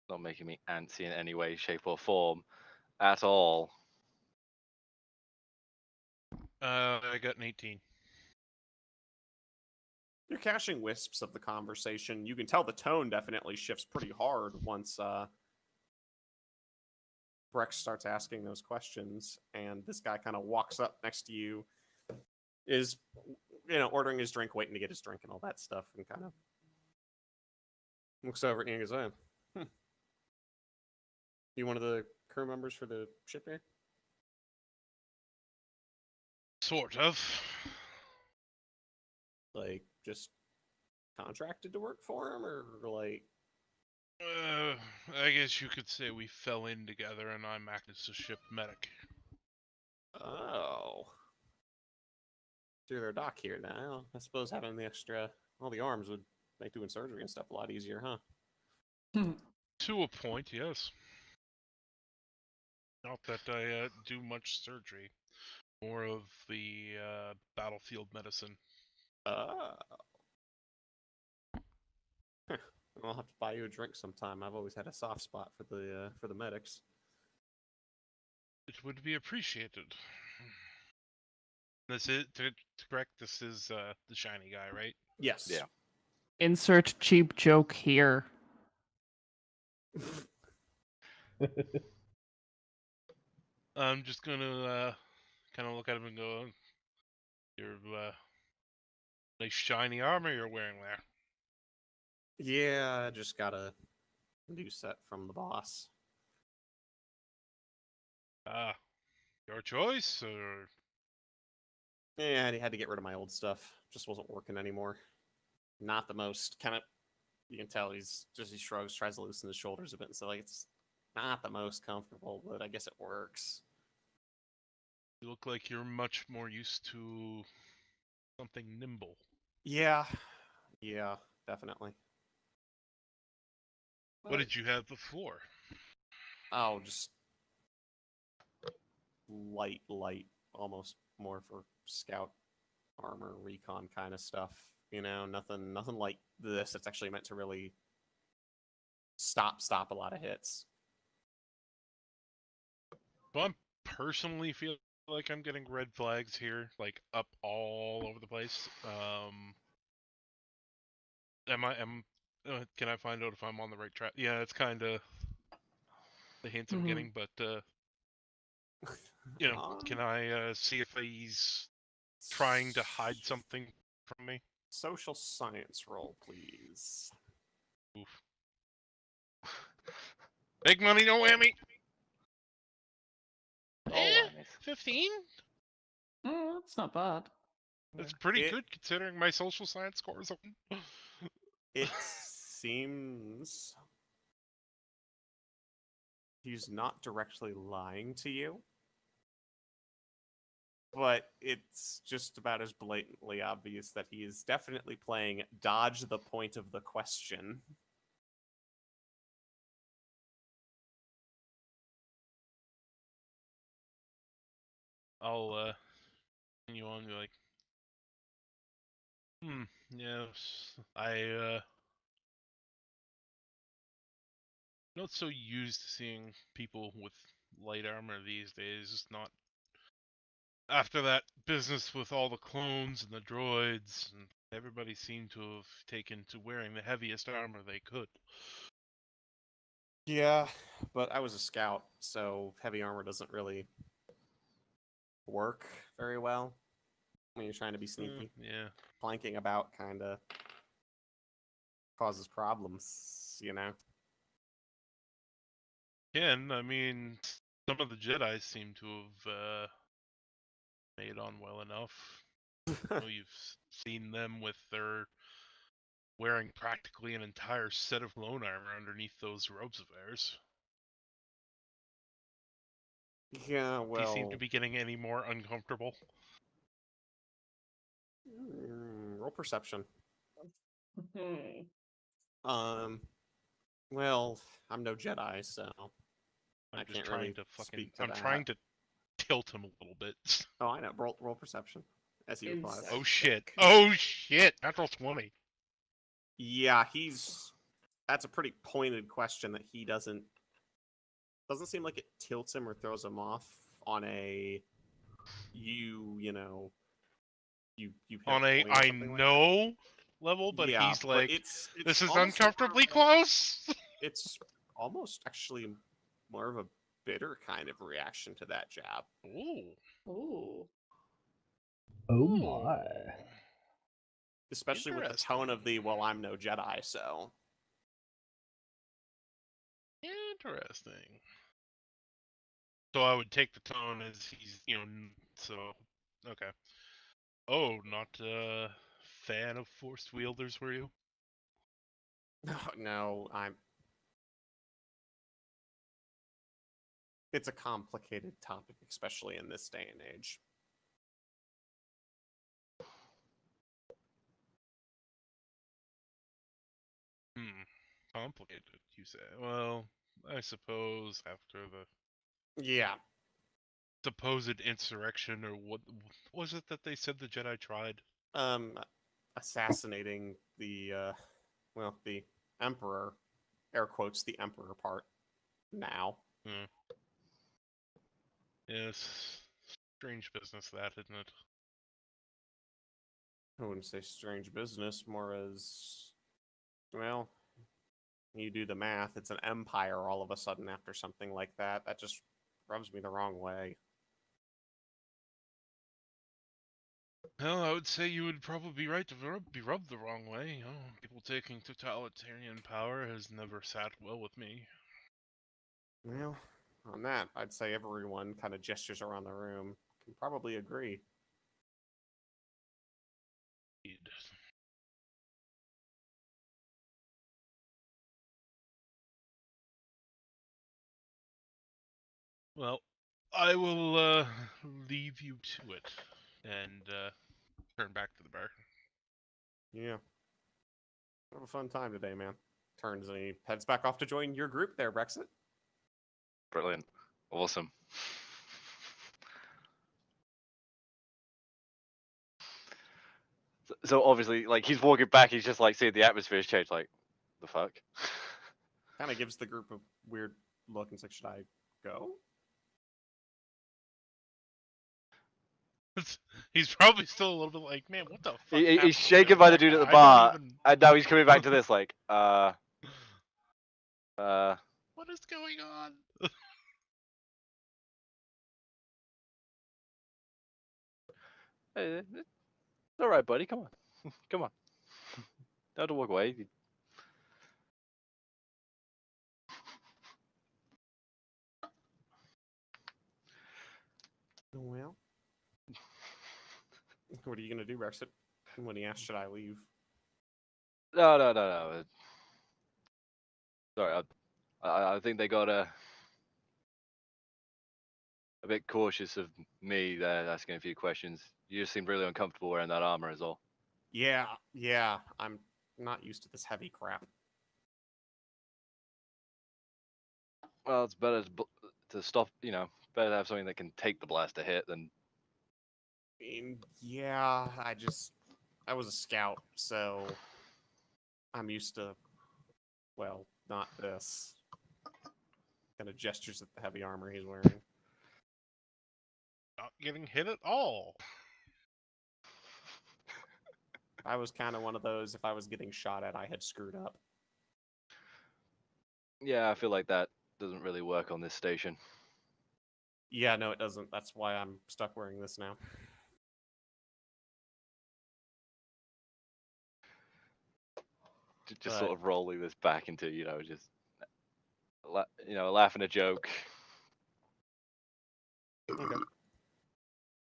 Not making me antsy in any way, shape, or form at all. I got an 18. You're catching wisps of the conversation. You can tell the tone definitely shifts pretty hard once Brex starts asking those questions, and this guy kind of walks up next to you, is ordering his drink, waiting to get his drink, and all that stuff, and kind of looks over at you and goes, "Oh, you one of the crew members for the ship here?" Sort of. Like, just contracted to work for him, or like? I guess you could say we fell in together, and I'm acting as a ship medic. Oh. Through their dock here now. I suppose having all the arms would make doing surgery and stuff a lot easier, huh? To a point, yes. Not that I do much surgery. More of the battlefield medicine. Huh. I'll have to buy you a drink sometime. I've always had a soft spot for the medics. It would be appreciated. This is correct. This is the shiny guy, right? Yes. Yeah. Insert cheap joke here. I'm just gonna kind of look at him and go, "Your nice shiny armor you're wearing there." Yeah, I just got a new set from the boss. Your choice, or Yeah, I had to get rid of my old stuff. Just wasn't working anymore. Not the most kind of. You can tell he shrugs, tries to loosen his shoulders a bit, and so like it's not the most comfortable, but I guess it works. you look like you're much more used to something nimble. Yeah, definitely. What did you have before? Oh, just light, almost more for scout armor, recon kind of stuff. Nothing like this. It's actually meant to really stop a lot of hits. So I'm personally feel like I'm getting red flags here, like up all over the place. Can I find out if I'm on the right track? Yeah, it's kind of the hints I'm getting, but can I see if he's trying to hide something from me? Social science roll, please. Oof. Big money, no whammy. Oh, 15? That's not bad. That's pretty good considering my social science score is open. It seems he's not directly lying to you, but it's just about as blatantly obvious that he is definitely playing dodge the point of the question. I'll continue on, be like, yes, not so used to seeing people with light armor these days. Not after that business with all the clones and the droids, and everybody seemed to have taken to wearing the heaviest armor they could. Yeah, but I was a scout, so heavy armor doesn't really work very well when you're trying to be sneaky. Yeah. Flanking about kind of causes problems, Ken, I mean, some of the Jedi seem to have made on well enough. You've seen them with their wearing practically an entire set of clone armor underneath those robes of theirs. Yeah, well... Do you seem to be getting any more uncomfortable? Roll perception. Well, I'm no Jedi, so I just can't trying really to speak to I'm that. trying to tilt him a little bit. Oh, I know. Roll perception. As he replies. Oh shit! Oh shit! Natural 20. Yeah, that's a pretty pointed question that he doesn't seem like it tilts him or throws him off on a you on a I know level, but yeah, he's like, it's this is uncomfortably close. It's almost actually more of a bitter kind of reaction to that jab. Ooh. Oh my. Especially with the tone of the, well, I'm no Jedi, so... Interesting. So I would take the tone as he's, so, okay. Oh, not a fan of forced wielders, were you? No, I'm... It's a complicated topic, especially in this day and age. Complicated, you say. Well, I suppose after the Yeah. supposed insurrection, or what was it that they said the Jedi tried? Assassinating the, the Emperor, air quotes, the Emperor part, now. Yes, strange business that, isn't it? I wouldn't say strange business, more as, well, you do the math, it's an empire all of a sudden after something like that. That just rubs me the wrong way. Well, I would say you would probably be right to be rubbed the wrong way. People taking totalitarian power has never sat well with me. Well, on that, I'd say everyone kind of gestures around the room can probably agree. Well, I will leave you to it and turn back to the bar. Yeah. Have a fun time today, man. Turns and he heads back off to join your group there, Brexit. Brilliant. Awesome. So obviously, like, he's walking back, he's just like seeing the atmosphere's change, like, the fuck? Kind of gives the group a weird look and says, should I go? He's probably still a little bit like, man, what the fuck? He's shaken by the dude at the bar, and now he's coming back to this, like, what is going on? Hey, it's all right, buddy. Come on, come on. Don't walk away. Well, what are you gonna do, Brexit? When he asks, should I leave? No. Sorry, I think they got a bit cautious of me there, asking a few questions. You just seemed really uncomfortable wearing that armor, is all. Yeah. I'm not used to this heavy crap. Well, it's better to stop. Better to have something that can take the blast to hit than. I mean, yeah, I was a scout, so I'm used to, well, not this. Kind of gestures at the heavy armor he's wearing. Not getting hit at all. I was kind of one of those, if I was getting shot at, I had screwed up. Yeah, I feel like that doesn't really work on this station. Yeah, no, it doesn't. That's why I'm stuck wearing this now. Just sort of rolling this back into, just, laughing a joke. Okay.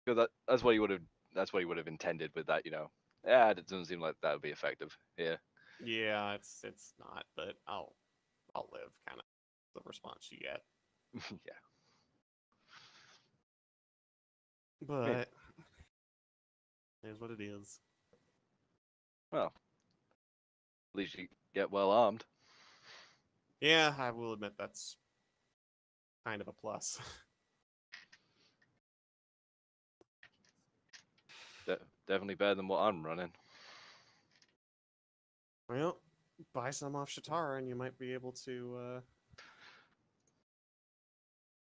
Because that's what you would have intended with that, Yeah, it doesn't seem like that would be effective. Yeah, it's not, but I'll live. Kind of the response you get. Yeah. But here's what it is. Well, at least you get well armed. Yeah, I will admit that's kind of a plus. Definitely better than what I'm running. Well, buy some off Shatara and you might be able to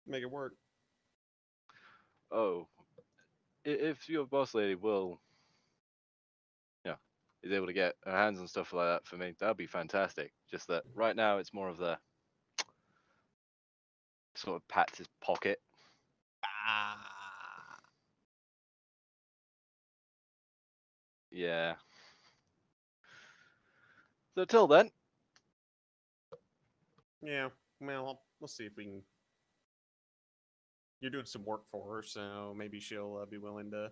make it work. Oh, if your boss lady will, is able to get her hands on stuff like that for me, that'd be fantastic. Just that right now it's more of the sort of pats his pocket. Yeah. So till then, Yeah, well, we'll see if we can. You're doing some work for her, so maybe she'll be willing to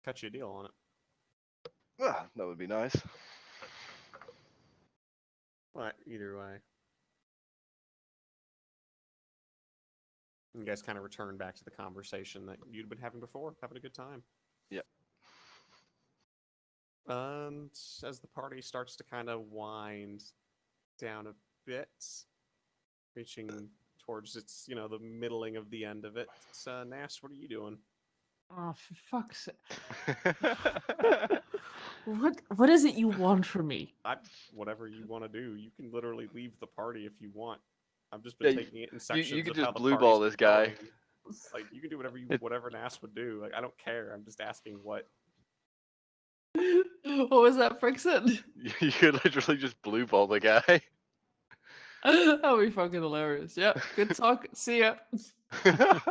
cut you a deal on it. that would be nice. But either way. You guys kind of return back to the conversation that you'd been having before, having a good time. Yep. And as the party starts to kind of wind down a bit, reaching towards its, the middling of the end of it, Nass, what are you doing? Oh, for fuck's sake. What is it you want from me? Whatever you want to do. You can literally leave the party if you want. I've just been taking it in sections. You can of how just the blue ball party's this guy. going. Like, you can do whatever Nass would do. Like, I don't care. I'm just asking what. What was that, Brexit? You could literally just blue ball the guy. That would be fucking hilarious. Yep, good talk. See ya. Like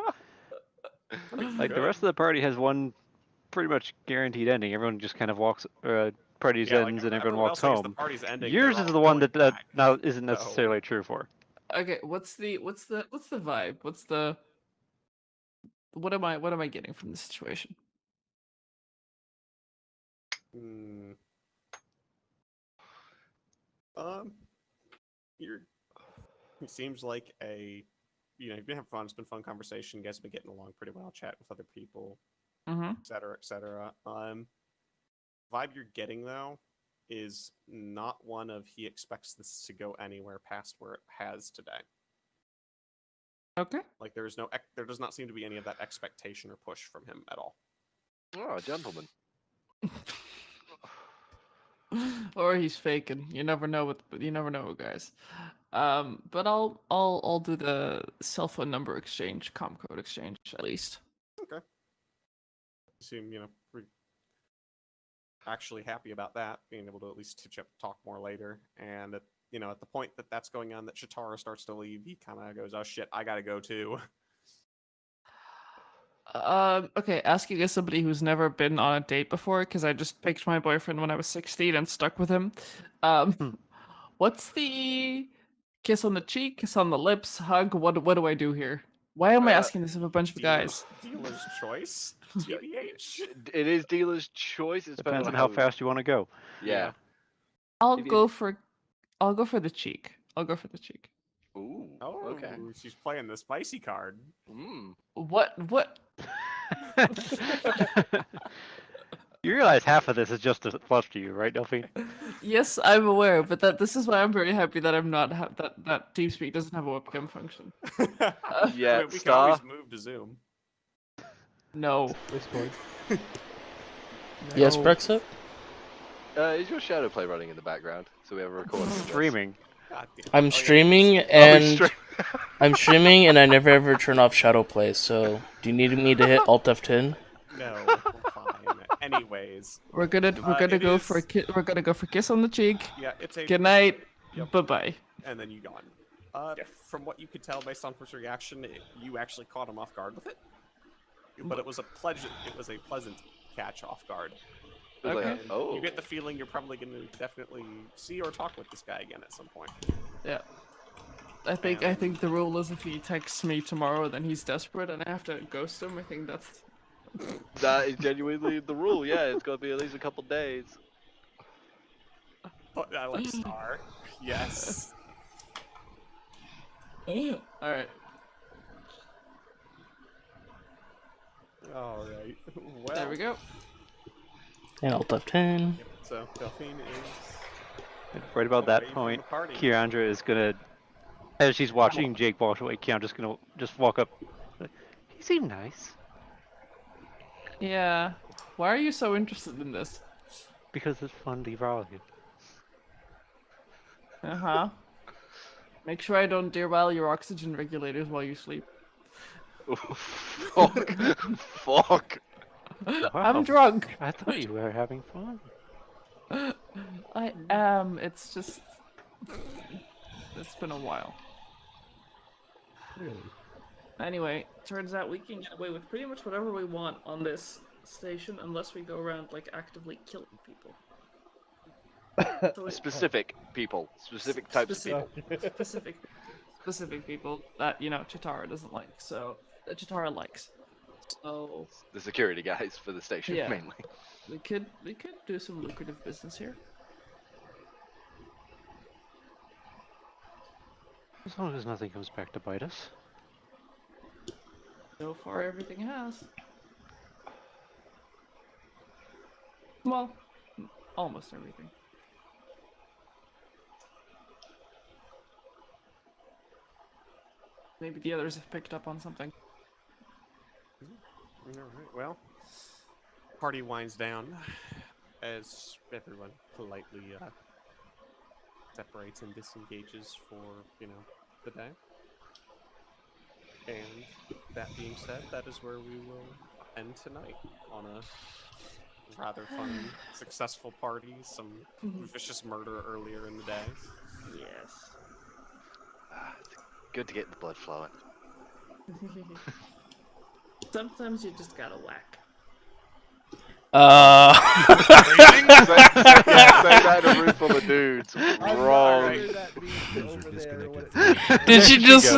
the rest of the party has one pretty much guaranteed ending. Everyone just kind of walks, party's ends, and everyone walks home. The party's ending, Yours they're is all the one going that back. now isn't necessarily true for. Okay, what's the vibe? What am I getting from this situation? It seems like you've been having fun. It's been a fun conversation. You guys have been getting along pretty well, chatting with other people, Mm-hmm. et cetera, et cetera. Vibe you're getting though is not one of he expects this to go anywhere past where it has today. Okay. Like there does not seem to be any of that expectation or push from him at all. Oh, gentlemen. Or he's faking. You never know, guys. But I'll do the cell phone number exchange, com code exchange at least. Okay. You seem pretty actually happy about that, being able to at least talk more later. And at the point that's going on, that Shatara starts to leave, he kind of goes, "Oh shit, I gotta go too." Okay, asking as somebody who's never been on a date before, because I just picked my boyfriend when I was 16 and stuck with him. What's the kiss on the cheek, kiss on the lips, hug? What do I do here? Why am I asking this of a bunch of guys? Dealer's choice. TBH. It is dealer's choice. It Depends on how fast you want to go. Yeah. I'll go for the cheek. I'll go for the cheek. Ooh. Oh, okay. She's playing the spicy card. What? You realize half of this is just a flush to you, right, Delphine? Yes, I'm aware, but this is why I'm very happy that I'm not that TeamSpeak doesn't have a webcam function. Yeah, we can always move to Zoom. No. Discord. Yes, Brexit? Is your shadow play running in the background? So we have a recording. of this? Streaming. I'm streaming I'm streaming and I never ever turn off shadow play. So do you need me to hit Alt F10? No, we're fine. Anyways, we're gonna go for kiss on the cheek. Yeah, it's a good night. Yep. Bye bye. And then you gone. From what you could tell based on first reaction, you actually caught him off guard with it. But it was a pleasant catch off guard. Okay. Oh. You get the feeling you're probably going to definitely see or talk with this guy again at some point. Yeah. I think the rule is if he texts me tomorrow, then he's desperate and I have to ghost him. I think that is genuinely the rule. Yeah, it's got to be at least a couple days. Oh, I like Star. Yes. All right. All right. Well, there we go. And Alt F10. So Delphine is right about that point. Kiendra is gonna, as she's watching Jake walk away, Kiendra's gonna just walk up. He seemed nice. Yeah. Why are you so interested in this? Because it's fun devaluing. Uh-huh. Make sure I don't derail your oxygen regulators while you sleep. Fuck. Fuck. Wow. I'm drunk. I thought you were having fun. I am. It's just... It's been a while. Really? Anyway, turns out we can get away with pretty much whatever we want on this station unless we go around, like, actively killing people. So it- Specific people, specific types of people. specific people that Chitara doesn't like. So that Chitara likes. So The security guys for the station Yeah. mainly. we could do some lucrative business here. As long as nothing comes back to bite us. So far, everything has. Well, almost everything. Maybe the others have picked up on something. Alright, well, party winds down as everyone politely separates and disengages for, the day. And that being said, that is where we will end tonight on a rather fun, successful party, some vicious murder earlier in the day. Yes. It's good to get the blood flowing. Sometimes you just gotta whack. Say that in a room full of dudes. Wrong. Did she just?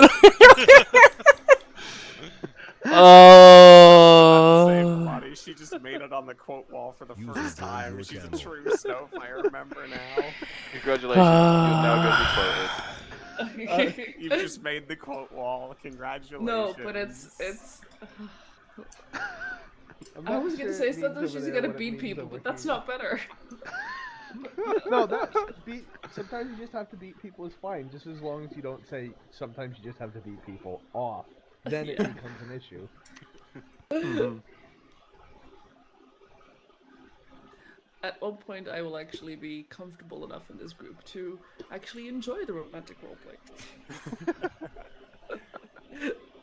Belotti, she just made it on the quote wall for the first time. She's a true Snow, if I remember now. Congratulations, you're now going to be quoted. You've just made the quote wall. Congratulations. No, but it's. I was gonna say sometimes she's gonna beat people, but that's not better. No, sometimes you just have to beat people is fine, just as long as you don't say sometimes you just have to beat people off. Then it becomes an issue. At one point, I will actually be comfortable enough in this group to actually enjoy the romantic roleplay.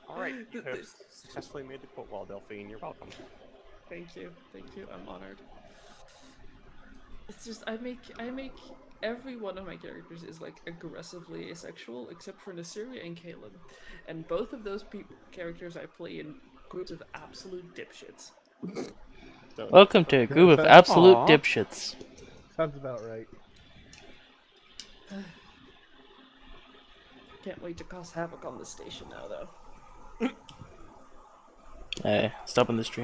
Alright, you have successfully made the quote wall, Delphine. You're welcome. Thank you, I'm honored. It's just I make every one of my characters is like aggressively asexual, except for Nasiri and Kaelin, and both of those characters I play in groups of absolute dipshits. Welcome to a group of absolute dipshits. Sounds about right. Can't wait to cause havoc on the station now, though. Hey, stopping the stream.